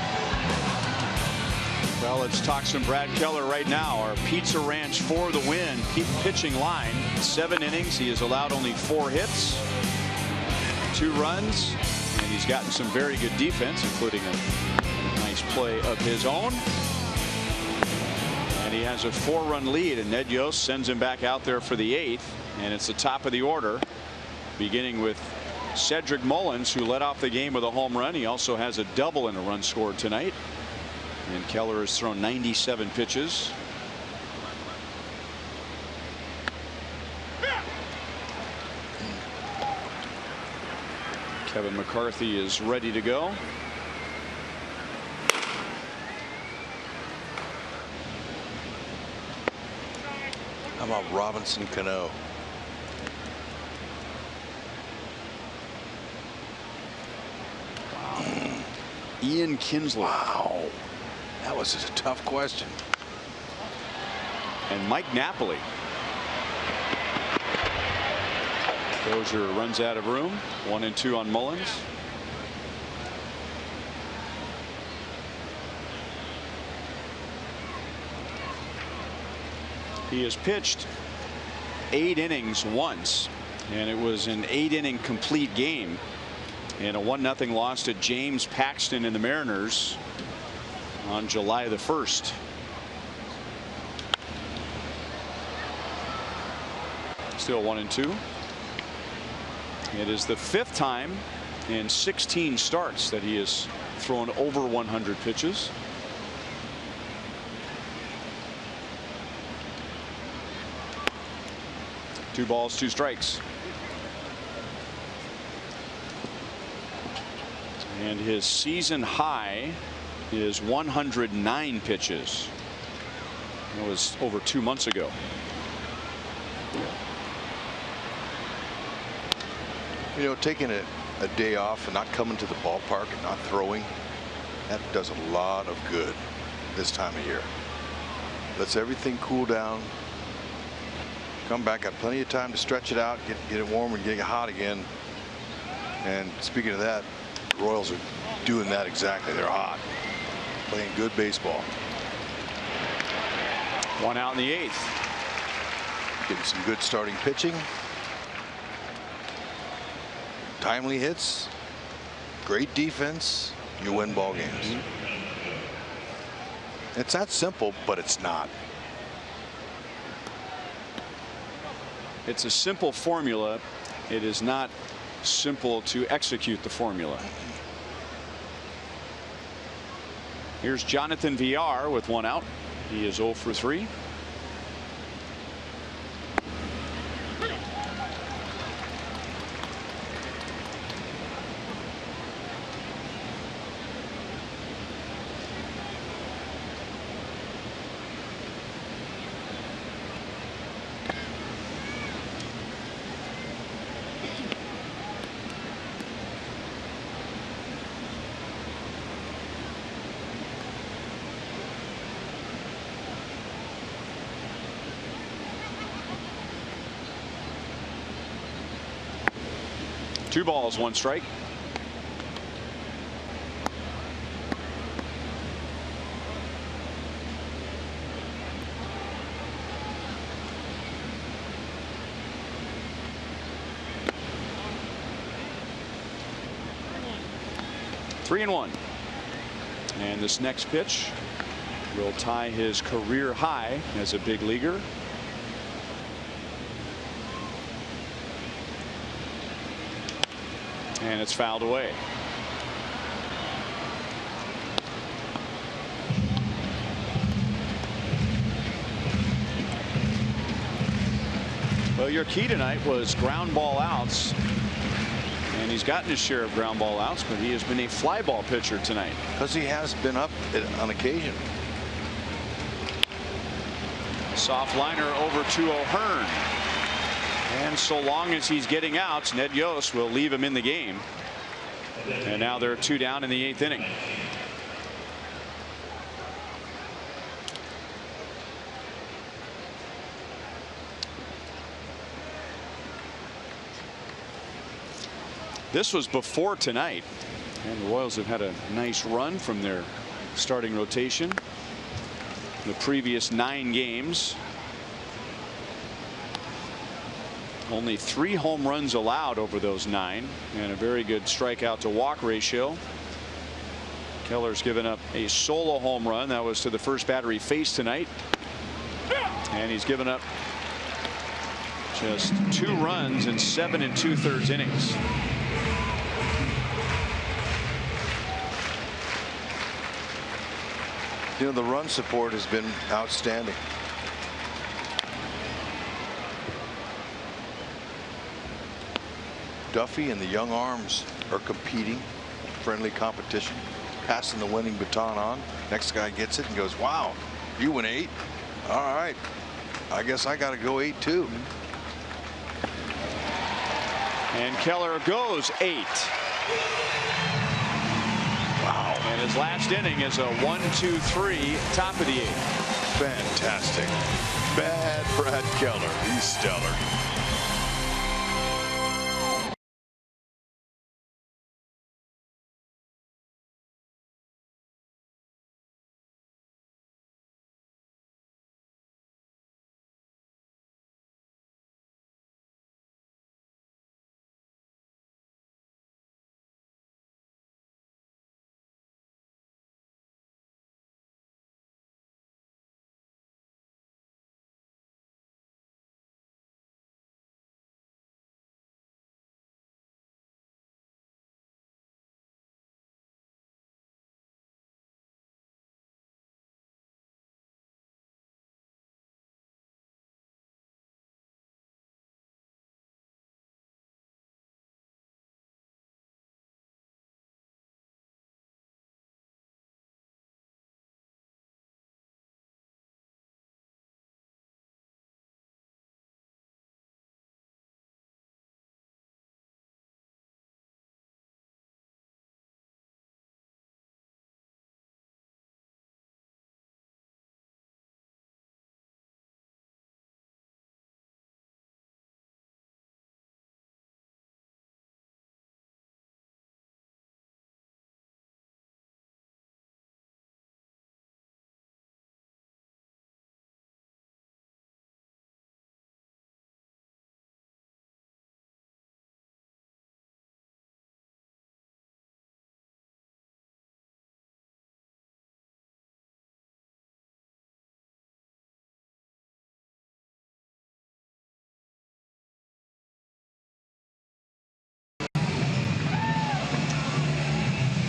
Well, let's talk some Brad Keller right now. Our Pizza Ranch for the win pitching line. 7 innings. He has allowed only 4 hits, 2 runs, and he's gotten some very good defense, including a nice play of his own. And he has a 4-run lead, and Ned Yost sends him back out there for the 8th, and it's the top of the order, beginning with Cedric Mullins, who led off the game with a home run. He also has a double and a run scored tonight. And Keller has thrown 97 pitches. Kevin McCarthy is ready to go. How about Robinson Cano? Ian Kinsler. Wow. That was just a tough question. And Mike Napoli. Dozier runs out of room. 1-2 on Mullins. He has pitched 8 innings once, and it was an 8-inning complete game in a 1-0 loss to James Paxton and the Mariners on July the 1st. Still 1-2. It is the 5th time in 16 starts that he has thrown over 100 pitches. Two balls, 2 strikes. And his season high is 109 pitches. That was over 2 months ago. You know, taking a day off and not coming to the ballpark and not throwing, that does a lot of good this time of year. Lets everything cool down. Come back, got plenty of time to stretch it out, get it warm and get it hot again. And speaking of that, the Royals are doing that exactly. They're hot, playing good baseball. 1 out in the 8th. Getting some good starting pitching. Timely hits, great defense, you win ball games. It's that simple, but it's not. It's a simple formula. It is not simple to execute the formula. Here's Jonathan VR with 1 out. He is 0 for 3. Two balls, 1 strike. Three and 1. And this next pitch will tie his career high as a big leaguer. And it's fouled away. Well, your key tonight was ground ball outs. And he's gotten his share of ground ball outs, but he has been a fly ball pitcher tonight. Because he has been up on occasion. Soft liner over to O'Hearn. And so long as he's getting outs, Ned Yost will leave him in the game. And now they're 2 down in the 8th inning. This was before tonight. And the Royals have had a nice run from their starting rotation. The previous 9 games. Only 3 home runs allowed over those 9, and a very good strikeout to walk ratio. Keller's given up a solo home run. That was to the first batter he faced tonight. And he's given up just 2 runs in 7 2/3 innings. You know, the run support has been outstanding. Duffy and the young arms are competing, friendly competition, passing the winning baton on. Next guy gets it and goes, wow, you went 8. All right, I guess I got to go 8 too. And Keller goes 8. Wow. And his last inning is a 1-2-3, top of the 8th. Fantastic. Bad Brad Keller. He's stellar.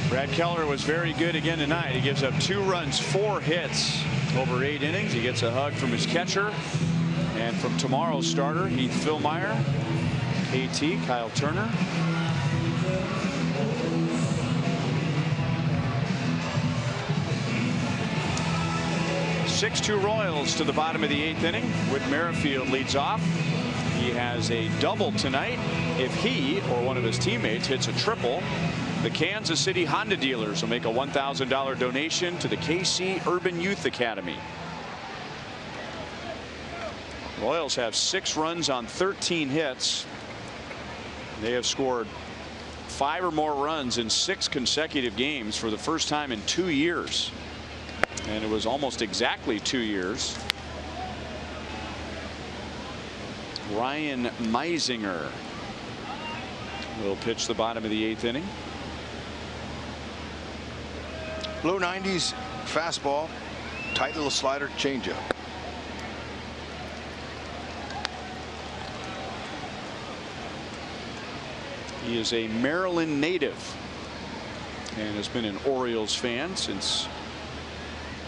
Brad Keller was very good again tonight. He gives up 2 runs, 4 hits over 8 innings. He gets a hug from his catcher. And from tomorrow's starter, Heath Philmeyer, KT, Kyle Turner. Six-2 Royals to the bottom of the 8th inning. Whit Merrifield leads off. He has a double tonight. If he or one of his teammates hits a triple, the Kansas City Honda dealers will make a $1,000 donation to the KC Urban Youth Academy. Royals have 6 runs on 13 hits. They have scored 5 or more runs in 6 consecutive games for the first time in 2 years. And it was almost exactly 2 years. Ryan Meisinger will pitch the bottom of the 8th inning. Low 90s fastball, tight little slider, changeup. He is a Maryland native and has been an Orioles fan since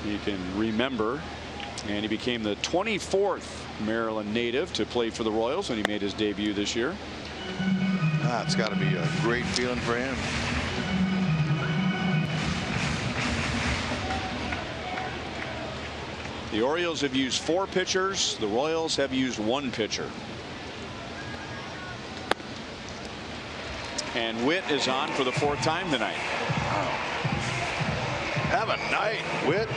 he can remember. And he became the 24th Maryland native to play for the Royals when he made his debut this year. It's got to be a great feeling for him. The Orioles have used 4 pitchers. The Royals have used 1 pitcher. And Whit is on for the 4th time tonight. Wow. Have a night, Whit.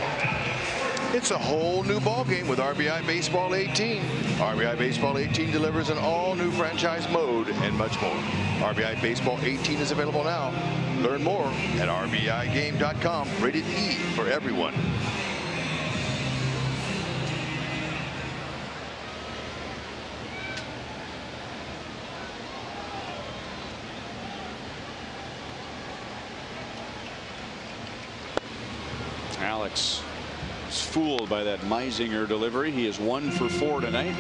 It's a whole new ball game with RBI Baseball 18. RBI Baseball 18 delivers an all-new franchise mode and much more. RBI Baseball 18 is available now. Learn more at rbigame.com. Rated E for everyone. Alex is fooled by that Meisinger delivery. He is 1 for 4 tonight.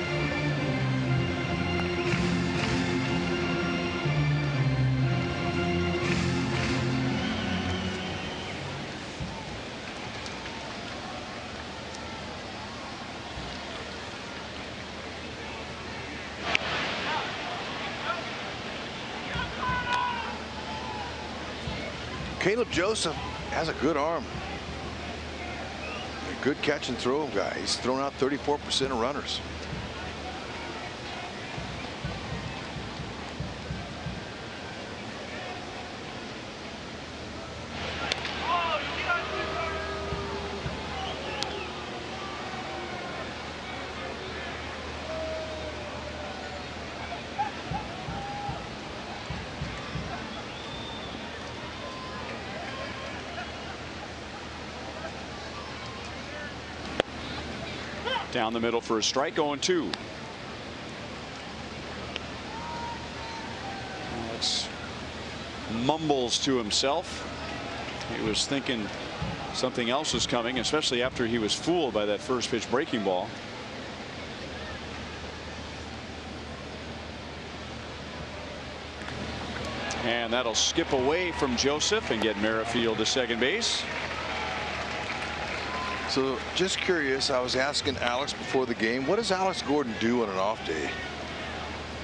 Caleb Joseph has a good arm. A good catch and throw guy. He's thrown out 34% of runners. Down the middle for a strike, 0-2. Alex mumbles to himself. He was thinking something else was coming, especially after he was fooled by that first pitch breaking ball. And that'll skip away from Joseph and get Merrifield to second base. So just curious, I was asking Alex before the game, what does Alex Gordon do on an off day?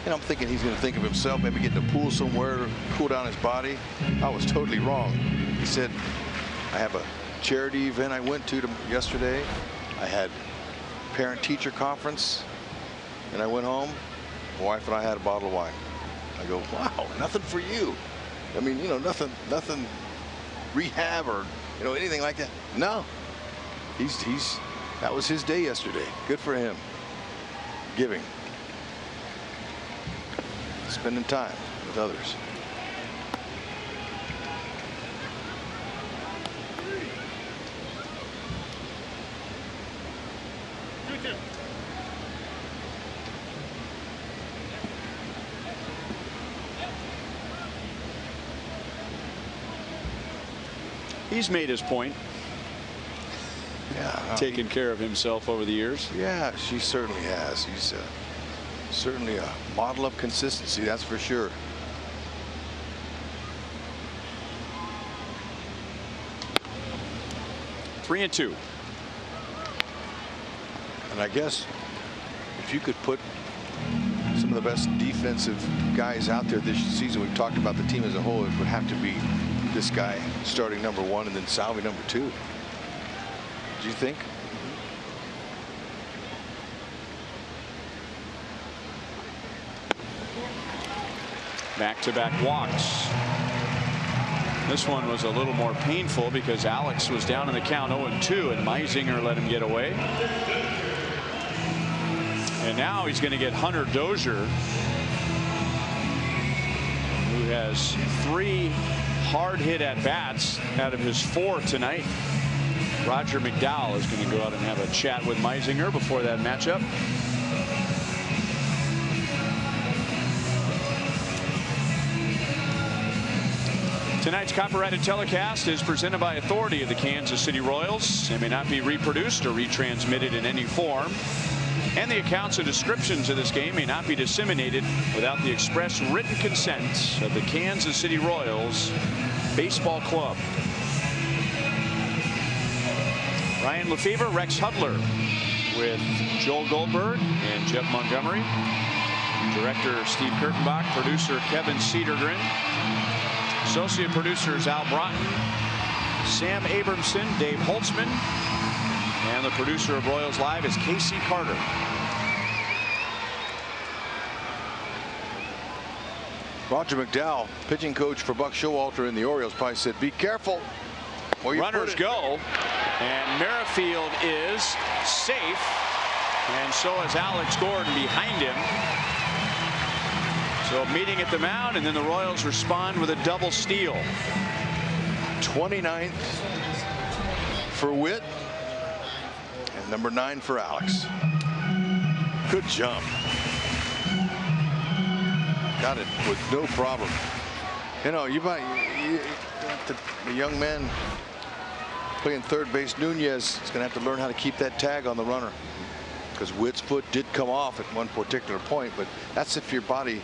And I'm thinking he's going to think of himself, maybe get in a pool somewhere to cool down his body. I was totally wrong. He said, I have a charity event I went to yesterday. I had parent-teacher conference, and I went home. My wife and I had a bottle of wine. I go, wow, nothing for you. I mean, you know, nothing rehab or, you know, anything like that. No, that was his day yesterday. Good for him. Giving, spending time with others. He's made his point. Yeah, taken care of himself over the years. Yeah, she certainly has. He's certainly a model of consistency, that's for sure. Three and two. And I guess if you could put some of the best defensive guys out there this season, we've talked about the team as a whole, it would have to be this guy starting number one and then Salvi number two. Do you think? Back-to-back walks. This one was a little more painful because Alex was down in the count 0-2 and Meisinger let him get away. And now he's going to get Hunter Dozier, who has 3 hard hit at bats out of his 4 tonight. Roger McDowell is going to go out and have a chat with Meisinger before that matchup. Tonight's copyrighted telecast is presented by authority of the Kansas City Royals. It may not be reproduced or retransmitted in any form. And the accounts and descriptions of this game may not be disseminated without the express written consent of the Kansas City Royals Baseball Club. Ryan Lefevre, Rex Hudler with Joel Goldberg and Jeff Montgomery. Director Steve Kurtenbach, producer Kevin Cedergren, associate producers Al Broughton, Sam Abramson, Dave Holtzman, and the producer of Royals Live is Casey Carter. Roger McDowell, pitching coach for Buck Showalter in the Orioles, probably said, be careful. Runners go, and Merrifield is safe, and so is Alex Gordon behind him. So meeting at the mound, and then the Royals respond with a double steal. 29th for Witt, and number 9 for Alex. Good jump. Got it with no problem. You know, the young man playing third base, Nunez, is going to have to learn how to keep that tag on the runner, because Witt's foot did come off at one particular point, but that's if your body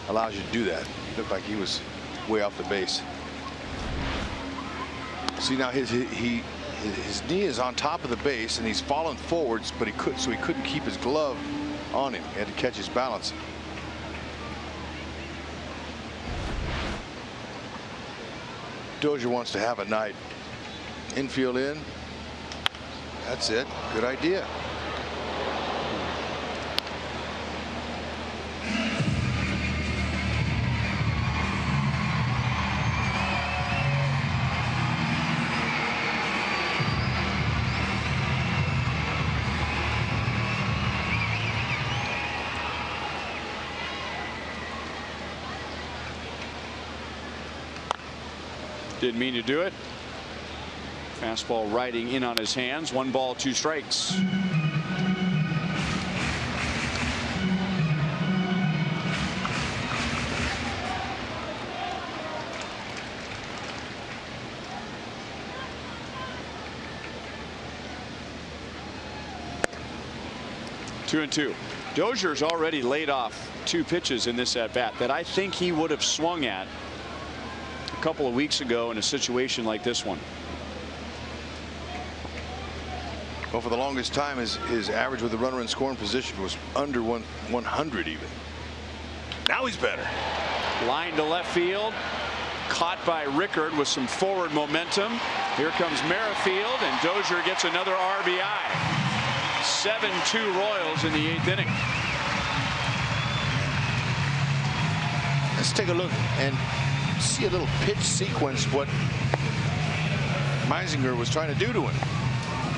allows you to do that. It looked like he was way off the base. See, now his knee is on top of the base and he's fallen forwards, but he couldn't keep his glove on him. He had to catch his balance. Dozier wants to have a night. Infield in. That's it. Good idea. Didn't mean to do it. Fastball riding in on his hands. 1 ball, 2 strikes. 2-2. Dozier's already laid off 2 pitches in this at bat that I think he would have swung at a couple of weeks ago in a situation like this one. Well, for the longest time, his average with the runner in scoring position was under 100 even. Now he's better. Line to left field. Caught by Rickard with some forward momentum. Here comes Merrifield, and Dozier gets another RBI. 7-2 Royals in the 8th inning. Let's take a look and see a little pitch sequence what Meisinger was trying to do to him.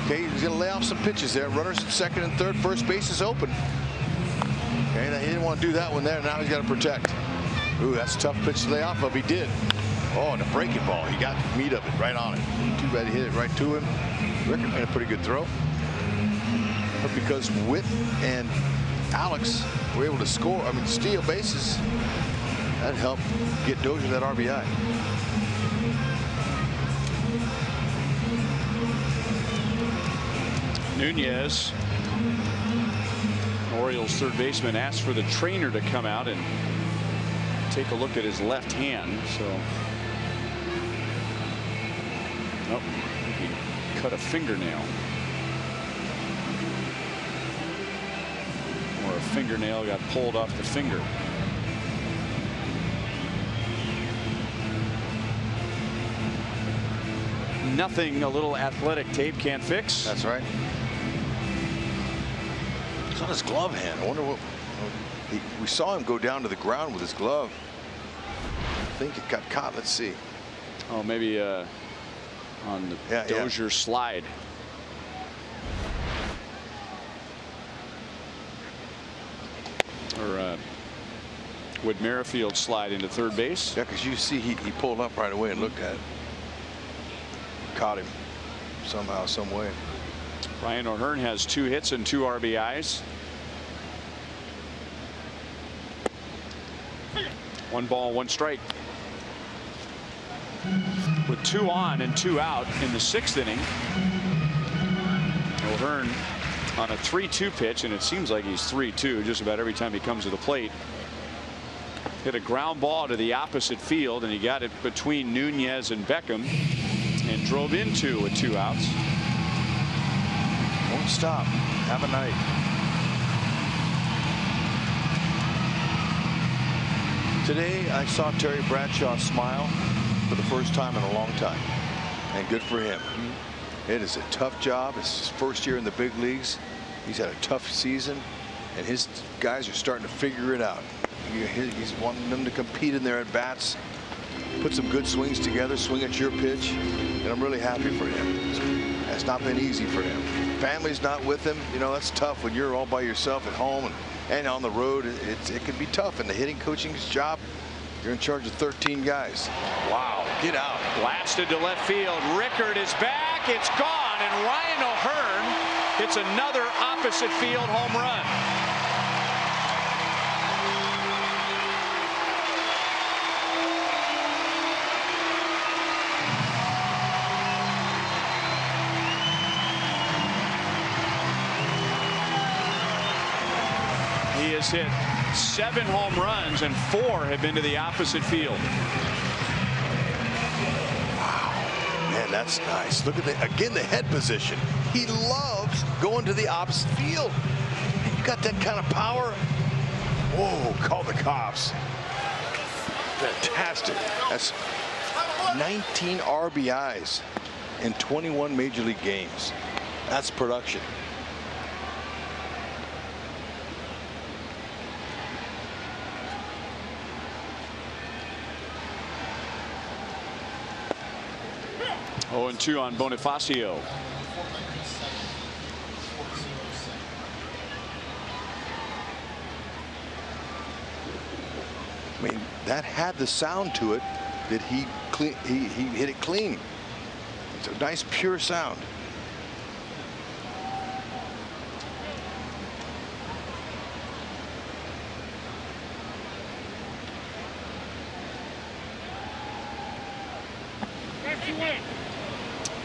Okay, he's going to lay off some pitches there. Runners at second and third. First base is open. Okay, now he didn't want to do that one there. Now he's got to protect. Ooh, that's a tough pitch to lay off of. He did. Oh, and a breaking ball. He got the meat of it right on it. Too bad he hit it right to him. Rickard made a pretty good throw. But because Witt and Alex were able to score, steal bases, that helped get Dozier that RBI. Nunez, Orioles third baseman, asked for the trainer to come out and take a look at his left hand. So, nope, he cut a fingernail. Or a fingernail got pulled off the finger. Nothing a little athletic tape can't fix. That's right. It's on his glove hand. I wonder what. We saw him go down to the ground with his glove. I think it got caught. Let's see. Oh, maybe on the Dozier slide. Or would Merrifield slide into third base? Yeah, because you see he pulled up right away and looked at it. Caught him somehow, some way. Ryan O'Hearn has 2 hits and 2 RBIs. 1 ball, 1 strike. With 2 on and 2 out in the 6th inning. O'Hearn on a 3-2 pitch, and it seems like he's 3-2 just about every time he comes to the plate. Hit a ground ball to the opposite field, and he got it between Nunez and Beckham and drove into with 2 outs. Won't stop. Have a night. Today I saw Terry Bradshaw smile for the first time in a long time, and good for him. It is a tough job. It's his first year in the big leagues. He's had a tough season, and his guys are starting to figure it out. He's wanting them to compete in their at bats, put some good swings together, swing at your pitch, and I'm really happy for him. It's not been easy for him. Family's not with him. You know, that's tough when you're all by yourself at home and on the road. It can be tough. And the hitting coaching's job, you're in charge of 13 guys. Wow, get out. Blasted to left field. Rickard is back. It's gone. And Ryan O'Hearn hits another opposite field home run. He has hit 7 home runs, and 4 have been to the opposite field. Wow, man, that's nice. Look at again the head position. He loves going to the opposite field. You got that kind of power. Whoa, call the cops. Fantastic. That's 19 RBIs in 21 major league games. That's production. Oh, and 2 on Bonifacio. I mean, that had the sound to it that he hit it clean. It's a nice pure sound.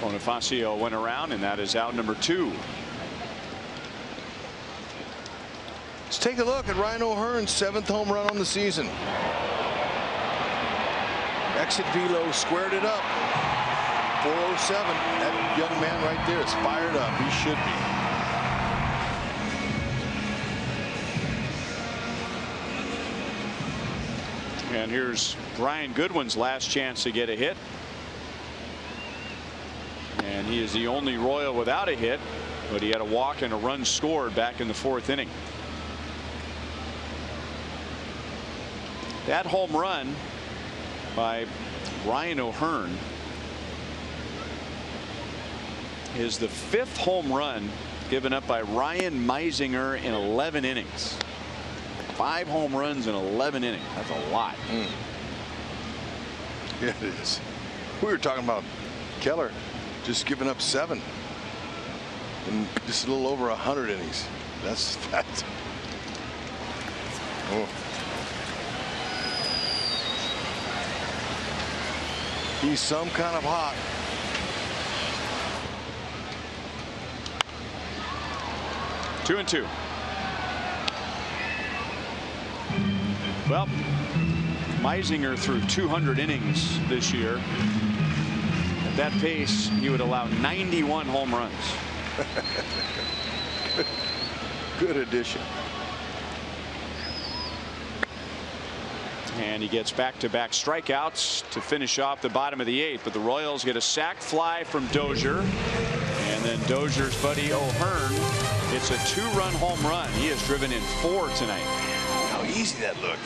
Bonifacio went around, and that is out number 2. Let's take a look at Ryan O'Hearn's 7th home run on the season. Exit velo squared it up. 407. That young man right there is fired up. He should be. And here's Brian Goodwin's last chance to get a hit. And he is the only Royal without a hit, but he had a walk and a run scored back in the 4th inning. That home run by Ryan O'Hearn is the 5th home run given up by Ryan Meisinger in 11 innings. 5 home runs in 11 innings. That's a lot. Yeah, it is. We were talking about Keller just giving up 7 in just a little over 100 innings. That's fat. Oh. He's some kind of hot. Two and two. Well, Meisinger threw 200 innings this year. At that pace, he would allow 91 home runs. Good addition. And he gets back-to-back strikeouts to finish off the bottom of the 8th. But the Royals get a sac fly from Dozier. And then Dozier's buddy O'Hearn. It's a 2-run home run. He has driven in 4 tonight. How easy that looked.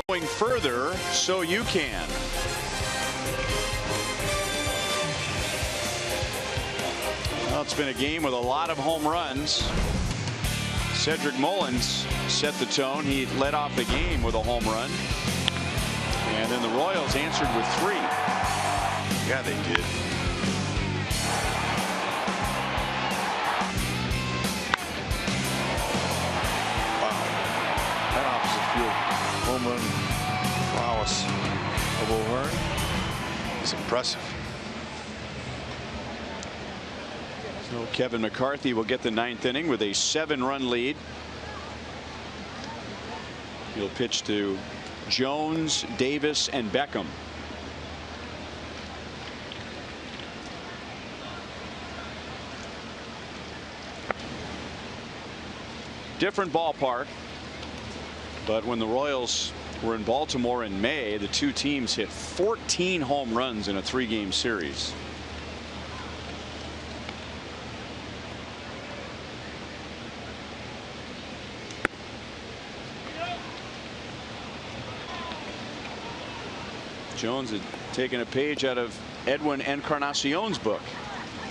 Going further so you can. Well, it's been a game with a lot of home runs. Cedric Mullins set the tone. He led off the game with a home run. And then the Royals answered with 3. Yeah, they did. Wow. That opposite field home run prowess of O'Hearn is impressive. So Kevin McCarthy will get the 9th inning with a 7-run lead. He'll pitch to Jones, Davis, and Beckham. Different ballpark, but when the Royals were in Baltimore in May, the two teams hit 14 home runs in a 3-game series. Jones had taken a page out of Edwin Encarnacion's book,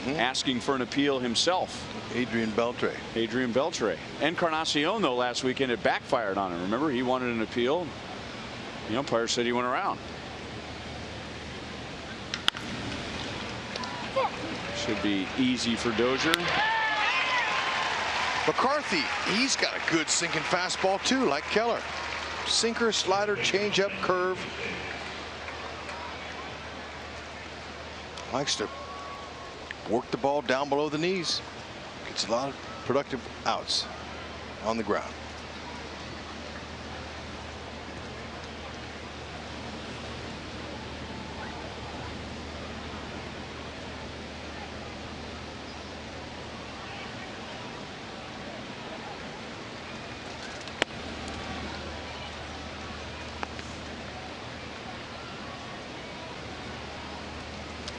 asking for an appeal himself. Adrian Beltre. Adrian Beltre. Encarnacion, though, last weekend it backfired on him. Remember, he wanted an appeal. The umpire said he went around. Should be easy for Dozier. McCarthy, he's got a good sinking fastball too, like Keller. Sinker, slider, changeup, curve. Likes to work the ball down below the knees. Gets a lot of productive outs on the ground.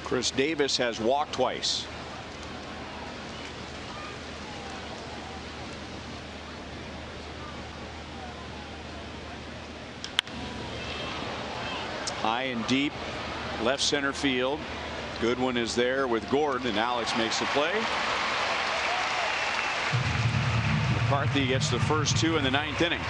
Chris Davis has walked twice. High and deep left center field. Goodwin is there with Gordon, and Alex makes the play. McCarthy gets the first two in the 9th inning.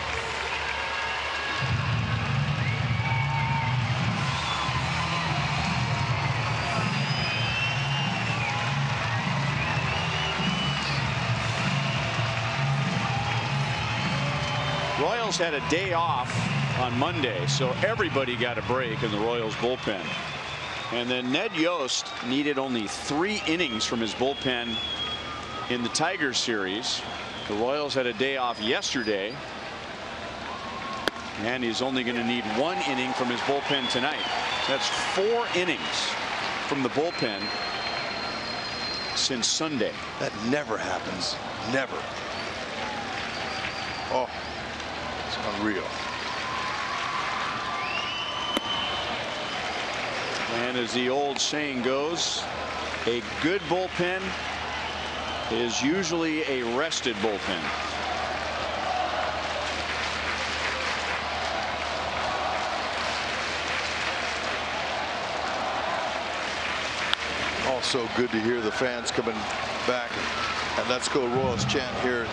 Royals had a day off on Monday, so everybody got a break in the Royals bullpen. And then Ned Yost needed only 3 innings from his bullpen in the Tigers series. The Royals had a day off yesterday, and he's only going to need 1 inning from his bullpen tonight. That's 4 innings from the bullpen since Sunday. That never happens. Never. Oh, it's unreal. And as the old saying goes, a good bullpen is usually a rested bullpen. Also good to hear the fans coming back and let's go Royals chant here.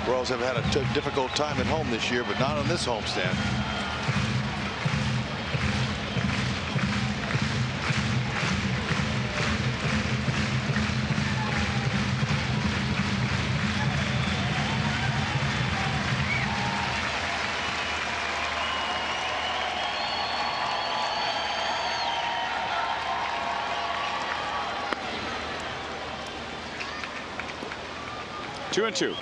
Royals have had a difficult time at home this year, but not on this homestand. Two and two.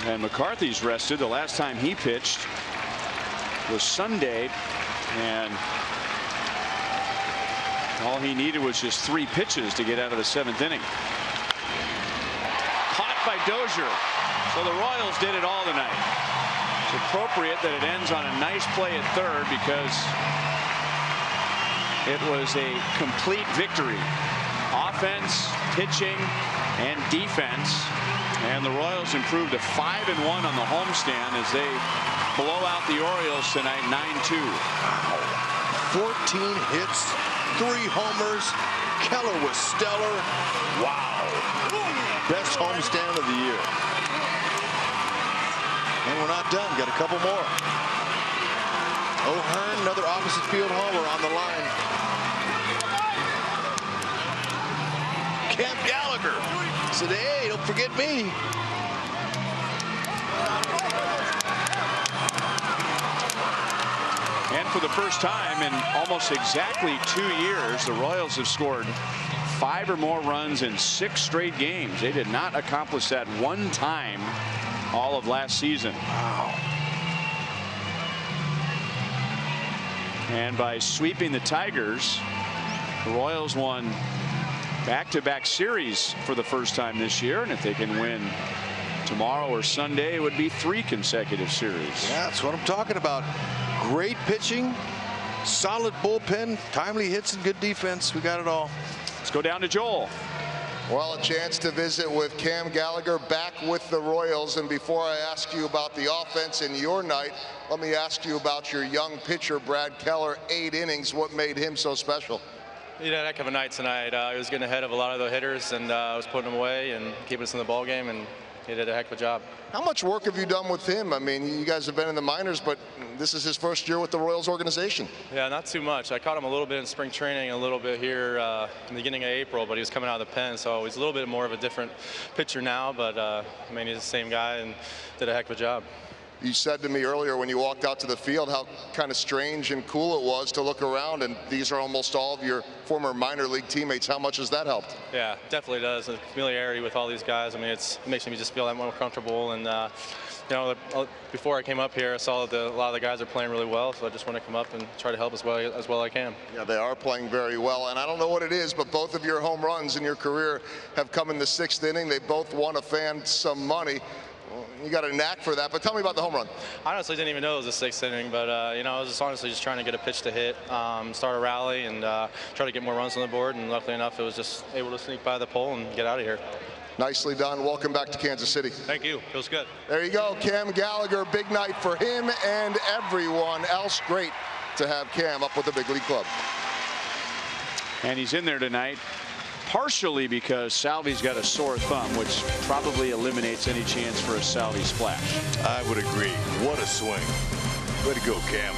And McCarthy's rested. The last time he pitched was Sunday, and all he needed was just 3 pitches to get out of the 7th inning. Caught by Dozier. So the Royals did it all tonight. It's appropriate that it ends on a nice play at third because it was a complete victory. Offense, pitching, and defense. And the Royals improved to 5-1 on the homestand as they blow out the Orioles tonight 9-2. 14 hits, 3 homers. Keller was stellar. Wow. Best homestand of the year. And we're not done. Got a couple more. O'Hearn, another opposite field homer on the line. Cam Gallagher said, hey, don't forget me. And for the first time in almost exactly 2 years, the Royals have scored 5 or more runs in 6 straight games. They did not accomplish that one time all of last season. Wow. And by sweeping the Tigers, the Royals won back-to-back series for the first time this year. And if they can win tomorrow or Sunday, it would be 3 consecutive series. Yeah, that's what I'm talking about. Great pitching, solid bullpen, timely hits, and good defense. We got it all. Let's go down to Joel. Well, a chance to visit with Cam Gallagher back with the Royals. And before I ask you about the offense in your night, let me ask you about your young pitcher, Brad Keller. 8 innings. What made him so special? He had a heck of a night tonight. He was getting ahead of a lot of the hitters, and was putting them away and keeping us in the ball game. And he did a heck of a job. How much work have you done with him? I mean, you guys have been in the minors, but this is his first year with the Royals organization. Yeah, not too much. I caught him a little bit in spring training, a little bit here in the beginning of April, but he was coming out of the pen, so he's a little bit more of a different pitcher now, but I mean, he's the same guy and did a heck of a job. You said to me earlier when you walked out to the field how kind of strange and cool it was to look around, and these are almost all of your former minor league teammates. How much has that helped? Yeah, definitely does. The familiarity with all these guys, I mean, it makes me just feel that more comfortable. And you know, before I came up here, I saw that a lot of the guys are playing really well, so I just want to come up and try to help as well as I can. Yeah, they are playing very well, and I don't know what it is, but both of your home runs in your career have come in the 6th inning. They both won a fan some money. You got a knack for that, but tell me about the home run. I honestly didn't even know it was the 6th inning, but you know, I was just honestly just trying to get a pitch to hit, start a rally, and try to get more runs on the board. And luckily enough, it was just able to sneak by the pole and get out of here. Nicely done. Welcome back to Kansas City. Thank you. Feels good. There you go, Cam Gallagher. Big night for him and everyone else. Great to have Cam up with the big league club. And he's in there tonight, partially because Salvi's got a sore thumb, which probably eliminates any chance for a Salvi splash. I would agree. What a swing. Way to go, Cam.